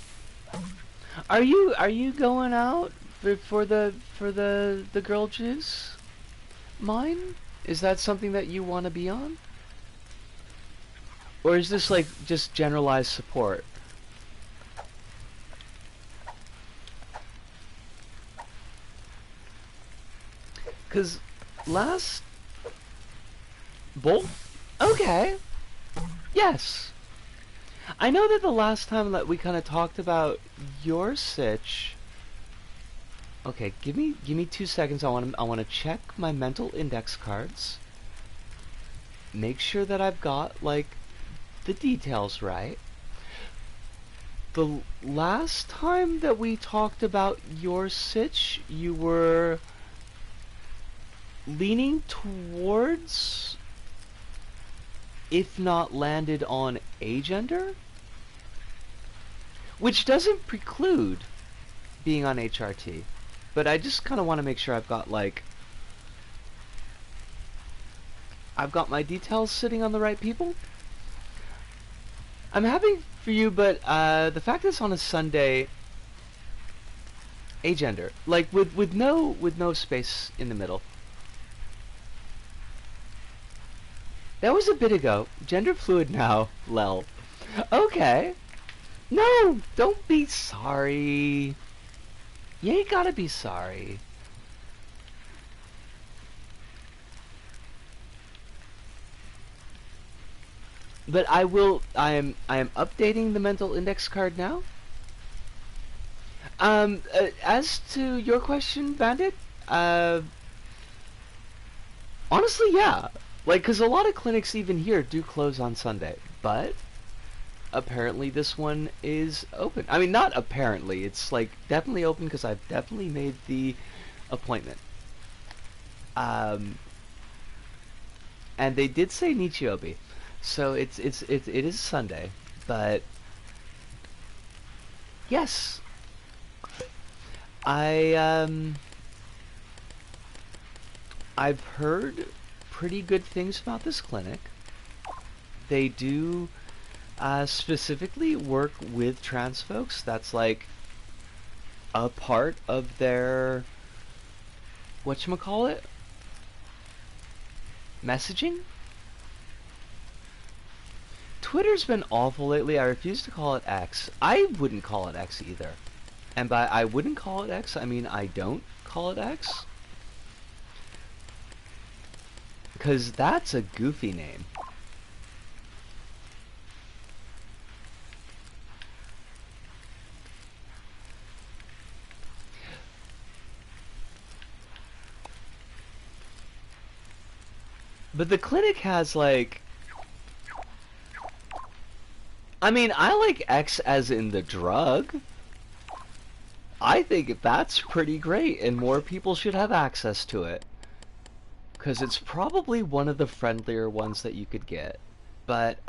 Are you going out for the girl juice? Mine? Is that something that you want to be on? Or is this like just generalized support? Cause last both? Okay. Yes. I know that the last time that we kind of talked about your sitch. Okay, give me 2 seconds. I want to check my mental index cards. Make sure that I've got like the details right. The last time that we talked about your sitch, you were leaning towards, if not landed on, agender, which doesn't preclude being on HRT, but I just kind of want to make sure I've got my details sitting on the right people. I'm happy for you, but the fact that it's on a Sunday, agender, like with no space in the middle. That was a bit ago. Gender fluid now, lel. Okay. No, don't be sorry. You ain't gotta be sorry. But I am updating the mental index card now. As to your question, Bandit, honestly, yeah. Like, cause a lot of clinics even here do close on Sunday, but apparently this one is open. I mean, not apparently, it's like definitely open because I've definitely made the appointment. And they did say Nichiobi, so it is Sunday, but yes, I've heard pretty good things about this clinic. They do specifically work with trans folks. That's like a part of their whatchamacallit messaging. Twitter's been awful lately. I refuse to call it X. I wouldn't call it X either. And by I wouldn't call it X, I mean I don't call it X. Because that's a goofy name. But the clinic has like, I mean, I like X as in the drug. I think that's pretty great, and more people should have access to it. Because it's probably one of the friendlier ones that you could get. But,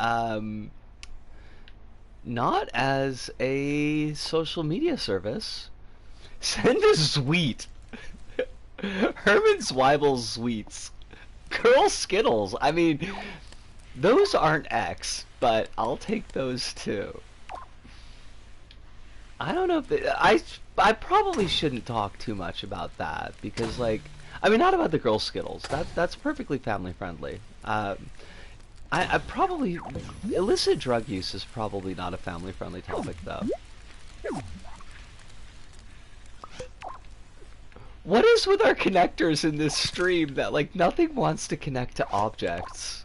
not as a social media service. Send a sweet. Herman Zweibel's sweets. Girl Skittles. I mean, those aren't X, but I'll take those too. I don't know if I probably shouldn't talk too much about that because, like, I mean, not about the Girl Skittles. That's perfectly family friendly. I probably illicit drug use is probably not a family friendly topic though. What is with our connectors in this stream that like nothing wants to connect to objects?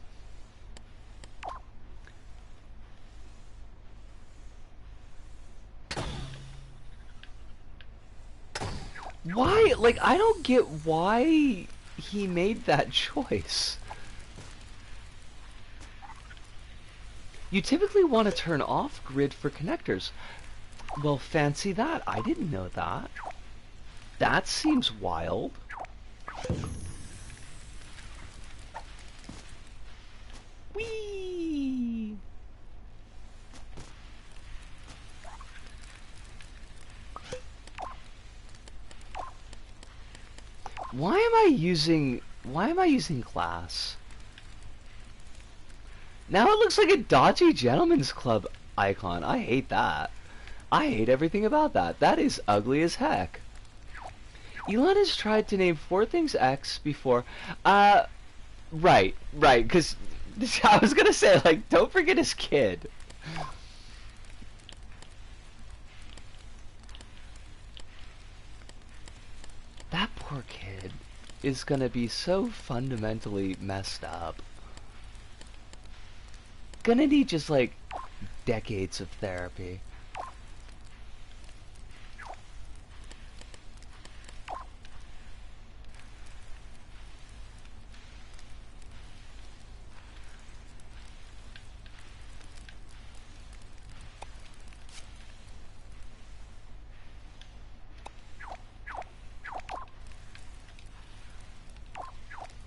Why? Like, I don't get why he made that choice. You typically want to turn off grid for connectors. Well, fancy that. I didn't know that. That seems wild. Whee! Why am I using glass? Now it looks like a dodgy gentleman's club icon. I hate that. I hate everything about that. That is ugly as heck. Elon has tried to name 4 things X before. Right, because I was gonna say, like, don't forget his kid. That poor kid is gonna be so fundamentally messed up. Gonna need just, like, decades of therapy.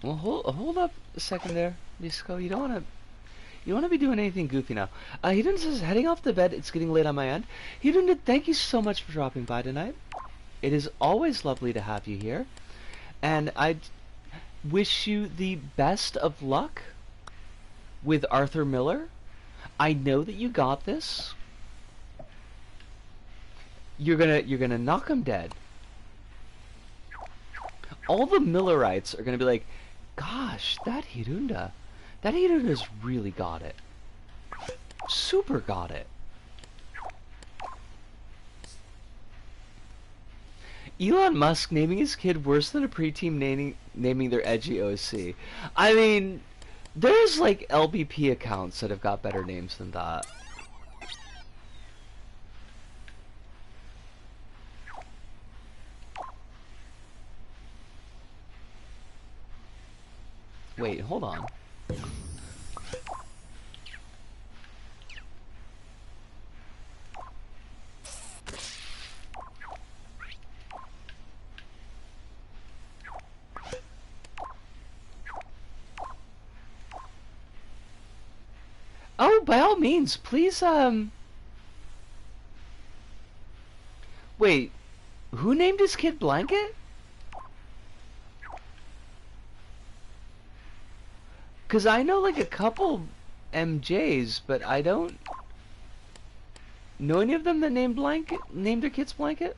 Well, hold up a second there, Disco. You don't wanna be doing anything goofy now. Hedon says, heading off to bed. It's getting late on my end. Hedon, thank you so much for dropping by tonight. It is always lovely to have you here, and I wish you the best of luck with Arthur Miller. I know that you got this. You're gonna knock him dead. All the Millerites are gonna be like, gosh, that Hirunda's really got it. Super got it. Elon Musk naming his kid worse than a preteen naming their edgy OC. I mean, there's like LBP accounts that have got better names than that. Wait, hold on. Oh, by all means, please, wait, who named his kid Blanket? Because I know, like, a couple MJs, but I don't know any of them that named their kids Blanket?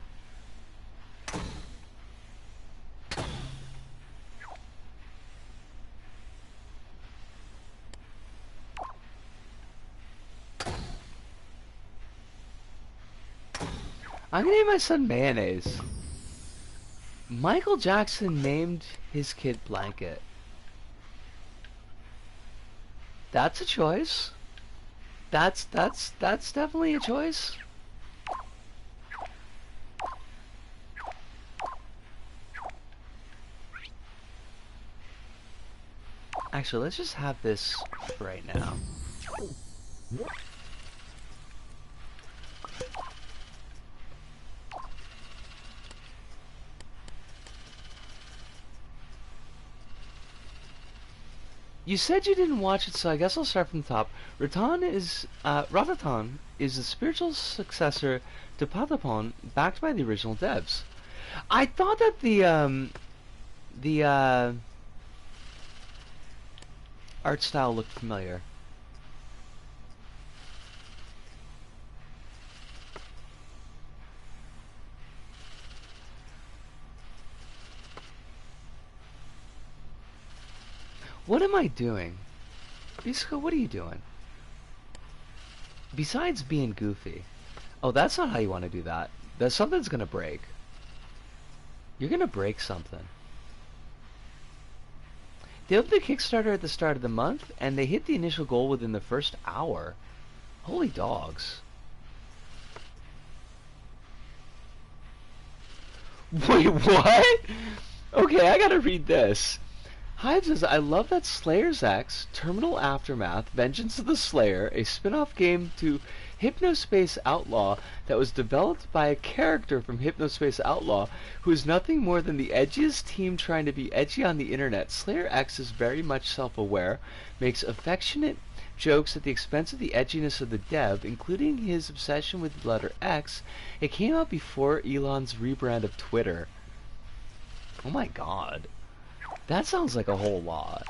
I'm gonna name my son Mayonnaise. Michael Jackson named his kid Blanket. That's a choice. That's definitely a choice. Actually, let's just have this right now. You said you didn't watch it, so I guess I'll start from the top. Ratatan is the spiritual successor to Patapon, backed by the original devs. I thought that the art style looked familiar. What am I doing? Bisco, what are you doing? Besides being goofy. Oh, that's not how you want to do that. Something's gonna break. You're gonna break something. They opened the Kickstarter at the start of the month, and they hit the initial goal within the first hour. Holy dogs. Wait, what? Okay, I gotta read this. Hive says, I love that Slayer's X, Terminal Aftermath, Vengeance of the Slayer, a spin-off game to Hypnospace Outlaw that was developed by a character from Hypnospace Outlaw who is nothing more than the edgiest team trying to be edgy on the internet. Slayer X is very much self-aware, makes affectionate jokes at the expense of the edginess of the dev, including his obsession with the letter X. It came out before Elon's rebrand of Twitter. Oh my god. That sounds like a whole lot.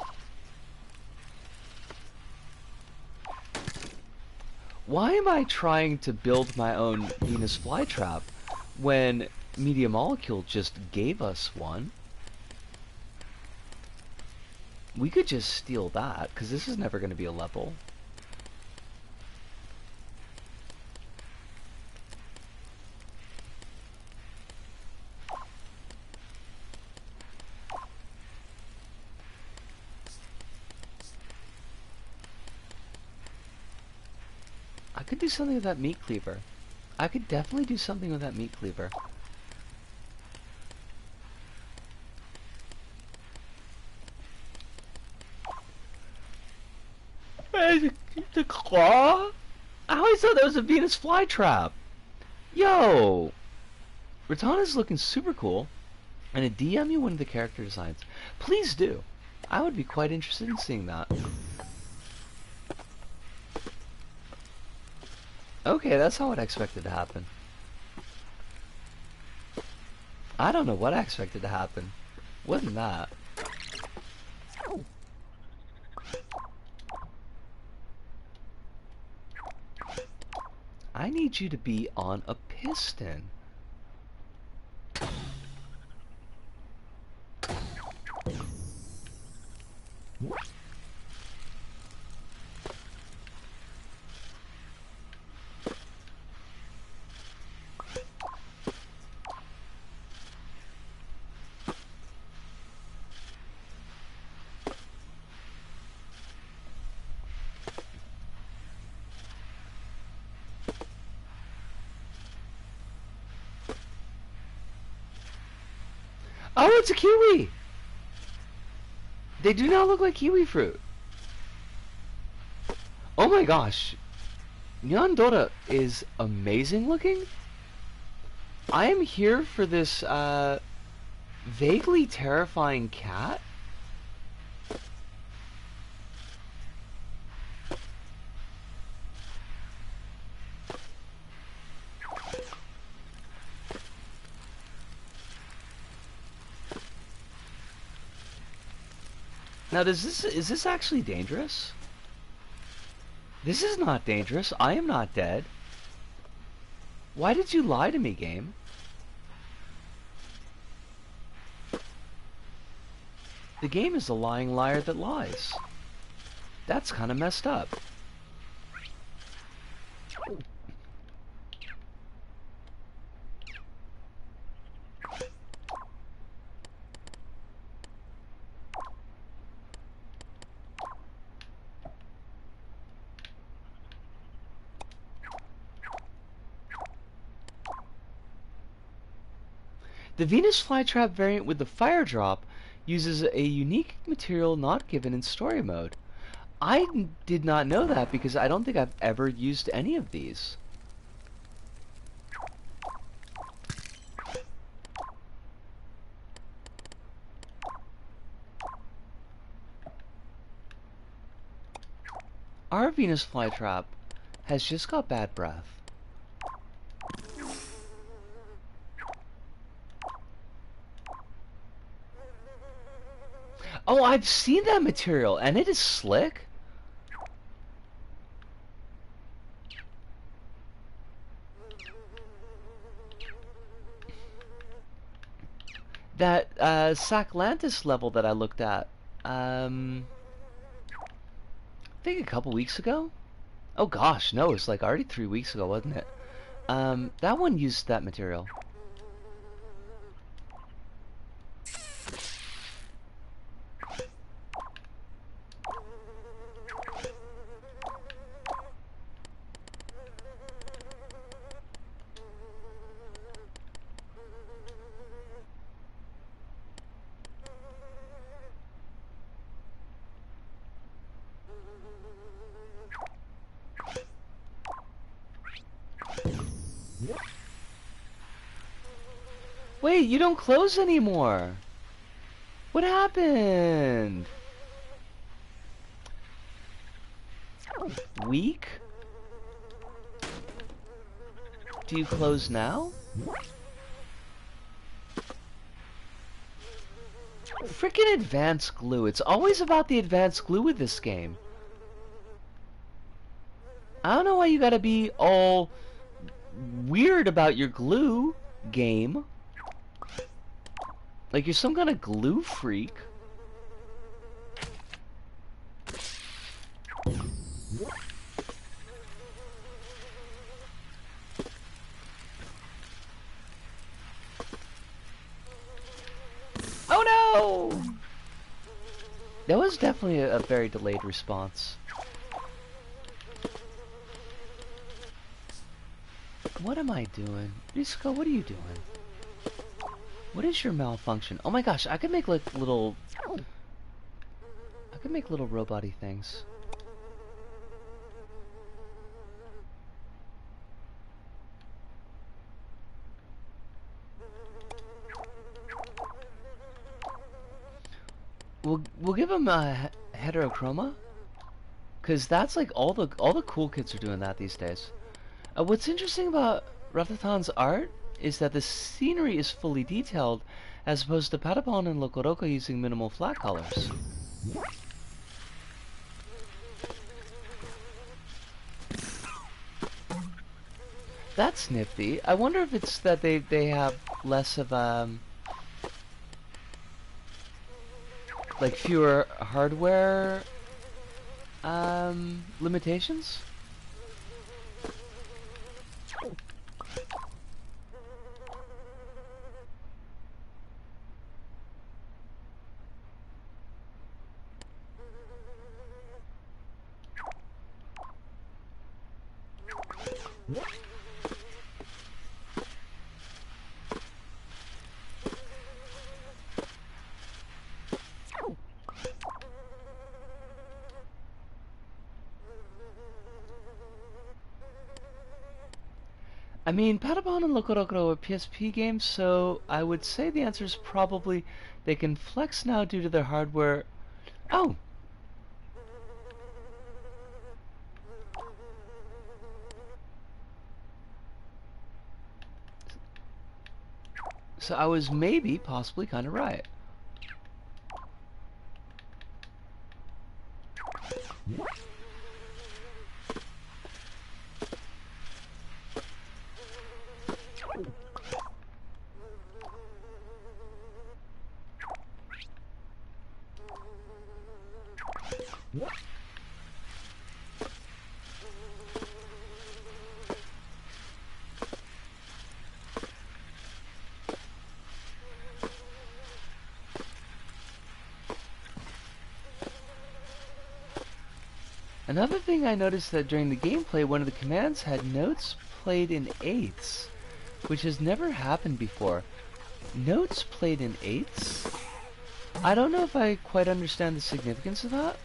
Why am I trying to build my own Venus flytrap when Media Molecule just gave us one? We could just steal that, because this is never going to be a level. I could do something with that meat cleaver. I could definitely do something with that meat cleaver. The claw? I always thought that was a Venus flytrap. Yo! Ratana's looking super cool. And a DM you one of the character designs. Please do. I would be quite interested in seeing that. Okay, that's not what I expected to happen. I don't know what I expected to happen. Wasn't that? I need you to be on a piston. Oh, it's a kiwi! They do not look like kiwi fruit. Oh my gosh. Neon Dora is amazing looking. I am here for this vaguely terrifying cat. Now, is this actually dangerous? This is not dangerous. I am not dead. Why did you lie to me, game? The game is a lying liar that lies. That's kind of messed up. The Venus flytrap variant with the fire drop uses a unique material not given in story mode. I did not know that because I don't think I've ever used any of these. Our Venus flytrap has just got bad breath. Oh, I've seen that material, and it is slick. That Saclantis level that I looked at, I think a couple weeks ago. Oh gosh, no, it's like already 3 weeks ago, wasn't it? That one used that material. Wait, you don't close anymore. What happened? Weak? Do you close now? Frickin' advanced glue. It's always about the advanced glue with this game. I don't know why you gotta be all weird about your glue, game. Like you're some kind of glue freak. Oh no! That was definitely a very delayed response. What am I doing? Risco, what are you doing? What is your malfunction? Oh my gosh, I could make like little... I could make little robot-y things. We'll give him a heterochroma, cause that's like all the cool kids are doing that these days. What's interesting about Rathatan's art is that the scenery is fully detailed, as opposed to Patapon and Lokoroko using minimal flat colors. That's nifty. I wonder if it's that they have less of like fewer hardware limitations. I mean, Patapon and Lokoroko are PSP games, so I would say the answer is probably they can flex now due to their hardware. Oh! So I was maybe, possibly, kind of right. Another thing I noticed that during the gameplay, one of the commands had notes played in eighths, which has never happened before. Notes played in eighths? I don't know if I quite understand the significance of that.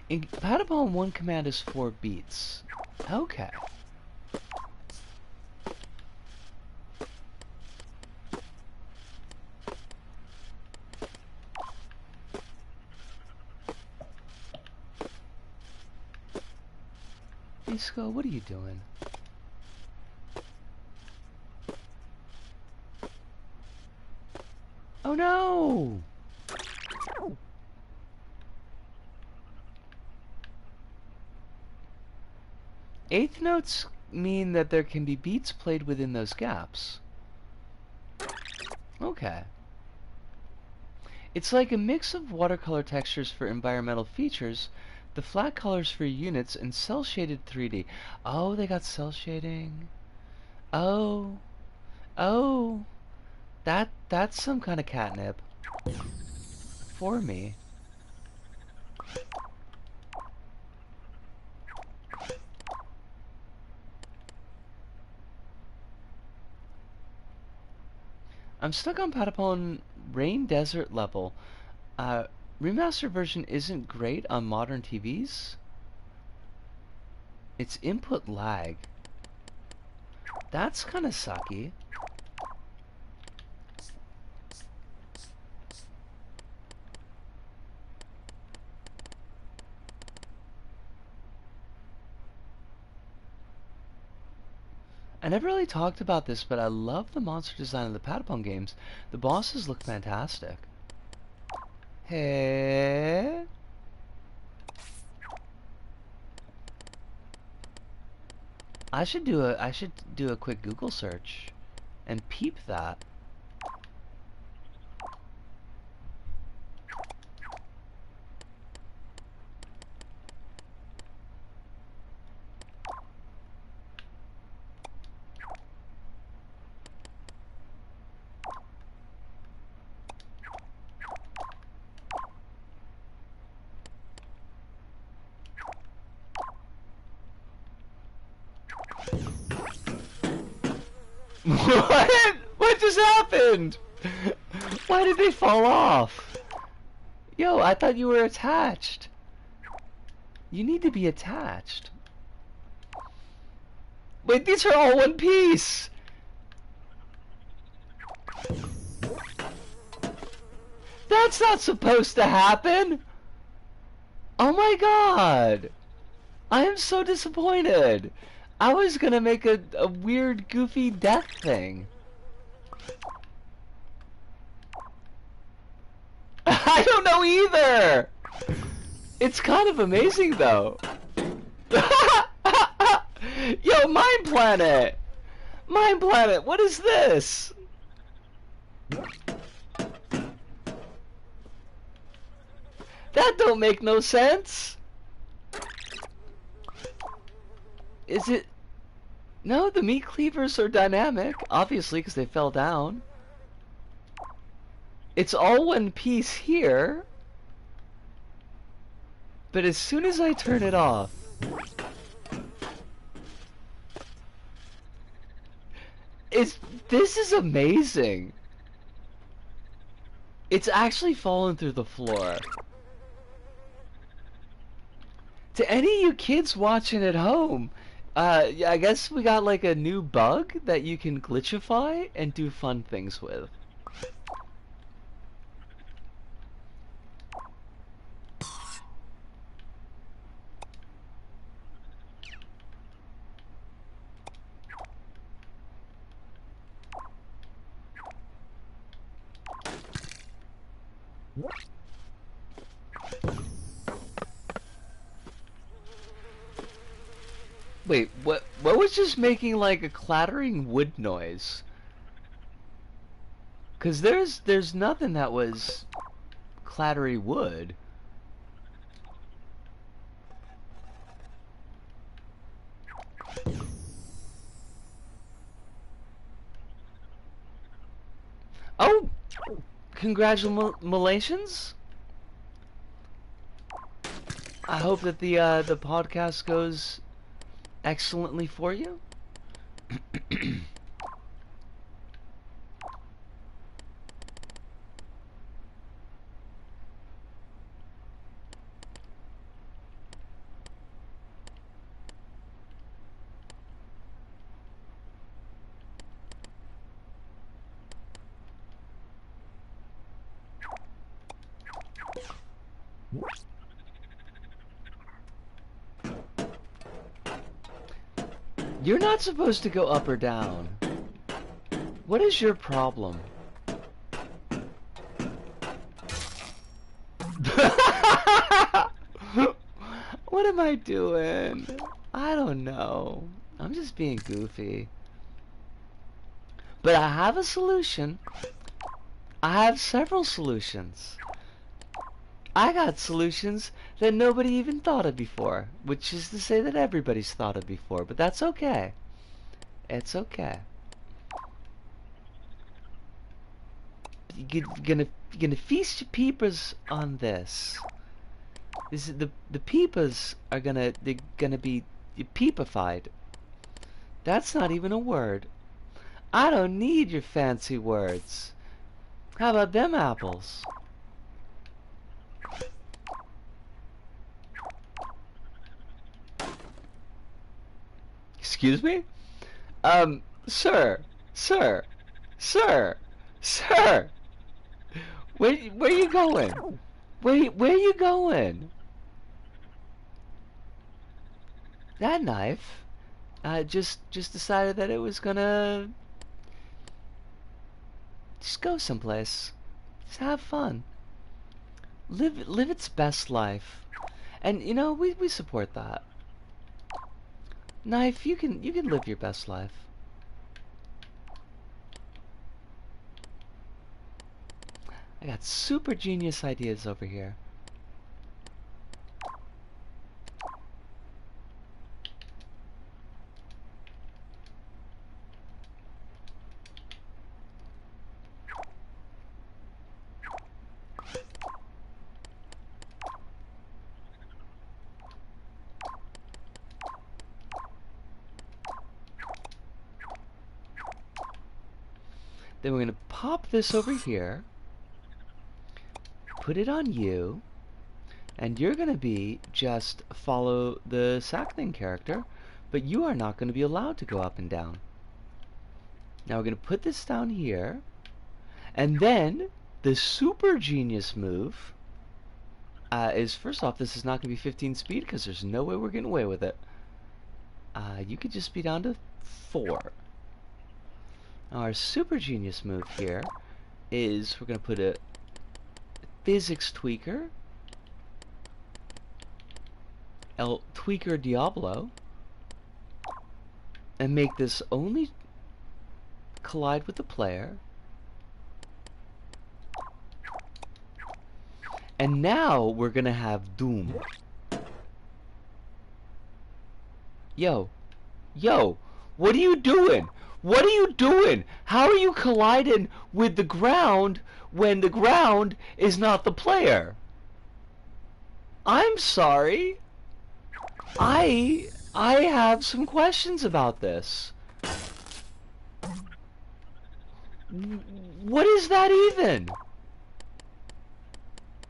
In Patapon, one command is 4 beats. Okay. Isco, what are you doing? Oh no! Eighth notes mean that there can be beats played within those gaps. Okay. It's like a mix of watercolor textures for environmental features, the flat colors for units, and cel-shaded 3D. Oh, they got cel shading. Oh. Oh. That's some kind of catnip. For me. I'm stuck on Patapon Rain Desert level. Remastered version isn't great on modern TVs. It's input lag. That's kind of sucky. I never really talked about this, but I love the monster design of the Patapon games. The bosses look fantastic. Hey. I should do a quick Google search and peep that. What? What just happened? Why did they fall off? Yo, I thought you were attached. You need to be attached. Wait, these are all one piece. That's not supposed to happen. Oh my god. I am so disappointed. I was gonna make a weird, goofy death thing. I don't know either. It's kind of amazing though. Yo, Mind Planet! Mind Planet, what is this? That don't make no sense. Is it? No, the meat cleavers are dynamic, obviously, because they fell down. It's all one piece here. But as soon as I turn it off... This is amazing. It's actually fallen through the floor. To any of you kids watching at home, I guess we got like a new bug that you can glitchify and do fun things with. Wait, what was just making like a clattering wood noise? 'Cause there's nothing that was clattery wood. congratulations. I hope that the podcast goes excellently for you. You're not supposed to go up or down. What is your problem? What am I doing? I don't know. I'm just being goofy. But I have a solution. I have several solutions. I got solutions that nobody even thought of before, which is to say that everybody's thought of before, but that's okay. It's okay. You're gonna feast your peepers on this. This is the peepers are they're gonna be peepified. That's not even a word. I don't need your fancy words. How about them apples? Excuse me? Sir, sir, sir, sir. Where you going? Where you going? That knife, just decided that it was gonna just go someplace. Just have fun. Live its best life. And you know, we support that. Knife, you can live your best life. I got super genius ideas over here. Then we're going to pop this over here, put it on you, and you're going to be just follow the sack thing character, but you are not going to be allowed to go up and down. Now we're going to put this down here, and then the super genius move is, first off, this is not going to be 15 speed because there's no way we're getting away with it. You could just be down to 4. Now our super genius move here is we're going to put a physics tweaker, tweaker Diablo, and make this only collide with the player. And now we're going to have Doom. Yo, what are you doing? What are you doing? How are you colliding with the ground when the ground is not the player? I'm sorry. I have some questions about this. What is that even? Are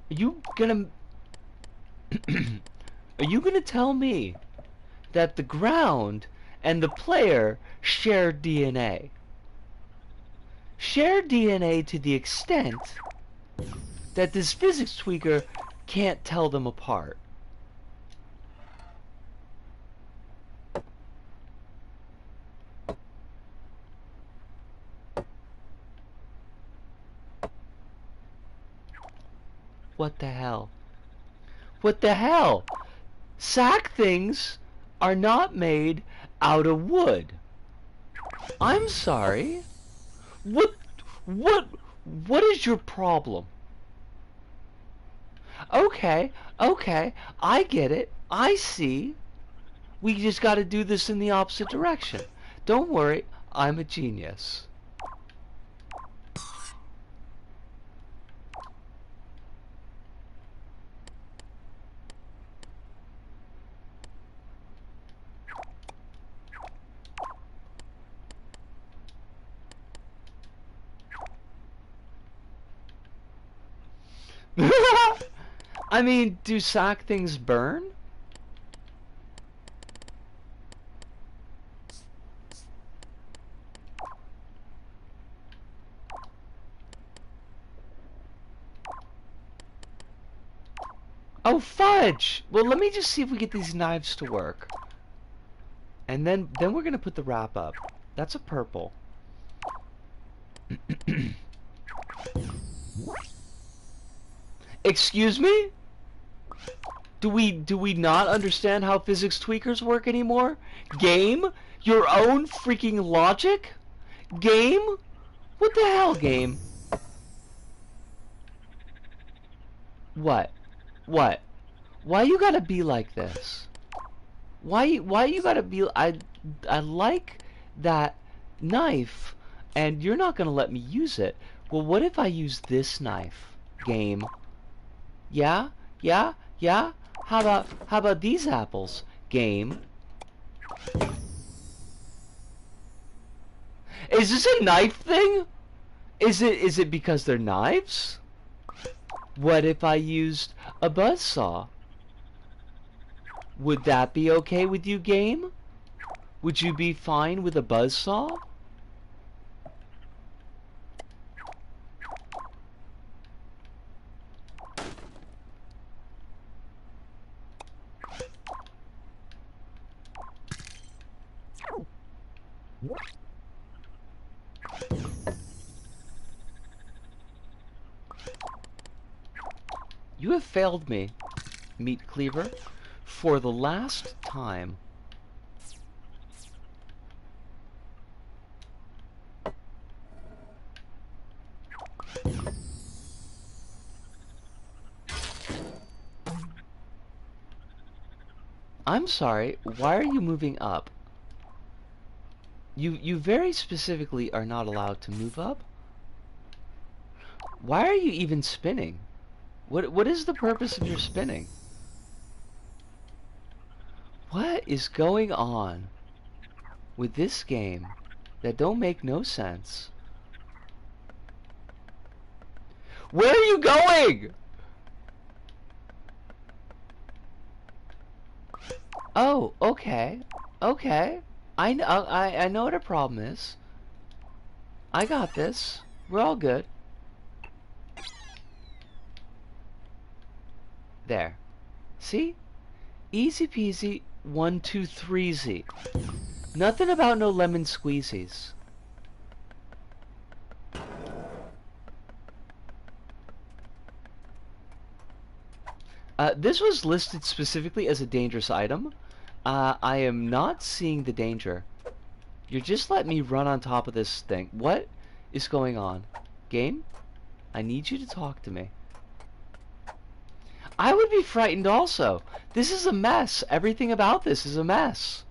you gonna are you gonna tell me that the ground and the player share DNA? Share DNA to the extent that this physics tweaker can't tell them apart. What the hell? What the hell? Sack things are not made out of wood. I'm sorry. What is your problem? Okay, I get it. I see. We just got to do this in the opposite direction. Don't worry, I'm a genius. I mean, do sack things burn? Oh, fudge! Well, let me just see if we get these knives to work. And then we're gonna put the wrap up. That's a purple. Excuse me? Do we not understand how physics tweakers work anymore? Game? Your own freaking logic? Game? What the hell, game? What? What? Why you gotta be like this? Why you gotta be... I like that knife, and you're not gonna let me use it. Well, what if I use this knife? Game. Yeah? Yeah? Yeah? How about these apples? Game. Is this a knife thing? Is it because they're knives? What if I used a buzzsaw? Would that be okay with you, game? Would you be fine with a buzzsaw? You have failed me, meat cleaver, for the last time. I'm sorry, why are you moving up? You very specifically are not allowed to move up? Why are you even spinning? What is the purpose of your spinning? What is going on with this game that don't make no sense? Where are you going? Oh, okay. Okay. I know what a problem is. I got this. We're all good. There. See? Easy peasy, 1, 2, 3-zy. Nothing about no lemon squeezies. This was listed specifically as a dangerous item. I am not seeing the danger. You're just letting me run on top of this thing. What is going on? Game? I need you to talk to me. I would be frightened also. This is a mess. Everything about this is a mess.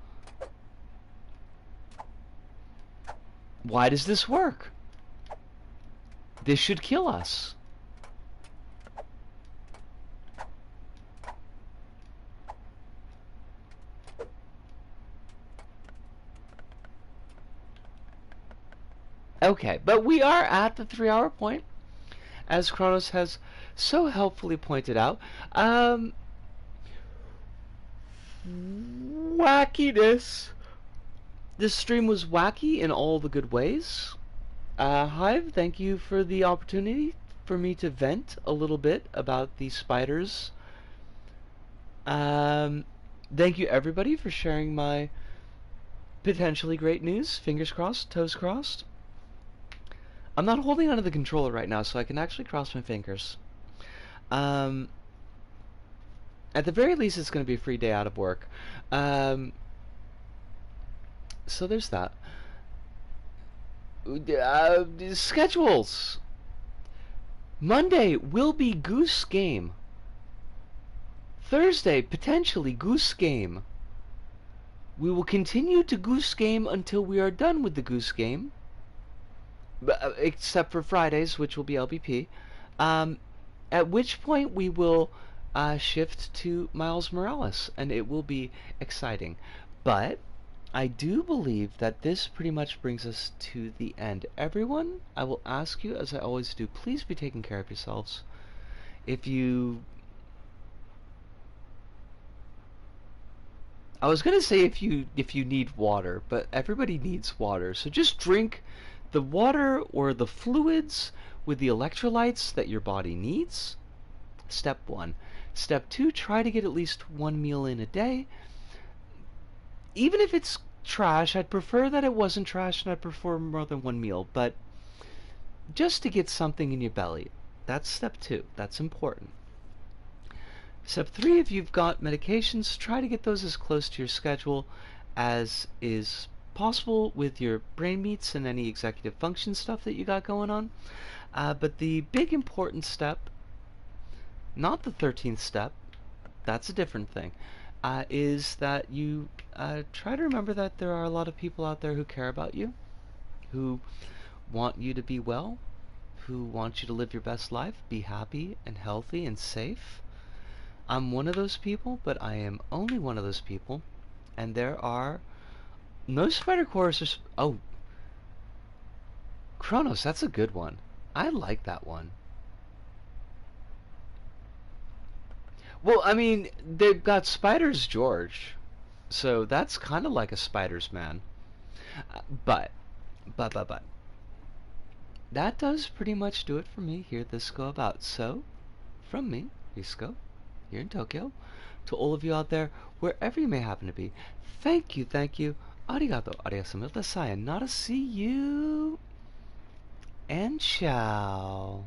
Why does this work? This should kill us. Okay, but we are at the 3-hour point, as Kronos has so helpfully pointed out. Wackiness. This stream was wacky in all the good ways. Hive, thank you for the opportunity for me to vent a little bit about these spiders. Thank you everybody for sharing my potentially great news. Fingers crossed, toes crossed. I'm not holding onto the controller right now, so I can actually cross my fingers. At the very least, it's going to be a free day out of work. So there's that. Schedules. Monday will be Goose Game. Thursday, potentially Goose Game. We will continue to Goose Game until we are done with the Goose Game. Except for Fridays, which will be LBP. At which point we will shift to Miles Morales, and it will be exciting. But I do believe that this pretty much brings us to the end. Everyone, I will ask you, as I always do, please be taking care of yourselves. If you I was gonna say if you need water, but everybody needs water. So just drink the water or the fluids with the electrolytes that your body needs. Step one. Step two, try to get at least one meal in a day. Even if it's trash, I'd prefer that it wasn't trash and I'd prefer more than one meal, but just to get something in your belly. That's step two. That's important. Step three, if you've got medications, try to get those as close to your schedule as is possible with your brain meats and any executive function stuff that you got going on. But the big important step, not the 13th step, that's a different thing, is that you try to remember that there are a lot of people out there who care about you, who want you to be well, who want you to live your best life, be happy and healthy and safe. I'm one of those people, but I am only one of those people. And there are no spider cores. Oh, Kronos, that's a good one. I like that one. Well, I mean, they've got Spiders George, so that's kind of like a Spiders man. But, but, that does pretty much do it for me here at this Go About. So, from me, Risco, here in Tokyo, to all of you out there, wherever you may happen to be, thank you, arigato, arigato, sayonara, see you, and ciao.